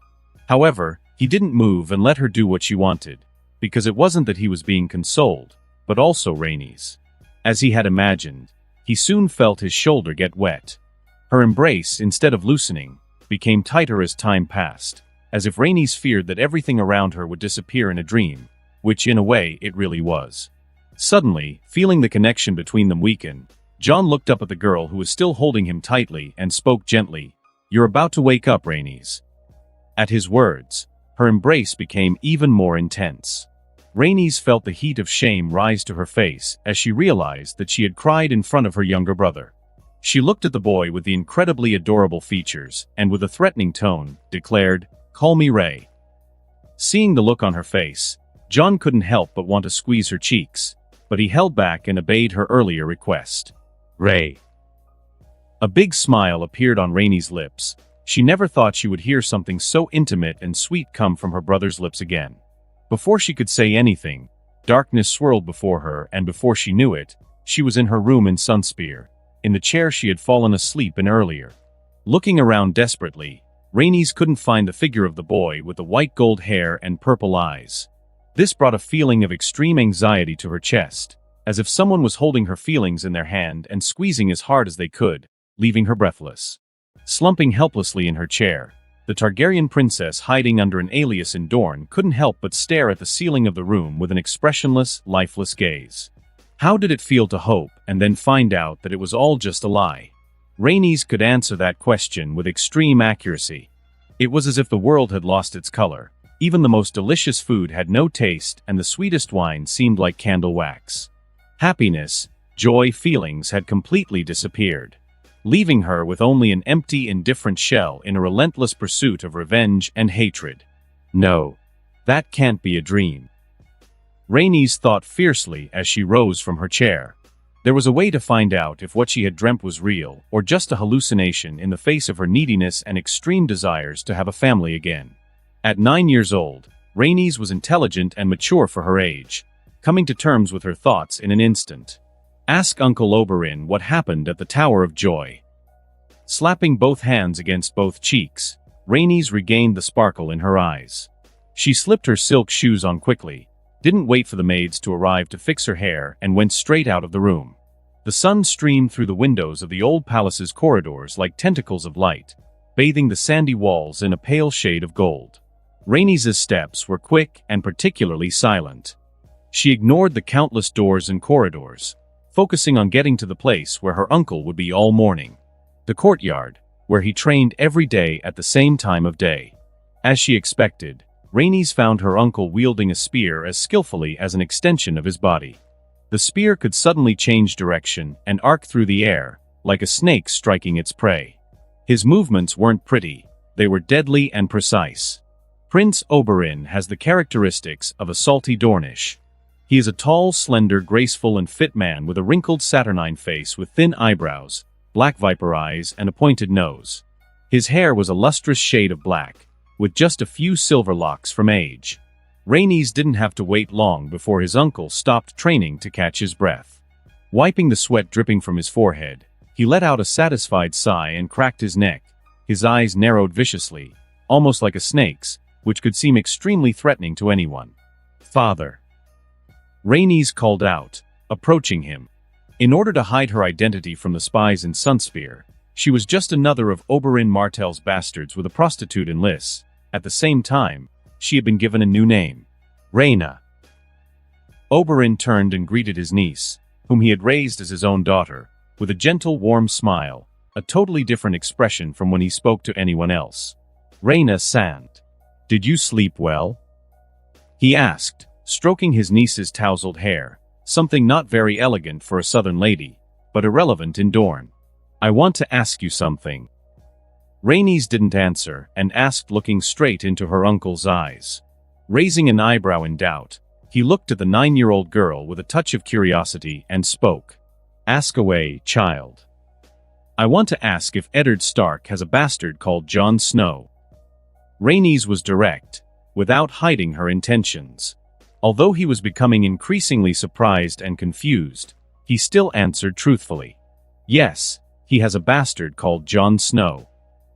However, he didn't move and let her do what she wanted, because it wasn't that he was being consoled, but also Rhaenys. As he had imagined, he soon felt his shoulder get wet. Her embrace, instead of loosening, became tighter as time passed, as if Rhaenys feared that everything around her would disappear in a dream, which in a way it really was. Suddenly, feeling the connection between them weaken, Jon looked up at the girl who was still holding him tightly and spoke gently, "You're about to wake up, Rhaenys." At his words, her embrace became even more intense. Rhaenys felt the heat of shame rise to her face as she realized that she had cried in front of her younger brother. She looked at the boy with the incredibly adorable features and with a threatening tone, declared, "Call me Ray." Seeing the look on her face, Jon couldn't help but want to squeeze her cheeks, but he held back and obeyed her earlier request. "Ray." A big smile appeared on Rhaenys' lips. She never thought she would hear something so intimate and sweet come from her brother's lips again. Before she could say anything, darkness swirled before her, and before she knew it, she was in her room in Sunspear, in the chair she had fallen asleep in earlier. Looking around desperately, Rhaenys couldn't find the figure of the boy with the white gold hair and purple eyes. This brought a feeling of extreme anxiety to her chest, as if someone was holding her feelings in their hand and squeezing as hard as they could, leaving her breathless. Slumping helplessly in her chair, the Targaryen princess hiding under an alias in Dorne couldn't help but stare at the ceiling of the room with an expressionless, lifeless gaze. How did it feel to hope and then find out that it was all just a lie? Rhaenys could answer that question with extreme accuracy. It was as if the world had lost its color, Even the most delicious food had no taste, and the sweetest wine seemed like candle wax. Happiness, joy, feelings had completely disappeared, leaving her with only an empty, indifferent shell in a relentless pursuit of revenge and hatred. No, that can't be a dream. Rhaenys thought fiercely as she rose from her chair. There was a way to find out if what she had dreamt was real or just a hallucination in the face of her neediness and extreme desires to have a family again. At 9 years old, Rhaenys was intelligent and mature for her age, coming to terms with her thoughts in an instant. Ask Uncle Oberyn what happened at the Tower of Joy. Slapping both hands against both cheeks, Rhaenys regained the sparkle in her eyes. She slipped her silk shoes on quickly, didn't wait for the maids to arrive to fix her hair, and went straight out of the room. The sun streamed through the windows of the old palace's corridors like tentacles of light, bathing the sandy walls in a pale shade of gold. Rhaenys' steps were quick and particularly silent. She ignored the countless doors and corridors, focusing on getting to the place where her uncle would be all morning. The courtyard, where he trained every day at the same time of day. As she expected, Rhaenys found her uncle wielding a spear as skillfully as an extension of his body. The spear could suddenly change direction and arc through the air, like a snake striking its prey. His movements weren't pretty, they were deadly and precise. Prince Oberyn has the characteristics of a salty Dornish. He is a tall, slender, graceful and fit man with a wrinkled saturnine face with thin eyebrows, black viper eyes and a pointed nose. His hair was a lustrous shade of black, with just a few silver locks from age. Rhaenys didn't have to wait long before his uncle stopped training to catch his breath. Wiping the sweat dripping from his forehead, he let out a satisfied sigh and cracked his neck. His eyes narrowed viciously, almost like a snake's, which could seem extremely threatening to anyone. "Father," Rhaenys called out, approaching him. In order to hide her identity from the spies in Sunspear, she was just another of Oberyn Martell's bastards with a prostitute in Lys. At the same time, she had been given a new name, Rhaena. Oberyn turned and greeted his niece, whom he had raised as his own daughter, with a gentle, warm smile, a totally different expression from when he spoke to anyone else. "Rhaena Sant, did you sleep well?" he asked, stroking his niece's tousled hair, something not very elegant for a southern lady, but irrelevant in Dorne. "I want to ask you something." Rhaenys didn't answer and asked, looking straight into her uncle's eyes. Raising an eyebrow in doubt, he looked at the 9-year-old girl with a touch of curiosity and spoke. "Ask away, child." "I want to ask if Eddard Stark has a bastard called Jon Snow." Rhaenys was direct, without hiding her intentions. Although he was becoming increasingly surprised and confused, he still answered truthfully. "Yes, he has a bastard called Jon Snow.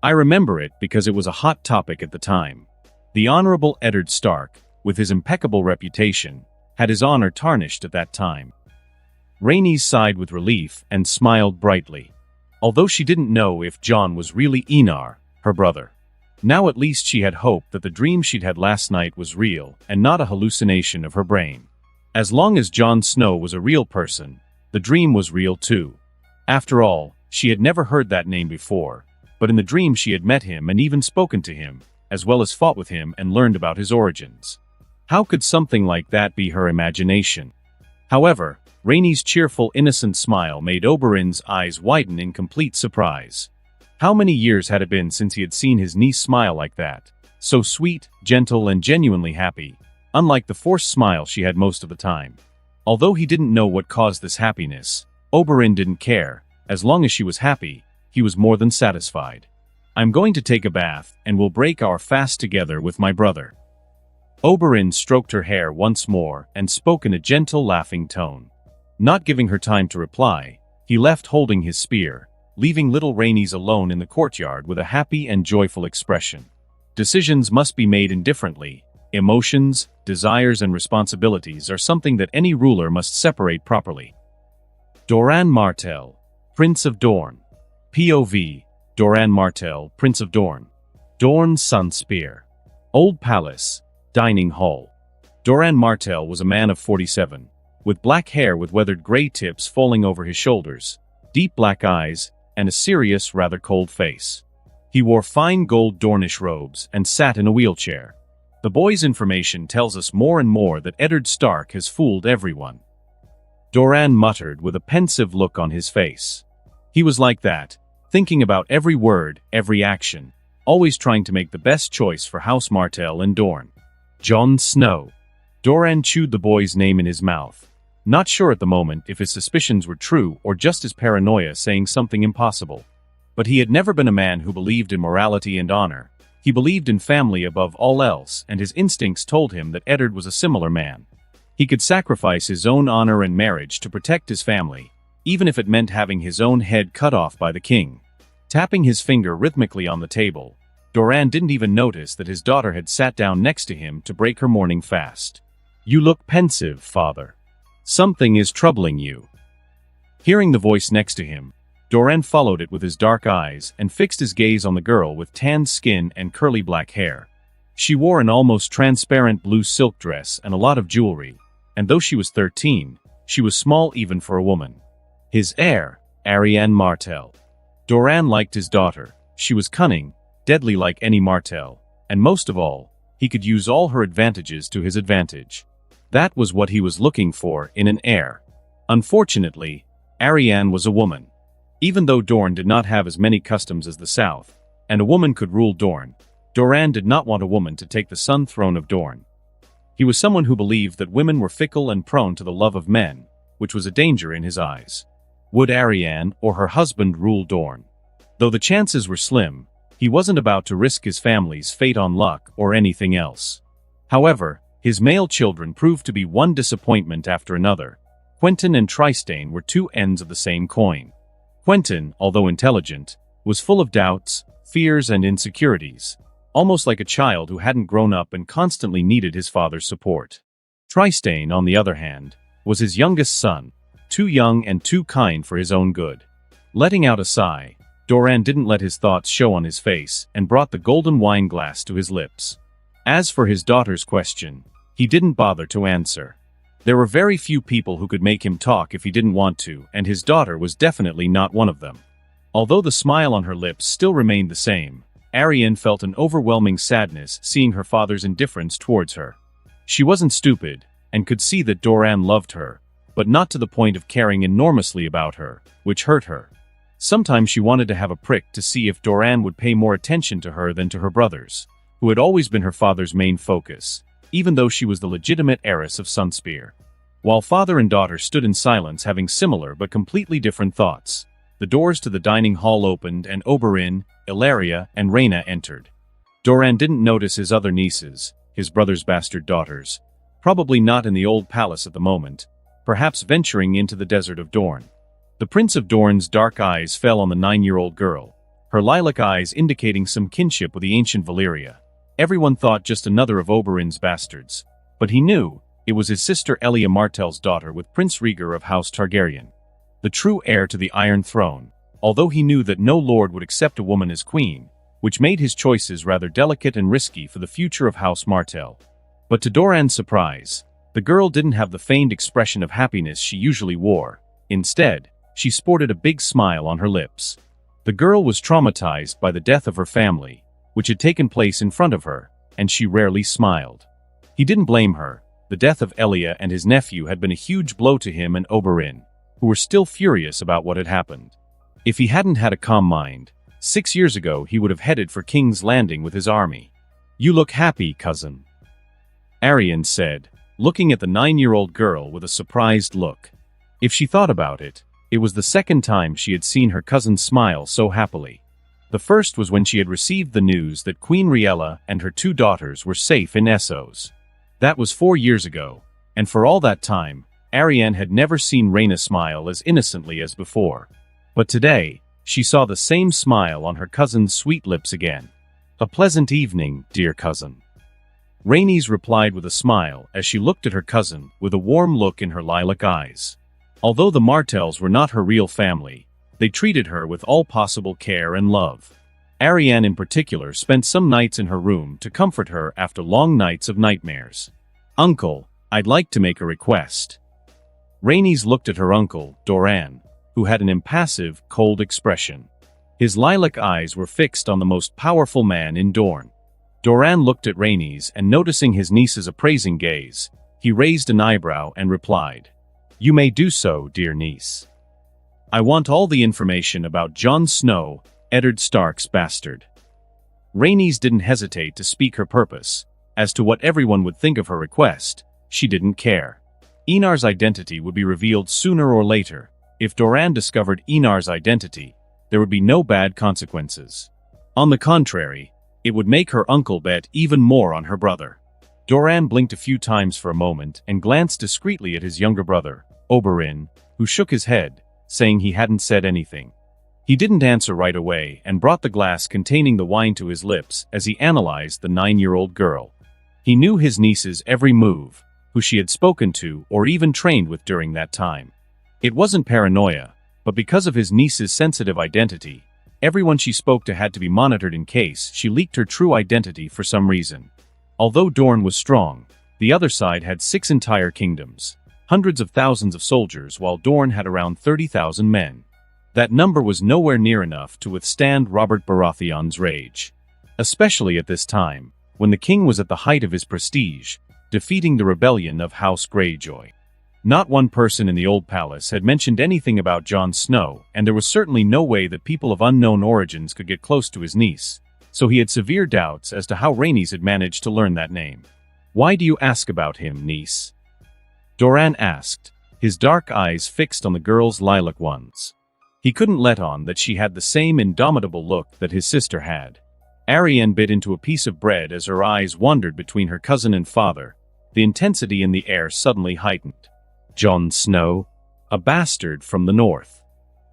I remember it because it was a hot topic at the time. The Honorable Eddard Stark, with his impeccable reputation, had his honor tarnished at that time." Rhaenys sighed with relief and smiled brightly. Although she didn't know if Jon was really Enar, her brother. Now at least she had hope that the dream she'd had last night was real and not a hallucination of her brain. As long as Jon Snow was a real person, the dream was real too. After all, she had never heard that name before, but in the dream she had met him and even spoken to him, as well as fought with him and learned about his origins. How could something like that be her imagination? However, Rhaenys' cheerful, innocent smile made Oberyn's eyes widen in complete surprise. How many years had it been since he had seen his niece smile like that? So sweet, gentle, and genuinely happy, unlike the forced smile she had most of the time. Although he didn't know what caused this happiness, Oberyn didn't care. As long as she was happy, he was more than satisfied. "I'm going to take a bath, and we'll break our fast together with my brother." Oberyn stroked her hair once more and spoke in a gentle, laughing tone. Not giving her time to reply, he left holding his spear, leaving little Rhaenys alone in the courtyard with a happy and joyful expression. Decisions must be made indifferently. Emotions, desires, and responsibilities are something that any ruler must separate properly. Doran Martell, Prince of Dorne. POV, Doran Martell, Prince of Dorne. Dorne Sunspear. Old Palace, Dining Hall. Doran Martell was a man of 47, with black hair with weathered gray tips falling over his shoulders, deep black eyes, and a serious, rather cold face. He wore fine gold Dornish robes and sat in a wheelchair. The boy's information tells us more and more that Eddard Stark has fooled everyone. Doran muttered with a pensive look on his face. He was like that, thinking about every word, every action, always trying to make the best choice for House Martell and Dorne. Jon Snow. Doran chewed the boy's name in his mouth, not sure at the moment if his suspicions were true or just his paranoia saying something impossible. But he had never been a man who believed in morality and honor. He believed in family above all else, and his instincts told him that Eddard was a similar man. He could sacrifice his own honor and marriage to protect his family, even if it meant having his own head cut off by the king. Tapping his finger rhythmically on the table, Doran didn't even notice that his daughter had sat down next to him to break her morning fast. "You look pensive, father. Something is troubling you." Hearing the voice next to him, Doran followed it with his dark eyes and fixed his gaze on the girl with tanned skin and curly black hair. She wore an almost transparent blue silk dress and a lot of jewelry, and though she was 13, she was small even for a woman. His heir, Arianne Martell. Doran liked his daughter. She was cunning, deadly like any Martell, and most of all, he could use all her advantages to his advantage. That was what he was looking for in an heir. Unfortunately, Arianne was a woman. Even though Dorne did not have as many customs as the South, and a woman could rule Dorne, Doran did not want a woman to take the sun throne of Dorne. He was someone who believed that women were fickle and prone to the love of men, which was a danger in his eyes. Would Arianne or her husband rule Dorne? Though the chances were slim, he wasn't about to risk his family's fate on luck or anything else. However, his male children proved to be one disappointment after another. Quentyn and Trystane were two ends of the same coin. Quentyn, although intelligent, was full of doubts, fears, and insecurities, almost like a child who hadn't grown up and constantly needed his father's support. Trystane, on the other hand, was his youngest son, too young and too kind for his own good. Letting out a sigh, Doran didn't let his thoughts show on his face and brought the golden wine glass to his lips. As for his daughter's question, he didn't bother to answer. There were very few people who could make him talk if he didn't want to, and his daughter was definitely not one of them. Although the smile on her lips still remained the same, Arianne felt an overwhelming sadness seeing her father's indifference towards her. She wasn't stupid, and could see that Doran loved her, but not to the point of caring enormously about her, which hurt her. Sometimes she wanted to have a prick to see if Doran would pay more attention to her than to her brothers, who had always been her father's main focus, even though she was the legitimate heiress of Sunspear. While father and daughter stood in silence having similar but completely different thoughts, the doors to the dining hall opened and Oberyn, Illyria, and Rhaena entered. Doran didn't notice his other nieces, his brother's bastard daughters, probably not in the old palace at the moment, perhaps venturing into the desert of Dorne. The Prince of Dorne's dark eyes fell on the 9-year-old girl, her lilac eyes indicating some kinship with the ancient Valyria. Everyone thought just another of Oberyn's bastards, but he knew it was his sister Elia Martell's daughter with Prince Rhaegar of House Targaryen, the true heir to the Iron Throne, although he knew that no lord would accept a woman as queen, which made his choices rather delicate and risky for the future of House Martell. But to Doran's surprise, the girl didn't have the feigned expression of happiness she usually wore. Instead, she sported a big smile on her lips. The girl was traumatized by the death of her family, which had taken place in front of her, and she rarely smiled. He didn't blame her. The death of Elia and his nephew had been a huge blow to him and Oberyn, who were still furious about what had happened. If he hadn't had a calm mind, 6 years ago he would have headed for King's Landing with his army. "You look happy, cousin," Arianne said, looking at the 9-year-old girl with a surprised look. If she thought about it, it was the second time she had seen her cousin smile so happily. The first was when she had received the news that Queen Rhaella and her 2 daughters were safe in Essos. That was 4 years ago, and for all that time, Arianne had never seen Rhaena smile as innocently as before. But today, she saw the same smile on her cousin's sweet lips again. "A pleasant evening, dear cousin." Rhaenys replied with a smile as she looked at her cousin with a warm look in her lilac eyes. Although the Martells were not her real family, they treated her with all possible care and love. Arianne in particular spent some nights in her room to comfort her after long nights of nightmares. "Uncle, I'd like to make a request." Rhaenys looked at her uncle, Doran, who had an impassive, cold expression. His lilac eyes were fixed on the most powerful man in Dorne. Doran looked at Rhaenys, and noticing his niece's appraising gaze, he raised an eyebrow and replied, "You may do so, dear niece. I want all the information about Jon Snow, Eddard Stark's bastard." Rhaenys didn't hesitate to speak her purpose. As to what everyone would think of her request, she didn't care. Enar's identity would be revealed sooner or later. If Doran discovered Enar's identity, there would be no bad consequences. On the contrary, it would make her uncle bet even more on her brother. Doran blinked a few times for a moment and glanced discreetly at his younger brother, Oberyn, who shook his head, saying he hadn't said anything. He didn't answer right away and brought the glass containing the wine to his lips as he analyzed the 9-year-old girl. He knew his niece's every move, who she had spoken to or even trained with during that time. It wasn't paranoia, but because of his niece's sensitive identity, everyone she spoke to had to be monitored in case she leaked her true identity for some reason. Although Dorne was strong, the other side had 6 entire kingdoms, hundreds of thousands of soldiers, while Dorne had around 30,000 men. That number was nowhere near enough to withstand Robert Baratheon's rage. Especially at this time, when the king was at the height of his prestige, defeating the rebellion of House Greyjoy. Not one person in the old palace had mentioned anything about Jon Snow, and there was certainly no way that people of unknown origins could get close to his niece, so he had severe doubts as to how Rhaenys had managed to learn that name. "Why do you ask about him, niece?" Doran asked, his dark eyes fixed on the girl's lilac ones. He couldn't let on that she had the same indomitable look that his sister had. Arianne bit into a piece of bread as her eyes wandered between her cousin and father. The intensity in the air suddenly heightened. Jon Snow? A bastard from the north.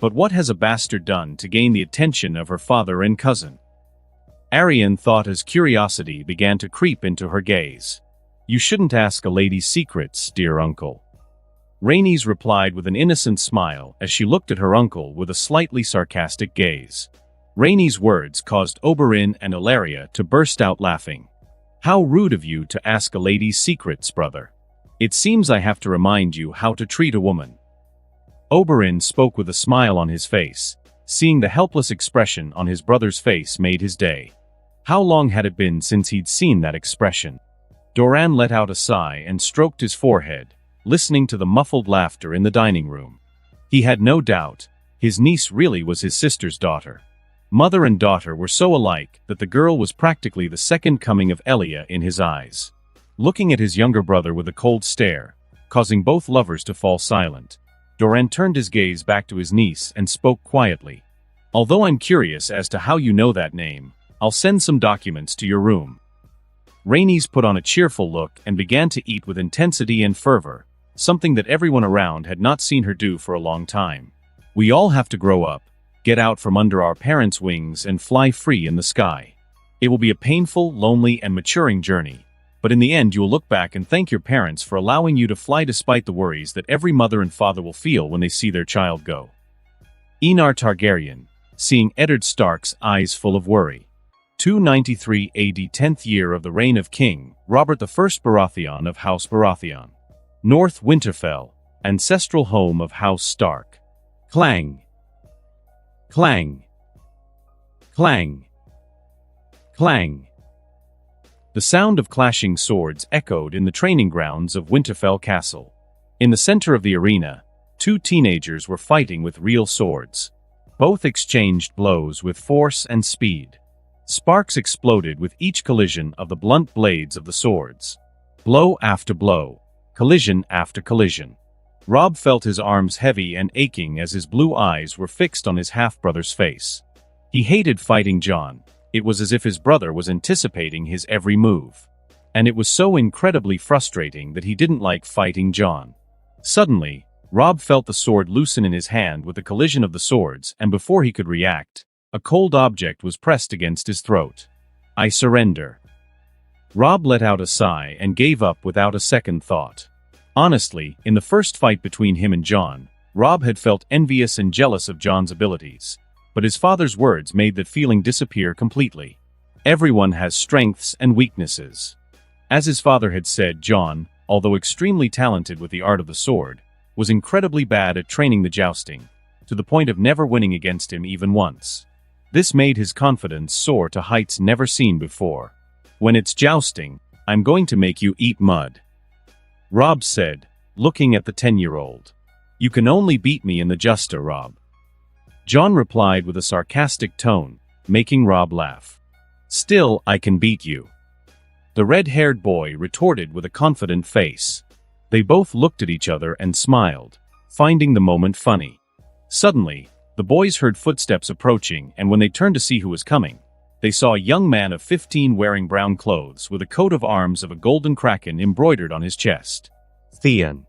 But what has a bastard done to gain the attention of her father and cousin? Arianne thought as curiosity began to creep into her gaze. "You shouldn't ask a lady's secrets, dear uncle." Rhaenys replied with an innocent smile as she looked at her uncle with a slightly sarcastic gaze. Rhaenys' words caused Oberyn and Illyria to burst out laughing. "How rude of you to ask a lady's secrets, brother. It seems I have to remind you how to treat a woman." Oberyn spoke with a smile on his face. Seeing the helpless expression on his brother's face made his day. How long had it been since he'd seen that expression? Doran let out a sigh and stroked his forehead, listening to the muffled laughter in the dining room. He had no doubt, his niece really was his sister's daughter. Mother and daughter were so alike that the girl was practically the second coming of Elia in his eyes. Looking at his younger brother with a cold stare, causing both lovers to fall silent, Doran turned his gaze back to his niece and spoke quietly. "Although I'm curious as to how you know that name, I'll send some documents to your room." Rhaenys put on a cheerful look and began to eat with intensity and fervor, something that everyone around had not seen her do for a long time. "We all have to grow up, get out from under our parents' wings and fly free in the sky. It will be a painful, lonely, and maturing journey, but in the end you will look back and thank your parents for allowing you to fly despite the worries that every mother and father will feel when they see their child go." Enar Targaryen, seeing Eddard Stark's eyes full of worry. 293 AD, 10th year of the reign of King Robert I Baratheon of House Baratheon. North Winterfell, ancestral home of House Stark. Clang. Clang. Clang. Clang. The sound of clashing swords echoed in the training grounds of Winterfell Castle. In the center of the arena, 2 teenagers were fighting with real swords. Both exchanged blows with force and speed. Sparks exploded with each collision of the blunt blades of the swords. Blow after blow, collision after collision. Robb felt his arms heavy and aching as his blue eyes were fixed on his half-brother's face. He hated fighting Jon. It was as if his brother was anticipating his every move. And it was so incredibly frustrating that he didn't like fighting Jon. Suddenly, Robb felt the sword loosen in his hand with the collision of the swords, and before he could react, a cold object was pressed against his throat. "I surrender." Robb let out a sigh and gave up without a second thought. Honestly, in the first fight between him and Jon, Robb had felt envious and jealous of Jon's abilities, but his father's words made that feeling disappear completely. Everyone has strengths and weaknesses. As his father had said, Jon, although extremely talented with the art of the sword, was incredibly bad at training the jousting, to the point of never winning against him even once. This made his confidence soar to heights never seen before. When it's jousting, I'm going to make you eat mud." Robb said, looking at the 10-year-old. "You can only beat me in the justa, Robb." Jon replied with a sarcastic tone, making Robb laugh. "Still, I can beat you." The red-haired boy retorted with a confident face. They both looked at each other and smiled, finding the moment funny. Suddenly, the boys heard footsteps approaching, and when they turned to see who was coming, they saw a young man of 15 wearing brown clothes with a coat of arms of a golden kraken embroidered on his chest. Theon.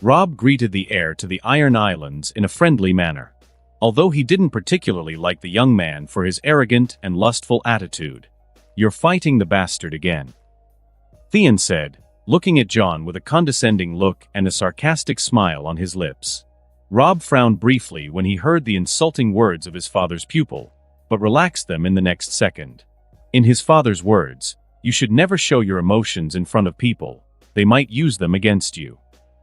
Robb greeted the heir to the Iron Islands in a friendly manner. Although he didn't particularly like the young man for his arrogant and lustful attitude. "You're fighting the bastard again," Theon said, looking at Jon with a condescending look and a sarcastic smile on his lips. Robb frowned briefly when he heard the insulting words of his father's pupil, but relaxed them in the next second. In his father's words, "You should never show your emotions in front of people. They might use them against you."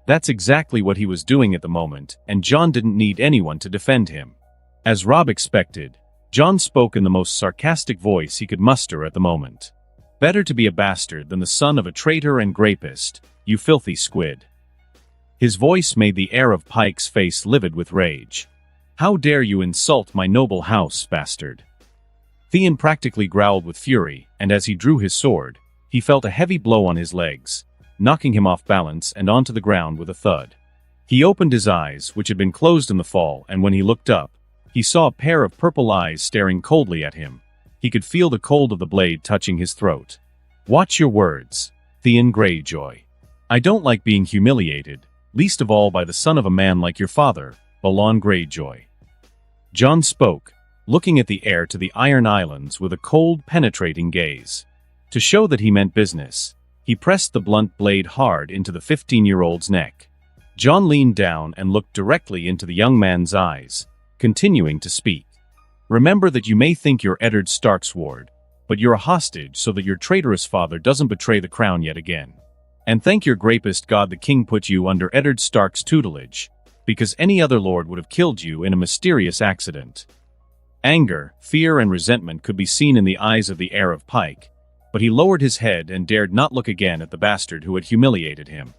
That's exactly what he was doing at the moment, and Jon didn't need anyone to defend him. As Robb expected, Jon spoke in the most sarcastic voice he could muster at the moment. "Better to be a bastard than the son of a traitor and grapist, you filthy squid." His voice made the heir of Pike's face livid with rage. "How dare you insult my noble house, bastard?" Theon practically growled with fury, and as he drew his sword, he felt a heavy blow on his legs, knocking him off balance and onto the ground with a thud. He opened his eyes, which had been closed in the fall, and when he looked up, he saw a pair of purple eyes staring coldly at him. He could feel the cold of the blade touching his throat. "Watch your words, Theon Greyjoy. I don't like being humiliated, least of all by the son of a man like your father, Balon Greyjoy." Jon spoke, looking at the heir to the Iron Islands with a cold, penetrating gaze. To show that he meant business, he pressed the blunt blade hard into the 15-year-old's neck. Jon leaned down and looked directly into the young man's eyes, continuing to speak. "Remember that you may think you're Eddard Stark's ward, but you're a hostage so that your traitorous father doesn't betray the crown yet again. And thank your grapist god the king put you under Eddard Stark's tutelage, because any other lord would have killed you in a mysterious accident." Anger, fear, and resentment could be seen in the eyes of the heir of Pike, but he lowered his head and dared not look again at the bastard who had humiliated him.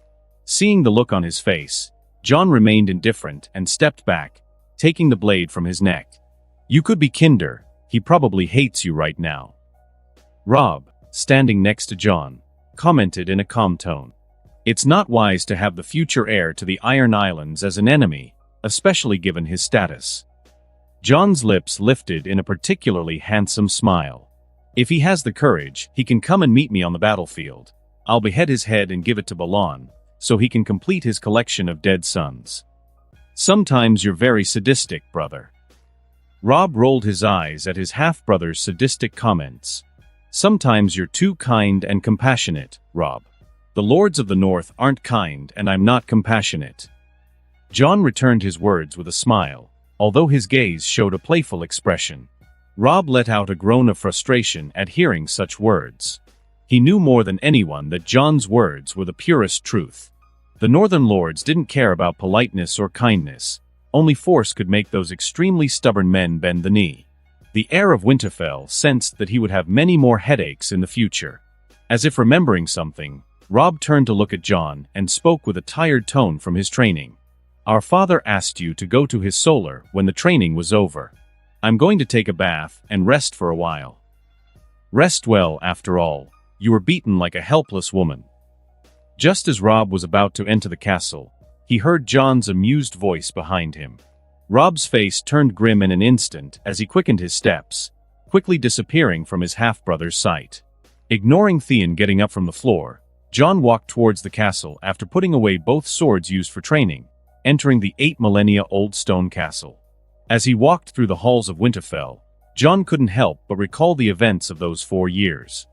Seeing the look on his face, Jon remained indifferent and stepped back, taking the blade from his neck. "You could be kinder, he probably hates you right now." Robb, standing next to Jon, commented in a calm tone. "It's not wise to have the future heir to the Iron Islands as an enemy, especially given his status." Jon's lips lifted in a particularly handsome smile. "If he has the courage, he can come and meet me on the battlefield. I'll behead his head and give it to Balon, so he can complete his collection of dead sons." "Sometimes you're very sadistic, brother." Robb rolled his eyes at his half-brother's sadistic comments. "Sometimes you're too kind and compassionate, Robb. The lords of the North aren't kind and I'm not compassionate." Jon returned his words with a smile, although his gaze showed a playful expression. Robb let out a groan of frustration at hearing such words. He knew more than anyone that Jon's words were the purest truth. The Northern lords didn't care about politeness or kindness. Only force could make those extremely stubborn men bend the knee. The heir of Winterfell sensed that he would have many more headaches in the future. As if remembering something, Robb turned to look at Jon and spoke with a tired tone from his training. "Our father asked you to go to his solar when the training was over. I'm going to take a bath and rest for a while." "Rest well, after all. You were beaten like a helpless woman." Just as Robb was about to enter the castle, he heard Jon's amused voice behind him. Robb's face turned grim in an instant as he quickened his steps, quickly disappearing from his half-brother's sight. Ignoring Theon getting up from the floor, Jon walked towards the castle after putting away both swords used for training, entering the 8 millennia-old stone castle. As he walked through the halls of Winterfell, Jon couldn't help but recall the events of those 4 years.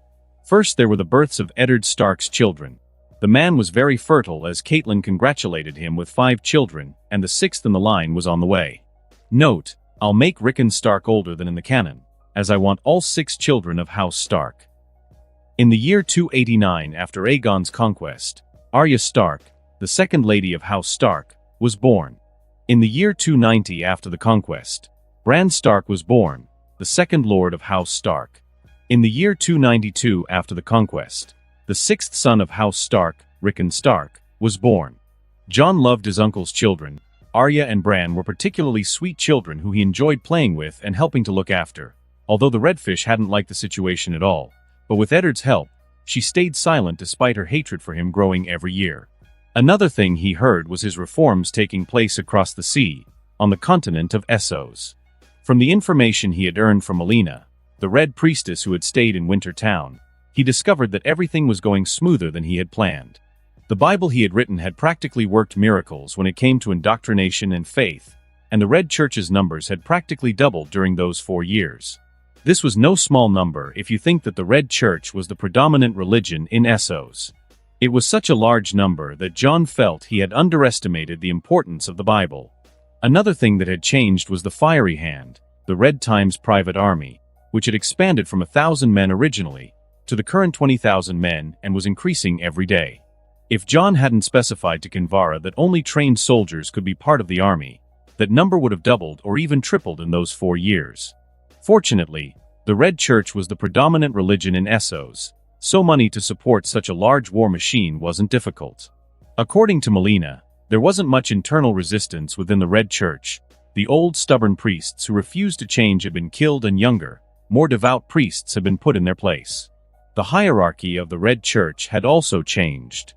First there were the births of Eddard Stark's children. The man was very fertile as Catelyn congratulated him with 5 children, and the 6th in the line was on the way. Note, I'll make Rickon Stark older than in the canon, as I want all 6 children of House Stark. In the year 289 after Aegon's conquest, Arya Stark, the second lady of House Stark, was born. In the year 290 after the conquest, Bran Stark was born, the second lord of House Stark. In the year 292 after the conquest, the sixth son of House Stark, Rickon Stark, was born. Jon loved his uncle's children. Arya and Bran were particularly sweet children who he enjoyed playing with and helping to look after, although the Redfish hadn't liked the situation at all. But with Eddard's help, she stayed silent despite her hatred for him growing every year. Another thing he heard was his reforms taking place across the sea, on the continent of Essos. From the information he had earned from Melina, the Red Priestess who had stayed in Winter Town, he discovered that everything was going smoother than he had planned. The Bible he had written had practically worked miracles when it came to indoctrination and faith, and the Red Church's numbers had practically doubled during those 4 years. This was no small number if you think that the Red Church was the predominant religion in Essos. It was such a large number that Jon felt he had underestimated the importance of the Bible. Another thing that had changed was the Fiery Hand, the Red Times private army, which had expanded from 1,000 men originally to the current 20,000 men and was increasing every day. If Jon hadn't specified to Kinvara that only trained soldiers could be part of the army, that number would have doubled or even tripled in those 4 years. Fortunately, the Red Church was the predominant religion in Essos, so money to support such a large war machine wasn't difficult. According to Melina, there wasn't much internal resistance within the Red Church. The old stubborn priests who refused to change had been killed and younger, more devout priests had been put in their place. The hierarchy of the Red Church had also changed.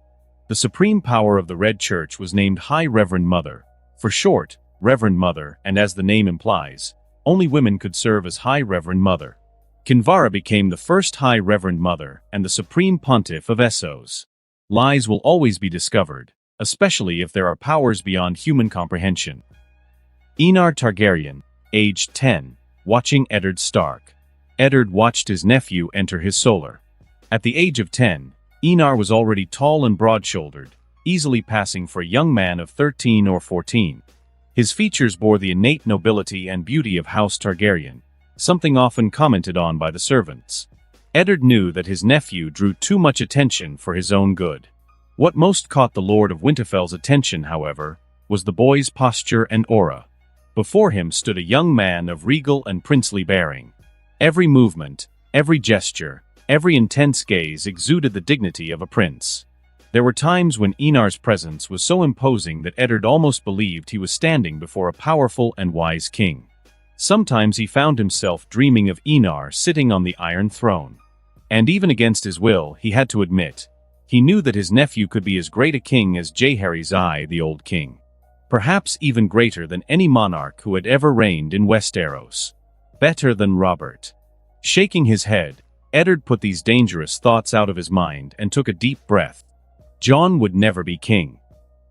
The supreme power of the Red Church was named High Reverend Mother, for short, Reverend Mother, and as the name implies, only women could serve as High Reverend Mother. Kinvara became the first High Reverend Mother and the Supreme Pontiff of Essos. Lies will always be discovered, especially if there are powers beyond human comprehension. Aenar Targaryen, aged 10, watching Eddard Stark. Eddard watched his nephew enter his solar. At the age of 10, Aenar was already tall and broad-shouldered, easily passing for a young man of 13 or 14. His features bore the innate nobility and beauty of House Targaryen, something often commented on by the servants. Eddard knew that his nephew drew too much attention for his own good. What most caught the Lord of Winterfell's attention, however, was the boy's posture and aura. Before him stood a young man of regal and princely bearing. Every movement, every gesture, every intense gaze exuded the dignity of a prince. There were times when Aenar's presence was so imposing that Eddard almost believed he was standing before a powerful and wise king. Sometimes he found himself dreaming of Aenar sitting on the Iron Throne. And even against his will, he had to admit, he knew that his nephew could be as great a king as Jaehaerys I, the Old King. Perhaps even greater than any monarch who had ever reigned in Westeros. Better than Robert. Shaking his head, Eddard put these dangerous thoughts out of his mind and took a deep breath. Jon would never be king.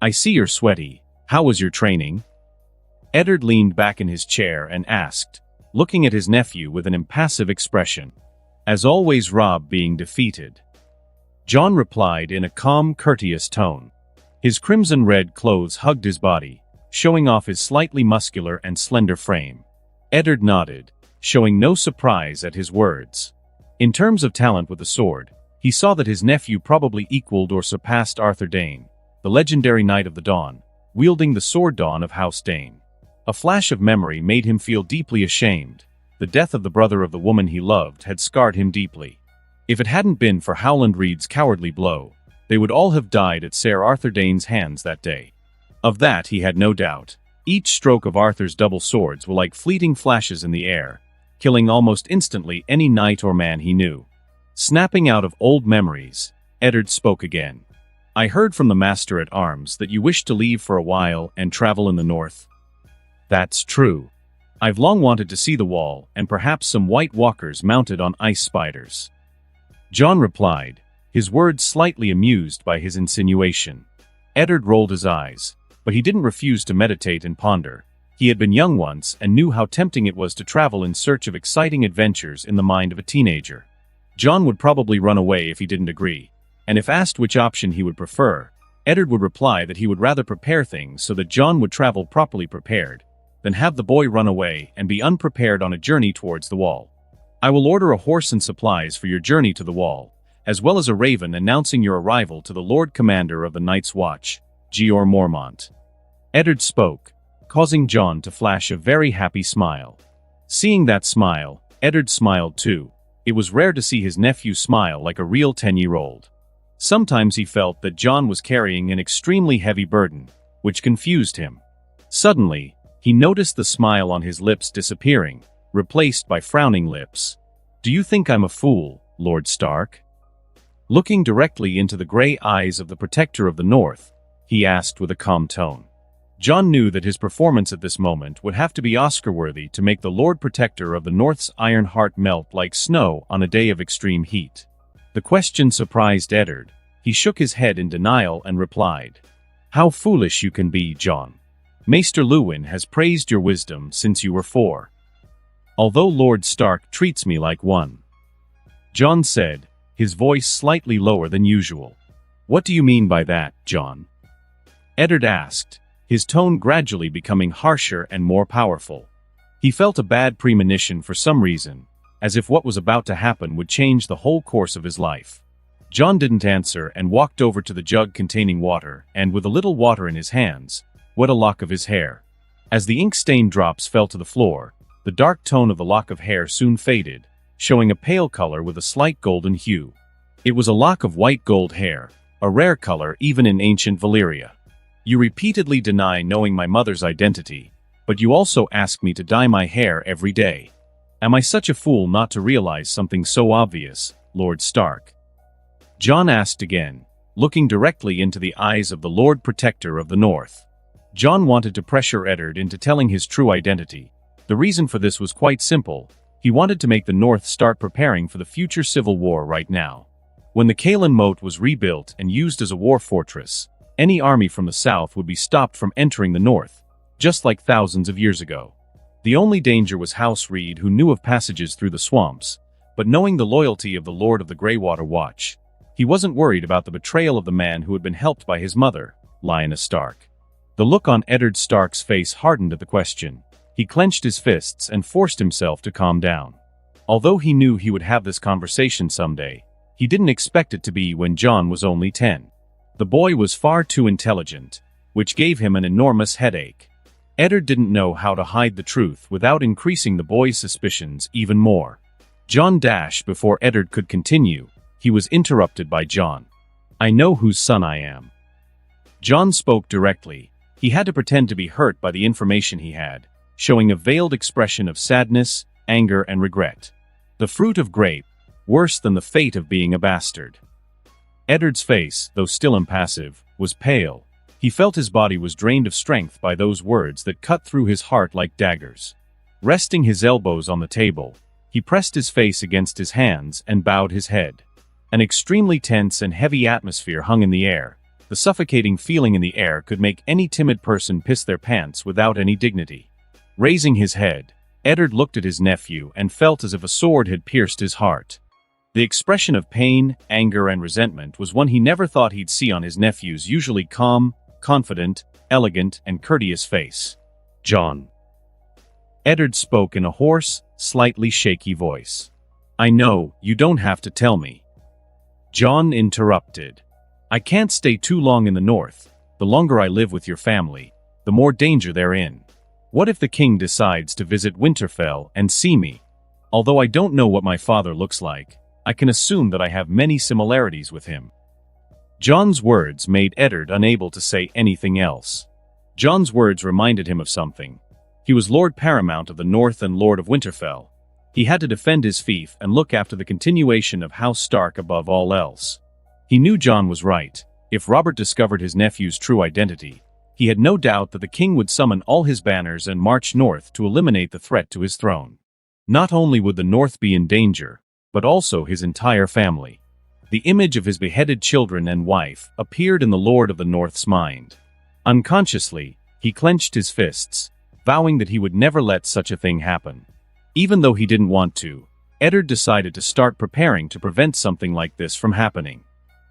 I see you're sweaty. How was your training? Eddard leaned back in his chair and asked, looking at his nephew with an impassive expression. As always, Robb being defeated. Jon replied in a calm, courteous tone. His crimson-red clothes hugged his body, showing off his slightly muscular and slender frame. Eddard nodded, showing no surprise at his words. In terms of talent with the sword, he saw that his nephew probably equaled or surpassed Arthur Dayne, the legendary Knight of the Dawn, wielding the sword dawn of House Dayne. A flash of memory made him feel deeply ashamed. The death of the brother of the woman he loved had scarred him deeply. If it hadn't been for Howland Reed's cowardly blow, they would all have died at Ser Arthur Dayne's hands that day. Of that he had no doubt. Each stroke of Arthur's double swords were like fleeting flashes in the air, killing almost instantly any knight or man he knew. Snapping out of old memories, Eddard spoke again. I heard from the Master-at-Arms that you wish to leave for a while and travel in the north. That's true. I've long wanted to see the Wall and perhaps some White Walkers mounted on ice spiders. Jon replied, his words slightly amused by his insinuation. Eddard rolled his eyes, but he didn't refuse to meditate and ponder. He had been young once and knew how tempting it was to travel in search of exciting adventures in the mind of a teenager. Jon would probably run away if he didn't agree, and if asked which option he would prefer, Eddard would reply that he would rather prepare things so that Jon would travel properly prepared, than have the boy run away and be unprepared on a journey towards the Wall. I will order a horse and supplies for your journey to the Wall, as well as a raven announcing your arrival to the Lord Commander of the Night's Watch, Jeor Mormont. Eddard spoke, causing Jon to flash a very happy smile. Seeing that smile, Eddard smiled too, It was rare to see his nephew smile like a real 10-year-old. Sometimes he felt that Jon was carrying an extremely heavy burden, which confused him. Suddenly, he noticed the smile on his lips disappearing, replaced by frowning lips. "Do you think I'm a fool, Lord Stark?" Looking directly into the gray eyes of the Protector of the North, he asked with a calm tone. Jon knew that his performance at this moment would have to be Oscar-worthy to make the Lord Protector of the North's iron heart melt like snow on a day of extreme heat. The question surprised Eddard. He shook his head in denial and replied, "How foolish you can be, Jon. Maester Luwin has praised your wisdom since you were 4. Although Lord Stark treats me like one." Jon said, his voice slightly lower than usual. "What do you mean by that, Jon?" Eddard asked, his tone gradually becoming harsher and more powerful. He felt a bad premonition for some reason, as if what was about to happen would change the whole course of his life. Jon didn't answer and walked over to the jug containing water and, with a little water in his hands, wet a lock of his hair. As the ink-stained drops fell to the floor, the dark tone of the lock of hair soon faded, showing a pale color with a slight golden hue. It was a lock of white gold hair, a rare color even in ancient Valyria. "You repeatedly deny knowing my mother's identity, but you also ask me to dye my hair every day. Am I such a fool not to realize something so obvious, Lord Stark?" Jon asked again, looking directly into the eyes of the Lord Protector of the North. Jon wanted to pressure Eddard into telling his true identity. The reason for this was quite simple. He wanted to make the North start preparing for the future civil war right now. When the Kaelin Moat was rebuilt and used as a war fortress, any army from the south would be stopped from entering the north, just like thousands of years ago. The only danger was House Reed, who knew of passages through the swamps, but knowing the loyalty of the Lord of the Greywater Watch, he wasn't worried about the betrayal of the man who had been helped by his mother, Lyanna Stark. The look on Eddard Stark's face hardened at the question. He clenched his fists and forced himself to calm down. Although he knew he would have this conversation someday, he didn't expect it to be when Jon was only 10. The boy was far too intelligent, which gave him an enormous headache. Eddard didn't know how to hide the truth without increasing the boy's suspicions even more. Jon dashed before Eddard could continue. He was interrupted by Jon. "I know whose son I am." Jon spoke directly. He had to pretend to be hurt by the information he had, showing a veiled expression of sadness, anger, and regret. The fruit of grape, worse than the fate of being a bastard. Eddard's face, though still impassive, was pale. He felt his body was drained of strength by those words that cut through his heart like daggers. Resting his elbows on the table, he pressed his face against his hands and bowed his head. An extremely tense and heavy atmosphere hung in the air. The suffocating feeling in the air could make any timid person piss their pants without any dignity. Raising his head, Eddard looked at his nephew and felt as if a sword had pierced his heart. The expression of pain, anger, and resentment was one he never thought he'd see on his nephew's usually calm, confident, elegant, and courteous face. "Jon." Eddard spoke in a hoarse, slightly shaky voice. "I know, you don't have to tell me." Jon interrupted. "I can't stay too long in the north. The longer I live with your family, the more danger they're in. What if the king decides to visit Winterfell and see me? Although I don't know what my father looks like, I can assume that I have many similarities with him." Jon's words made Eddard unable to say anything else. Jon's words reminded him of something. He was Lord Paramount of the North and Lord of Winterfell. He had to defend his fief and look after the continuation of House Stark above all else. He knew Jon was right. If Robert discovered his nephew's true identity, he had no doubt that the king would summon all his banners and march north to eliminate the threat to his throne. Not only would the north be in danger, but also his entire family. The image of his beheaded children and wife appeared in the Lord of the North's mind. Unconsciously, he clenched his fists, vowing that he would never let such a thing happen. Even though he didn't want to, Eddard decided to start preparing to prevent something like this from happening.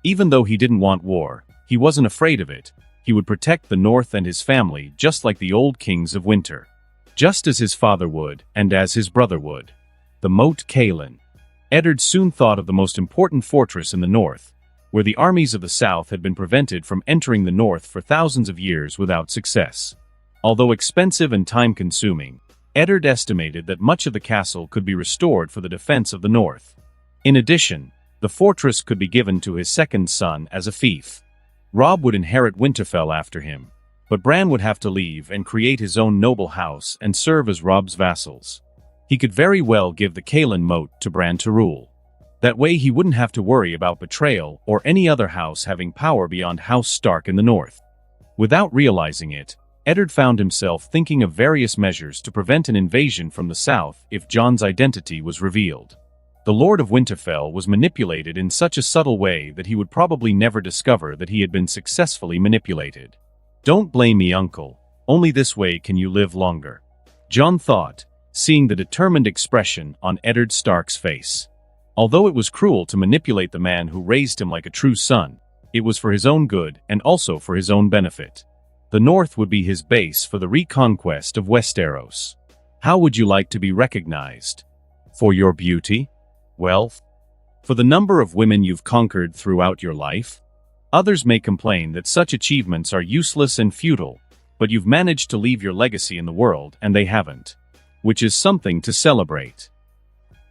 Even though he didn't want war, he wasn't afraid of it. He would protect the North and his family just like the old kings of Winter. Just as his father would, and as his brother would. The Moat Kaelin. Eddard soon thought of the most important fortress in the north, where the armies of the south had been prevented from entering the north for thousands of years without success. Although expensive and time-consuming, Eddard estimated that much of the castle could be restored for the defense of the north. In addition, the fortress could be given to his second son as a fief. Robb would inherit Winterfell after him, but Bran would have to leave and create his own noble house and serve as Robb's vassals. He could very well give the Kaelin Moat to Bran to rule. That way he wouldn't have to worry about betrayal or any other house having power beyond House Stark in the north. Without realizing it, Eddard found himself thinking of various measures to prevent an invasion from the south if Jon's identity was revealed. The Lord of Winterfell was manipulated in such a subtle way that he would probably never discover that he had been successfully manipulated. "Don't blame me, uncle. Only this way can you live longer," Jon thought, seeing the determined expression on Eddard Stark's face. Although it was cruel to manipulate the man who raised him like a true son, it was for his own good and also for his own benefit. The North would be his base for the reconquest of Westeros. How would you like to be recognized? For your beauty? Wealth? For the number of women you've conquered throughout your life? Others may complain that such achievements are useless and futile, but you've managed to leave your legacy in the world and they haven't. Which is something to celebrate.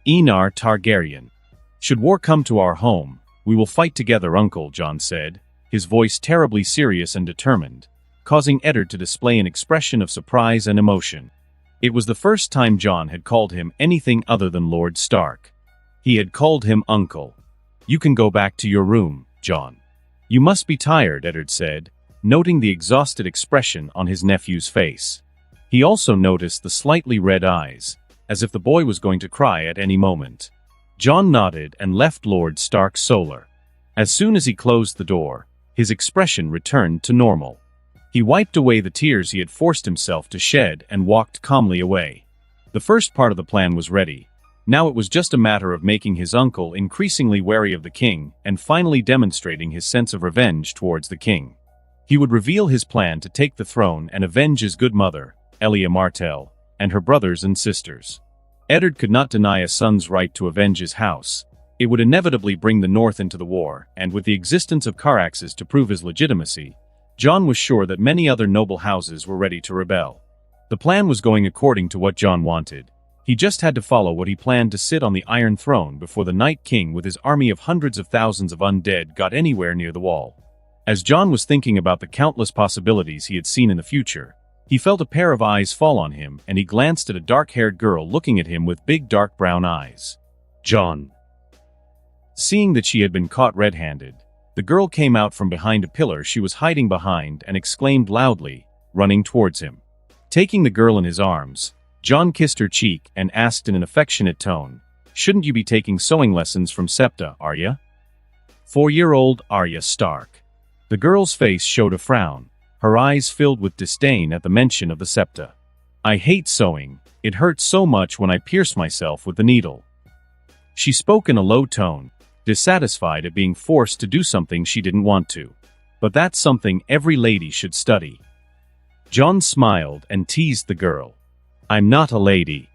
Enar Targaryen. "Should war come to our home, we will fight together, uncle," Jon said, his voice terribly serious and determined, causing Eddard to display an expression of surprise and emotion. It was the first time Jon had called him anything other than Lord Stark. He had called him uncle. "You can go back to your room, Jon." "You must be tired," Eddard said, noting the exhausted expression on his nephew's face. He also noticed the slightly red eyes, as if the boy was going to cry at any moment. Jon nodded and left Lord Stark solar. As soon as he closed the door, his expression returned to normal. He wiped away the tears he had forced himself to shed and walked calmly away. The first part of the plan was ready. Now it was just a matter of making his uncle increasingly wary of the king and finally demonstrating his sense of revenge towards the king. He would reveal his plan to take the throne and avenge his good mother, Elia Martell, and her brothers and sisters. Eddard could not deny a son's right to avenge his house. It would inevitably bring the North into the war, and with the existence of Caraxes to prove his legitimacy, Jon was sure that many other noble houses were ready to rebel. The plan was going according to what Jon wanted. He just had to follow what he planned to sit on the Iron Throne before the Night King with his army of hundreds of thousands of undead got anywhere near the wall. As Jon was thinking about the countless possibilities he had seen in the future, he felt a pair of eyes fall on him and he glanced at a dark-haired girl looking at him with big dark brown eyes. "Jon." Seeing that she had been caught red-handed, the girl came out from behind a pillar she was hiding behind and exclaimed loudly, running towards him. Taking the girl in his arms, Jon kissed her cheek and asked in an affectionate tone, "Shouldn't you be taking sewing lessons from Septa, Arya?" 4-year-old Arya Stark. The girl's face showed a frown, her eyes filled with disdain at the mention of the Septa. "I hate sewing, it hurts so much when I pierce myself with the needle." She spoke in a low tone, dissatisfied at being forced to do something she didn't want to. But that's something every lady should study. Jon smiled and teased the girl. "I'm not a lady,"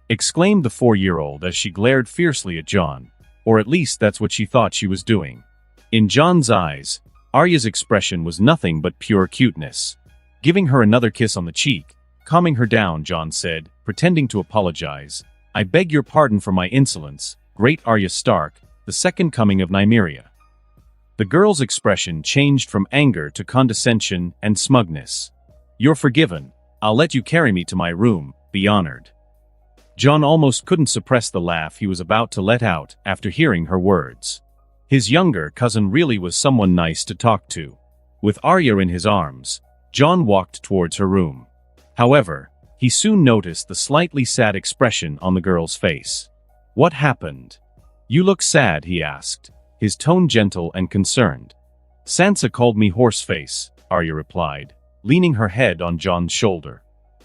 exclaimed the 4-year-old as she glared fiercely at Jon, or at least that's what she thought she was doing. In Jon's eyes, Arya's expression was nothing but pure cuteness. Giving her another kiss on the cheek, calming her down, Jon said, pretending to apologize, "I beg your pardon for my insolence, great Arya Stark, the second coming of Nymeria." The girl's expression changed from anger to condescension and smugness. "You're forgiven. I'll let you carry me to my room, be honored." Jon almost couldn't suppress the laugh he was about to let out after hearing her words. His younger cousin really was someone nice to talk to. With Arya in his arms, Jon walked towards her room. However, he soon noticed the slightly sad expression on the girl's face. "What happened? You look sad," he asked, his tone gentle and concerned. "Sansa called me horseface," Arya replied, leaning her head on Jon's shoulder.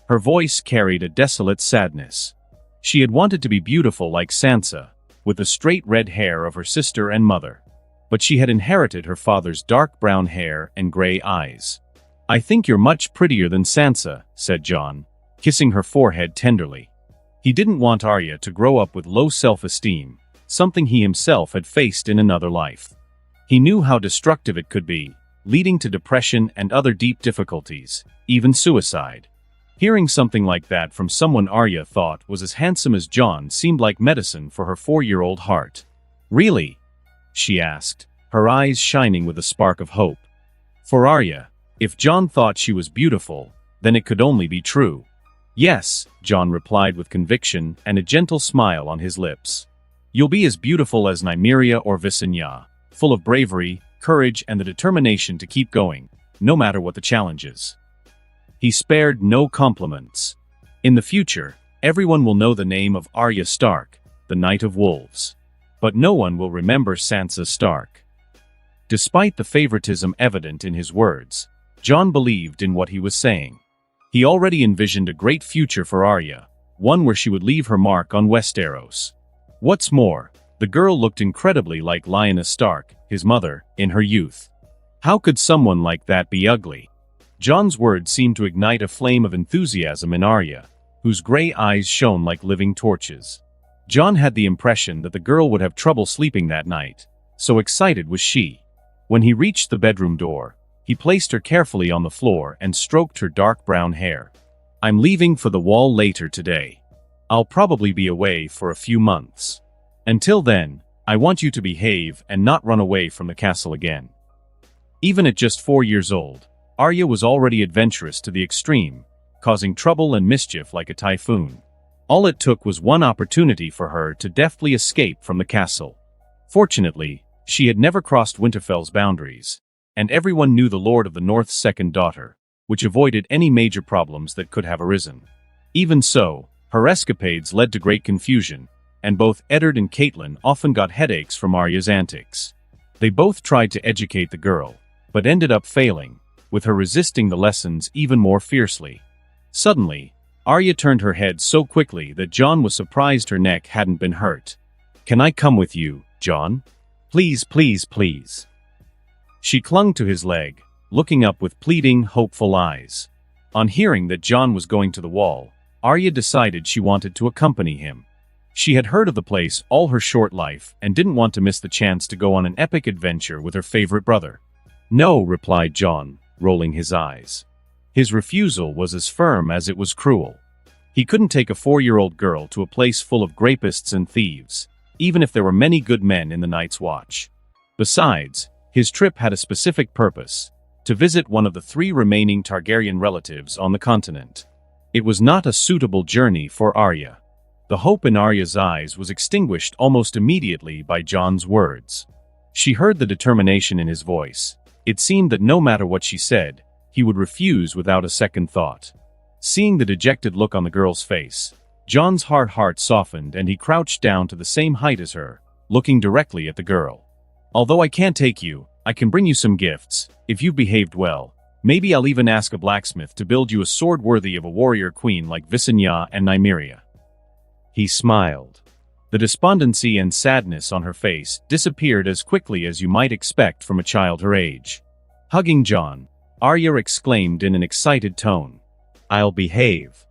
Her voice carried a desolate sadness. She had wanted to be beautiful like Sansa, with the straight red hair of her sister and mother. But she had inherited her father's dark brown hair and gray eyes. "I think you're much prettier than Sansa," said Jon, kissing her forehead tenderly. He didn't want Arya to grow up with low self-esteem, something he himself had faced in another life. He knew how destructive it could be, leading to depression and other deep difficulties, even suicide. Hearing something like that from someone Arya thought was as handsome as Jon seemed like medicine for her 4-year-old heart. "Really?" she asked, her eyes shining with a spark of hope. For Arya, if Jon thought she was beautiful, then it could only be true. "Yes," Jon replied with conviction and a gentle smile on his lips. "You'll be as beautiful as Nymeria or Visenya, full of bravery, courage, and the determination to keep going, no matter what the challenges." He spared no compliments. In the future, everyone will know the name of Arya Stark, the Night of Wolves. But no one will remember Sansa Stark. Despite the favoritism evident in his words, Jon believed in what he was saying. He already envisioned a great future for Arya, one where she would leave her mark on Westeros. What's more, the girl looked incredibly like Lyanna Stark, his mother, in her youth. How could someone like that be ugly? Jon's words seemed to ignite a flame of enthusiasm in Arya, whose gray eyes shone like living torches. Jon had the impression that the girl would have trouble sleeping that night, so excited was she. When he reached the bedroom door, he placed her carefully on the floor and stroked her dark brown hair. "I'm leaving for the Wall later today. I'll probably be away for a few months. Until then, I want you to behave and not run away from the castle again." Even at just 4 years old, Arya was already adventurous to the extreme, causing trouble and mischief like a typhoon. All it took was one opportunity for her to deftly escape from the castle. Fortunately, she had never crossed Winterfell's boundaries, and everyone knew the Lord of the North's second daughter, which avoided any major problems that could have arisen. Even so, her escapades led to great confusion, and both Eddard and Catelyn often got headaches from Arya's antics. They both tried to educate the girl, but ended up failing, with her resisting the lessons even more fiercely. Suddenly, Arya turned her head so quickly that Jon was surprised her neck hadn't been hurt. "Can I come with you, Jon? Please, please, please." She clung to his leg, looking up with pleading, hopeful eyes. On hearing that Jon was going to the Wall, Arya decided she wanted to accompany him. She had heard of the place all her short life and didn't want to miss the chance to go on an epic adventure with her favorite brother. "No," replied Jon, rolling his eyes. His refusal was as firm as it was cruel. He couldn't take a 4-year-old girl to a place full of grapists and thieves, even if there were many good men in the Night's Watch. Besides, his trip had a specific purpose: to visit one of the 3 remaining Targaryen relatives on the continent. It was not a suitable journey for Arya. The hope in Arya's eyes was extinguished almost immediately by Jon's words. She heard the determination in his voice. It seemed that no matter what she said, he would refuse without a second thought. Seeing the dejected look on the girl's face, Jon's hard heart softened and he crouched down to the same height as her, looking directly at the girl. "Although I can't take you, I can bring you some gifts, if you've behaved well. Maybe I'll even ask a blacksmith to build you a sword worthy of a warrior queen like Visenya and Nymeria." He smiled. The despondency and sadness on her face disappeared as quickly as you might expect from a child her age. Hugging Jon, Arya exclaimed in an excited tone, "I'll behave."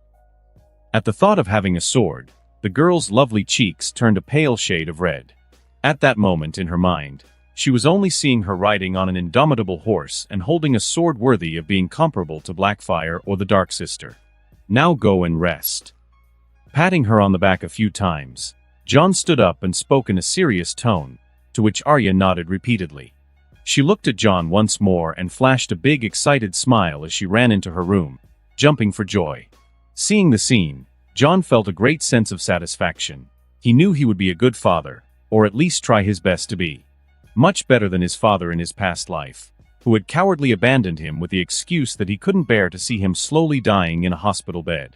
At the thought of having a sword, the girl's lovely cheeks turned a pale shade of red. At that moment in her mind, she was only seeing her riding on an indomitable horse and holding a sword worthy of being comparable to Blackfyre or the Dark Sister. "Now go and rest." Patting her on the back a few times, Jon stood up and spoke in a serious tone, to which Arya nodded repeatedly. She looked at Jon once more and flashed a big excited smile as she ran into her room, jumping for joy. Seeing the scene, Jon felt a great sense of satisfaction. He knew he would be a good father, or at least try his best to be. Much better than his father in his past life, who had cowardly abandoned him with the excuse that he couldn't bear to see him slowly dying in a hospital bed.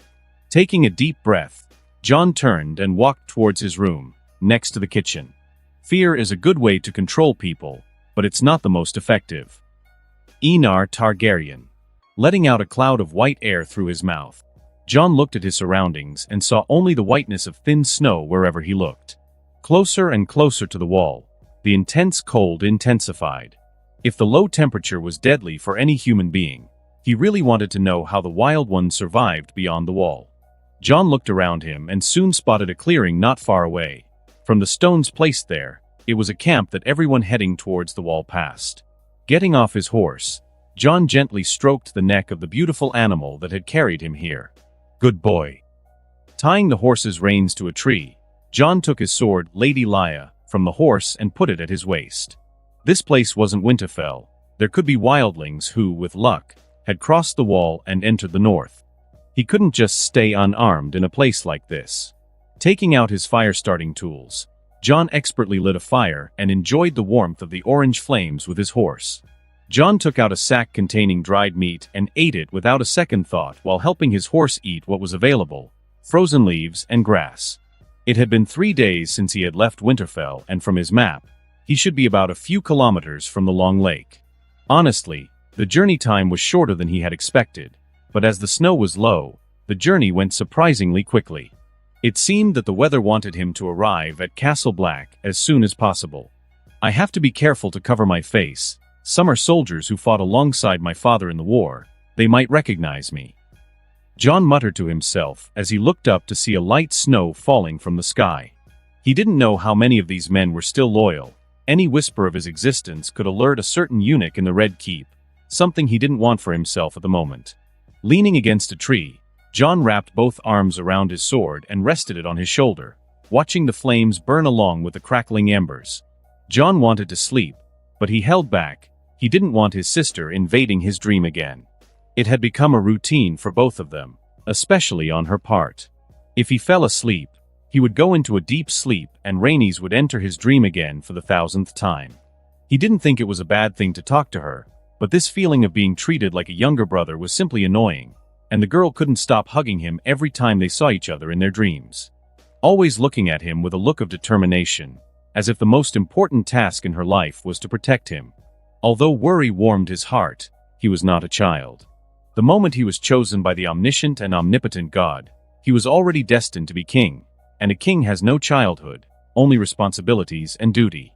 Taking a deep breath, Jon turned and walked towards his room, next to the kitchen. Fear is a good way to control people, but it's not the most effective. Rhaenyra Targaryen. Letting out a cloud of white air through his mouth, Jon looked at his surroundings and saw only the whiteness of thin snow wherever he looked. Closer and closer to the wall, the intense cold intensified. If the low temperature was deadly for any human being, he really wanted to know how the Wild Ones survived beyond the wall. Jon looked around him and soon spotted a clearing not far away. From the stones placed there, it was a camp that everyone heading towards the wall passed. Getting off his horse, Jon gently stroked the neck of the beautiful animal that had carried him here. Good boy. Tying the horse's reins to a tree, Jon took his sword, Lady Laia, from the horse and put it at his waist. This place wasn't Winterfell. There could be wildlings who, with luck, had crossed the wall and entered the north. He couldn't just stay unarmed in a place like this. Taking out his fire-starting tools, Jon expertly lit a fire and enjoyed the warmth of the orange flames with his horse. Jon took out a sack containing dried meat and ate it without a second thought while helping his horse eat what was available: frozen leaves and grass. It had been 3 days since he had left Winterfell, and from his map, he should be about a few kilometers from the Long Lake. Honestly, the journey time was shorter than he had expected, but as the snow was low, the journey went surprisingly quickly. It seemed that the weather wanted him to arrive at Castle Black as soon as possible. I have to be careful to cover my face. Some are soldiers who fought alongside my father in the war. They might recognize me. Jon muttered to himself as he looked up to see a light snow falling from the sky. He didn't know how many of these men were still loyal. Any whisper of his existence could alert a certain eunuch in the Red Keep, something he didn't want for himself at the moment. Leaning against a tree, Jon wrapped both arms around his sword and rested it on his shoulder, watching the flames burn along with the crackling embers. Jon wanted to sleep, but he held back. He didn't want his sister invading his dream again. It had become a routine for both of them, especially on her part. If he fell asleep, he would go into a deep sleep and Rhaenys would enter his dream again for the 1000th time. He didn't think it was a bad thing to talk to her, but this feeling of being treated like a younger brother was simply annoying, and the girl couldn't stop hugging him every time they saw each other in their dreams. Always looking at him with a look of determination, as if the most important task in her life was to protect him. Although worry warmed his heart, he was not a child. The moment he was chosen by the omniscient and omnipotent God, he was already destined to be king, and a king has no childhood, only responsibilities and duty.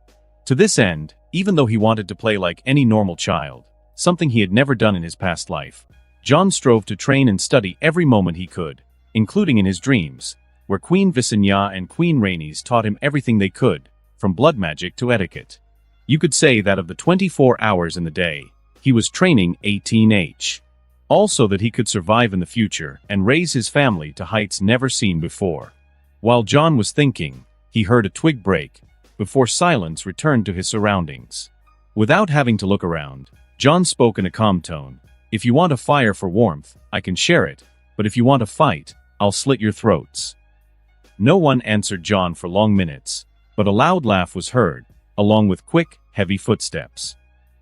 To this end, even though he wanted to play like any normal child, something he had never done in his past life, Jon strove to train and study every moment he could, including in his dreams, where Queen Visenya and Queen Rhaenys taught him everything they could, from blood magic to etiquette. You could say that of the 24 hours in the day, he was training 18H. Also that he could survive in the future and raise his family to heights never seen before. While Jon was thinking, he heard a twig break, before silence returned to his surroundings. Without having to look around, Jon spoke in a calm tone. If you want a fire for warmth, I can share it, but if you want a fight, I'll slit your throats. No one answered Jon for long minutes, but a loud laugh was heard, along with quick, heavy footsteps.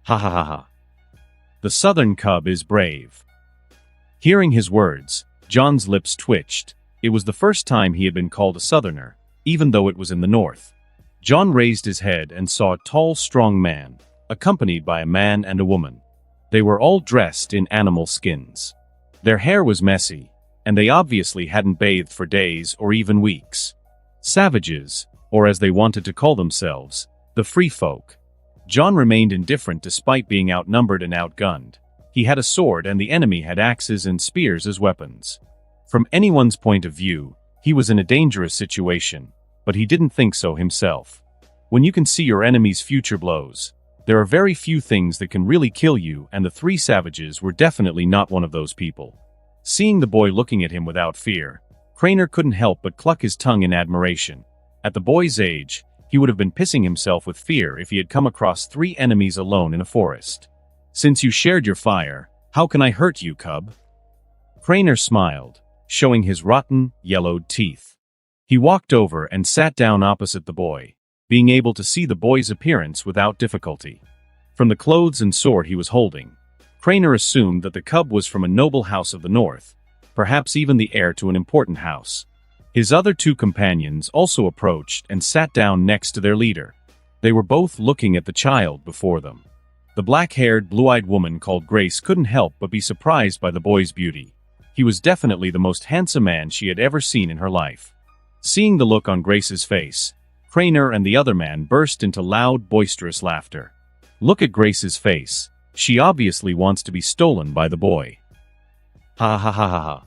Ha ha ha ha. The southern cub is brave. Hearing his words, Jon's lips twitched. It was the first time he had been called a southerner, even though it was in the north. Jon raised his head and saw a tall, strong man, accompanied by a man and a woman. They were all dressed in animal skins. Their hair was messy, and they obviously hadn't bathed for days or even weeks. Savages, or as they wanted to call themselves, the free folk. Jon remained indifferent despite being outnumbered and outgunned. He had a sword and the enemy had axes and spears as weapons. From anyone's point of view, he was in a dangerous situation, but he didn't think so himself. When you can see your enemy's future blows, there are very few things that can really kill you, and the 3 savages were definitely not one of those people. Seeing the boy looking at him without fear, Craner couldn't help but cluck his tongue in admiration. At the boy's age, he would have been pissing himself with fear if he had come across 3 enemies alone in a forest. Since you shared your fire, how can I hurt you, cub? Craner smiled, showing his rotten, yellowed teeth. He walked over and sat down opposite the boy, being able to see the boy's appearance without difficulty. From the clothes and sword he was holding, Craner assumed that the cub was from a noble house of the north, perhaps even the heir to an important house. His other 2 companions also approached and sat down next to their leader. They were both looking at the child before them. The black-haired, blue-eyed woman called Grace couldn't help but be surprised by the boy's beauty. He was definitely the most handsome man she had ever seen in her life. Seeing the look on Grace's face, Craner and the other man burst into loud, boisterous laughter. Look at Grace's face. She obviously wants to be stolen by the boy. Ha ha ha ha ha.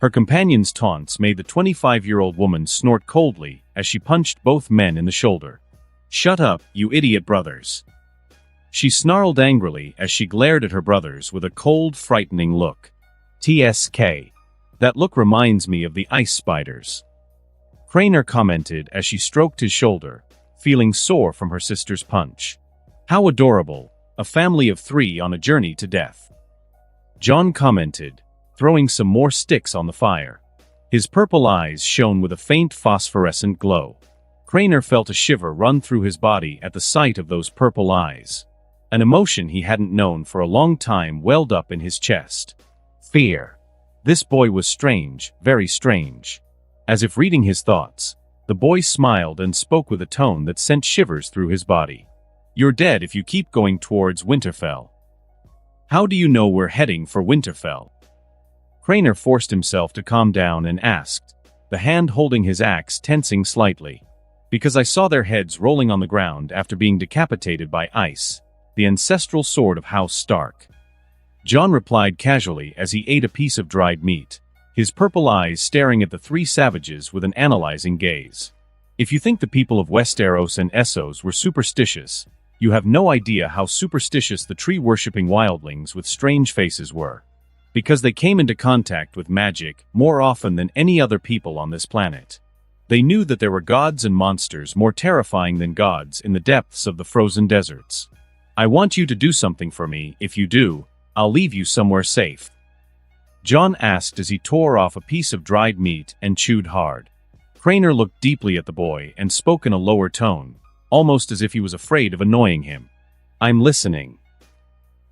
Her companion's taunts made the 25-year-old woman snort coldly as she punched both men in the shoulder. Shut up, you idiot brothers. She snarled angrily as she glared at her brothers with a cold, frightening look. TSK. That look reminds me of the ice spiders. Craner commented as she stroked his shoulder, feeling sore from her sister's punch. How adorable, a family of 3 on a journey to death. Jon commented, throwing some more sticks on the fire. His purple eyes shone with a faint phosphorescent glow. Craner felt a shiver run through his body at the sight of those purple eyes. An emotion he hadn't known for a long time welled up in his chest. Fear. This boy was strange, very strange. As if reading his thoughts, the boy smiled and spoke with a tone that sent shivers through his body. You're dead if you keep going towards Winterfell. How do you know we're heading for Winterfell? Craner forced himself to calm down and asked, the hand holding his axe tensing slightly. Because I saw their heads rolling on the ground after being decapitated by ice, the ancestral sword of House Stark. Jon replied casually as he ate a piece of dried meat, his purple eyes staring at the 3 savages with an analyzing gaze. If you think the people of Westeros and Essos were superstitious, you have no idea how superstitious the tree-worshipping wildlings with strange faces were. Because they came into contact with magic more often than any other people on this planet. They knew that there were gods and monsters more terrifying than gods in the depths of the frozen deserts. I want you to do something for me. If you do, I'll leave you somewhere safe. Jon asked as he tore off a piece of dried meat and chewed hard. Craner looked deeply at the boy and spoke in a lower tone, almost as if he was afraid of annoying him. I'm listening.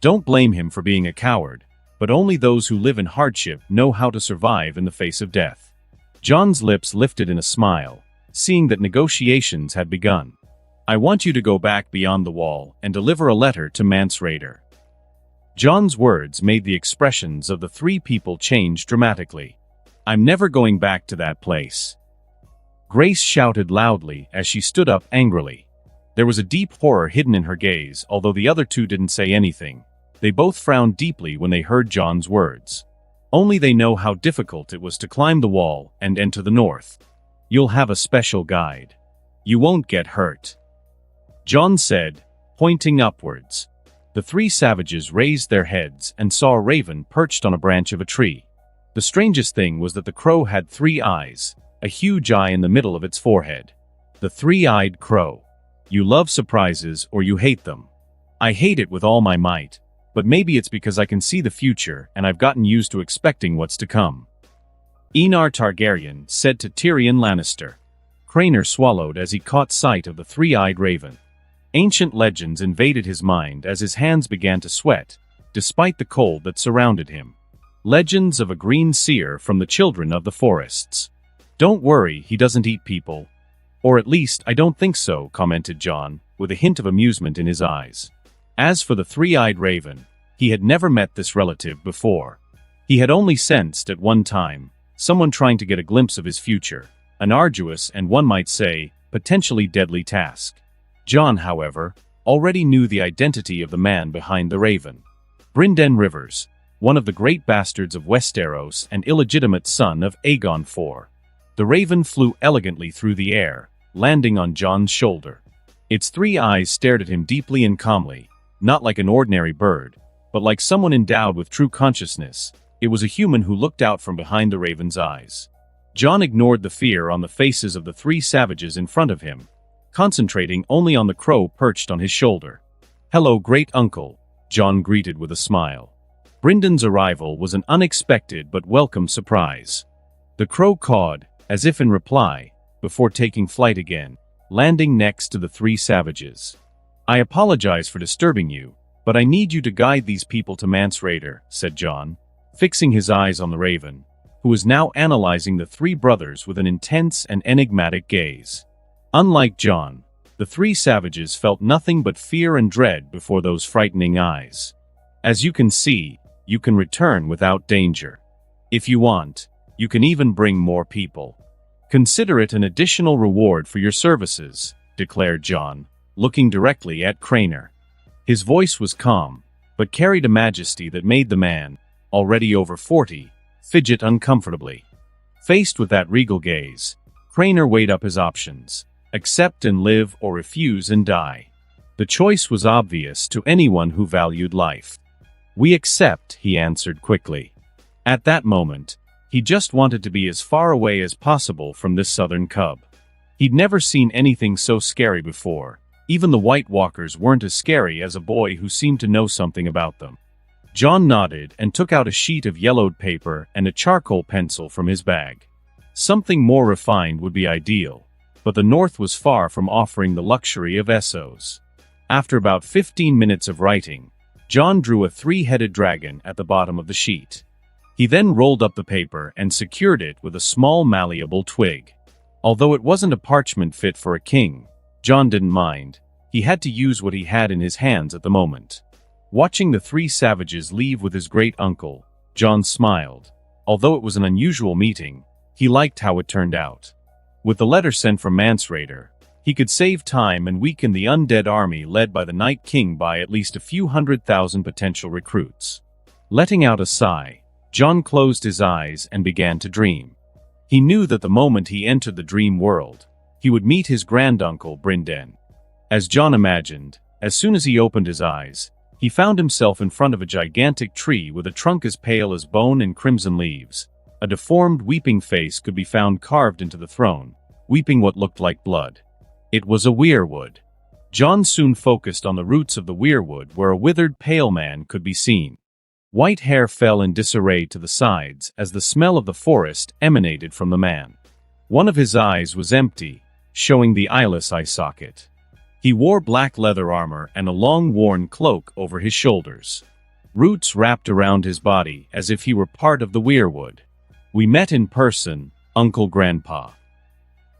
Don't blame him for being a coward, but only those who live in hardship know how to survive in the face of death. Jon's lips lifted in a smile, seeing that negotiations had begun. I want you to go back beyond the wall and deliver a letter to Mance Rayder. Jon's words made the expressions of the 3 people change dramatically. I'm never going back to that place. Grace shouted loudly as she stood up angrily. There was a deep horror hidden in her gaze, although the other 2 didn't say anything. They both frowned deeply when they heard Jon's words. Only they know how difficult it was to climb the wall and enter the north. You'll have a special guide. You won't get hurt. Jon said, pointing upwards. The 3 savages raised their heads and saw a raven perched on a branch of a tree. The strangest thing was that the crow had 3 eyes, a huge eye in the middle of its forehead. The 3-eyed crow. You love surprises or you hate them. I hate it with all my might. But maybe it's because I can see the future and I've gotten used to expecting what's to come. Aenar Targaryen said to Tyrion Lannister. Craner swallowed as he caught sight of the 3-eyed raven. Ancient legends invaded his mind as his hands began to sweat, despite the cold that surrounded him. Legends of a green seer from the children of the forests. Don't worry, he doesn't eat people. Or at least, I don't think so, commented Jon, with a hint of amusement in his eyes. As for the 3-eyed raven, he had never met this relative before. He had only sensed at one time someone trying to get a glimpse of his future, an arduous and one might say, potentially deadly task. Jon, however, already knew the identity of the man behind the raven. Brynden Rivers, one of the great bastards of Westeros and illegitimate son of Aegon IV. The raven flew elegantly through the air, landing on Jon's shoulder. Its 3 eyes stared at him deeply and calmly. Not like an ordinary bird, but like someone endowed with true consciousness. It was a human who looked out from behind the raven's eyes. Jon ignored the fear on the faces of the 3 savages in front of him, concentrating only on the crow perched on his shoulder. Hello, great uncle, Jon greeted with a smile. Brynden's arrival was an unexpected but welcome surprise. The crow cawed, as if in reply, before taking flight again, landing next to the 3 savages. I apologize for disturbing you, but I need you to guide these people to Mance Rayder, said Jon, fixing his eyes on the raven, who was now analyzing the 3 brothers with an intense and enigmatic gaze. Unlike Jon, the 3 savages felt nothing but fear and dread before those frightening eyes. As you can see, you can return without danger. If you want, you can even bring more people. Consider it an additional reward for your services, declared Jon, looking directly at Craner. His voice was calm, but carried a majesty that made the man, already over 40, fidget uncomfortably. Faced with that regal gaze, Craner weighed up his options: accept and live or refuse and die. The The choice was obvious to anyone who valued life. "We accept," he answered quickly. At that moment, he just wanted to be as far away as possible from this southern cub. He'd never seen anything so scary before. Even the White Walkers weren't as scary as a boy who seemed to know something about them. Jon nodded and took out a sheet of yellowed paper and a charcoal pencil from his bag. Something more refined would be ideal, but the North was far from offering the luxury of SOs. After about 15 minutes of writing, Jon drew a three-headed dragon at the bottom of the sheet. He then rolled up the paper and secured it with a small malleable twig. Although it wasn't a parchment fit for a king, Jon didn't mind. He had to use what he had in his hands at the moment. Watching the three savages leave with his great-uncle, Jon smiled. Although it was an unusual meeting, he liked how it turned out. With the letter sent from Mansraider, he could save time and weaken the undead army led by the Night King by at least a few 100,000 potential recruits. Letting out a sigh, Jon closed his eyes and began to dream. He knew that the moment he entered the dream world, he would meet his granduncle Brynden. As Jon imagined, as soon as he opened his eyes, he found himself in front of a gigantic tree with a trunk as pale as bone and crimson leaves. A deformed, weeping face could be found carved into the throne, weeping what looked like blood. It was a weirwood. Jon soon focused on the roots of the weirwood where a withered pale man could be seen. White hair fell in disarray to the sides as the smell of the forest emanated from the man. One of his eyes was empty, showing the eyeless eye socket. He wore black leather armor and a long worn cloak over his shoulders. Roots wrapped around his body as if he were part of the weirwood. "We met in person, Uncle Grandpa."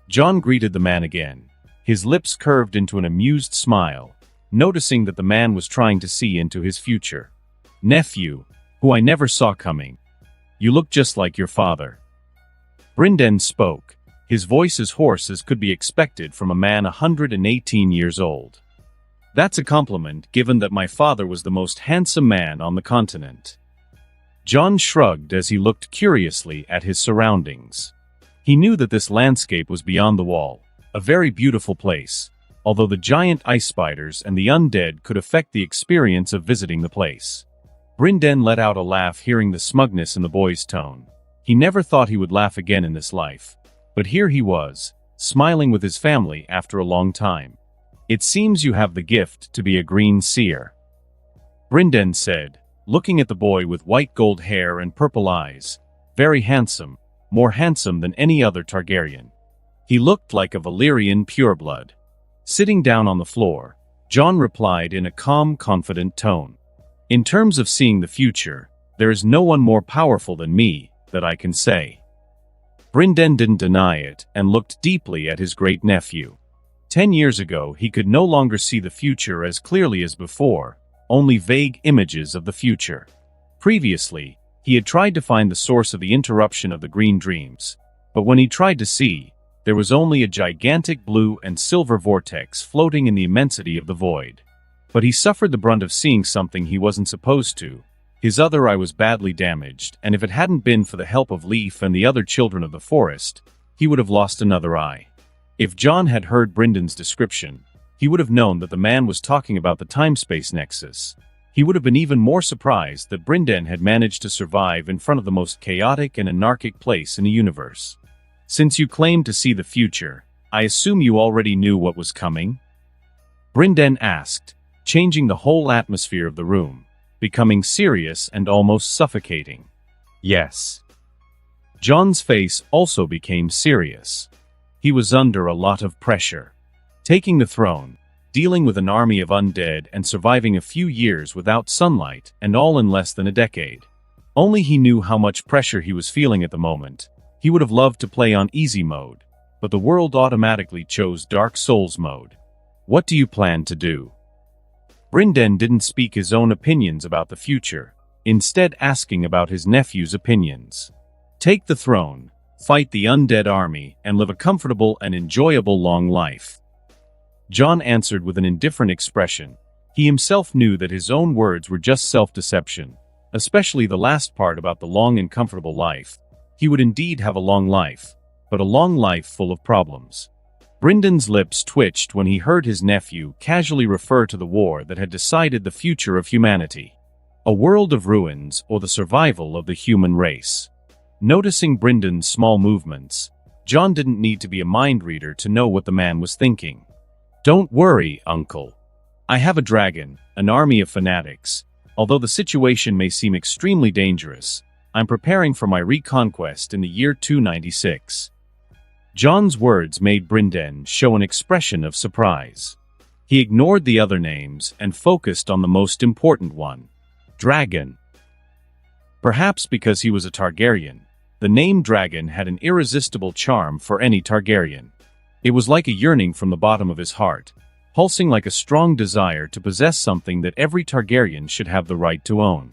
Jon greeted the man again. His lips curved into an amused smile, noticing that the man was trying to see into his future. "Nephew, who I never saw coming. You look just like your father." Brynden spoke, his voice as hoarse as could be expected from a man 118 years old. "That's a compliment, given that my father was the most handsome man on the continent." Jon shrugged as he looked curiously at his surroundings. He knew that this landscape was beyond the wall, a very beautiful place, although the giant ice spiders and the undead could affect the experience of visiting the place. Brynden let out a laugh hearing the smugness in the boy's tone. He never thought he would laugh again in this life, but here he was, smiling with his family after a long time. "It seems you have the gift to be a green seer," Brynden said, looking at the boy with white gold hair and purple eyes. "Very handsome, more handsome than any other Targaryen." He looked like a Valyrian pureblood. Sitting down on the floor, Jon replied in a calm, confident tone. "In terms of seeing the future, there is no one more powerful than me, that I can say." Brynden didn't deny it and looked deeply at his great-nephew. 10 years ago he could no longer see the future as clearly as before, only vague images of the future. Previously, he had tried to find the source of the interruption of the green dreams, but when he tried to see, there was only a gigantic blue and silver vortex floating in the immensity of the void. But he suffered the brunt of seeing something he wasn't supposed to. His other eye was badly damaged, and if it hadn't been for the help of Leaf and the other children of the forest, he would have lost another eye. If Jon had heard Brynden's description, he would have known that the man was talking about the time-space nexus. He would have been even more surprised that Brynden had managed to survive in front of the most chaotic and anarchic place in the universe. "Since you claimed to see the future, I assume you already knew what was coming?" Brynden asked, changing the whole atmosphere of the room, becoming serious and almost suffocating. "Yes." Jon's face also became serious. He was under a lot of pressure. Taking the throne, dealing with an army of undead and surviving a few years without sunlight, and all in less than a decade. Only he knew how much pressure he was feeling at the moment. He would have loved to play on easy mode, but the world automatically chose Dark Souls mode. "What do you plan to do?" Brynden didn't speak his own opinions about the future, instead asking about his nephew's opinions. "Take the throne, fight the undead army, and live a comfortable and enjoyable long life." Jon answered with an indifferent expression. He himself knew that his own words were just self-deception, especially the last part about the long and comfortable life. He would indeed have a long life, but a long life full of problems. Bryndon's lips twitched when he heard his nephew casually refer to the war that had decided the future of humanity. A world of ruins or the survival of the human race. Noticing Bryndon's small movements, Jon didn't need to be a mind reader to know what the man was thinking. "Don't worry, uncle. I have a dragon, an army of fanatics. Although the situation may seem extremely dangerous, I'm preparing for my reconquest in the year 296. Jon's words made Bryndon show an expression of surprise. He ignored the other names and focused on the most important one: dragon. Perhaps because he was a Targaryen, the name dragon had an irresistible charm for any Targaryen. It was like a yearning from the bottom of his heart, pulsing like a strong desire to possess something that every Targaryen should have the right to own.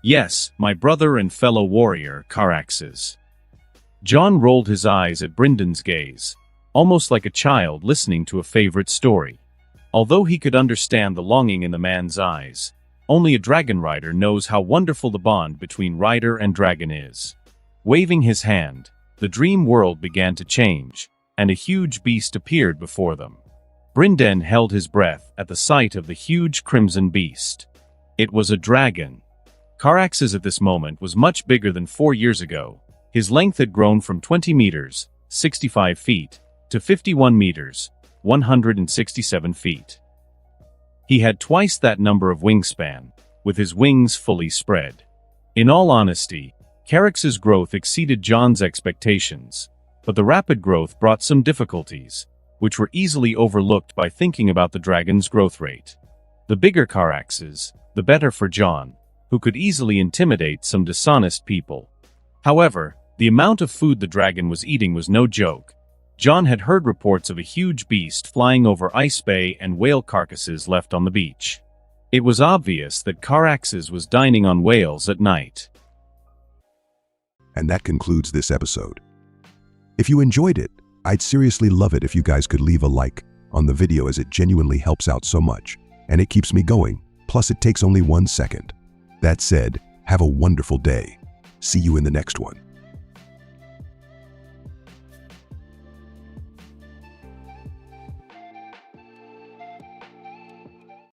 "Yes, my brother and fellow warrior, Caraxes." Jon rolled his eyes at Bryndon's gaze, almost like a child listening to a favorite story. Although he could understand the longing in the man's eyes, only a dragon rider knows how wonderful the bond between rider and dragon is. Waving his hand, the dream world began to change, and a huge beast appeared before them. Bryndon held his breath at the sight of the huge crimson beast. It was a dragon. Caraxes at this moment was much bigger than 4 years ago. His length had grown from 20 meters, 65 feet, to 51 meters, 167 feet. He had twice that number of wingspan, with his wings fully spread. In all honesty, Caraxes' growth exceeded Jon's expectations, but the rapid growth brought some difficulties, which were easily overlooked by thinking about the dragon's growth rate. The bigger Caraxes, the better for Jon, who could easily intimidate some dishonest people. However, the amount of food the dragon was eating was no joke. Jon had heard reports of a huge beast flying over Ice Bay and whale carcasses left on the beach. It was obvious that Caraxes was dining on whales at night. And that concludes this episode. If you enjoyed it, I'd seriously love it if you guys could leave a like on the video, as it genuinely helps out so much, and it keeps me going, plus it takes only 1 second. That said, have a wonderful day. See you in the next one.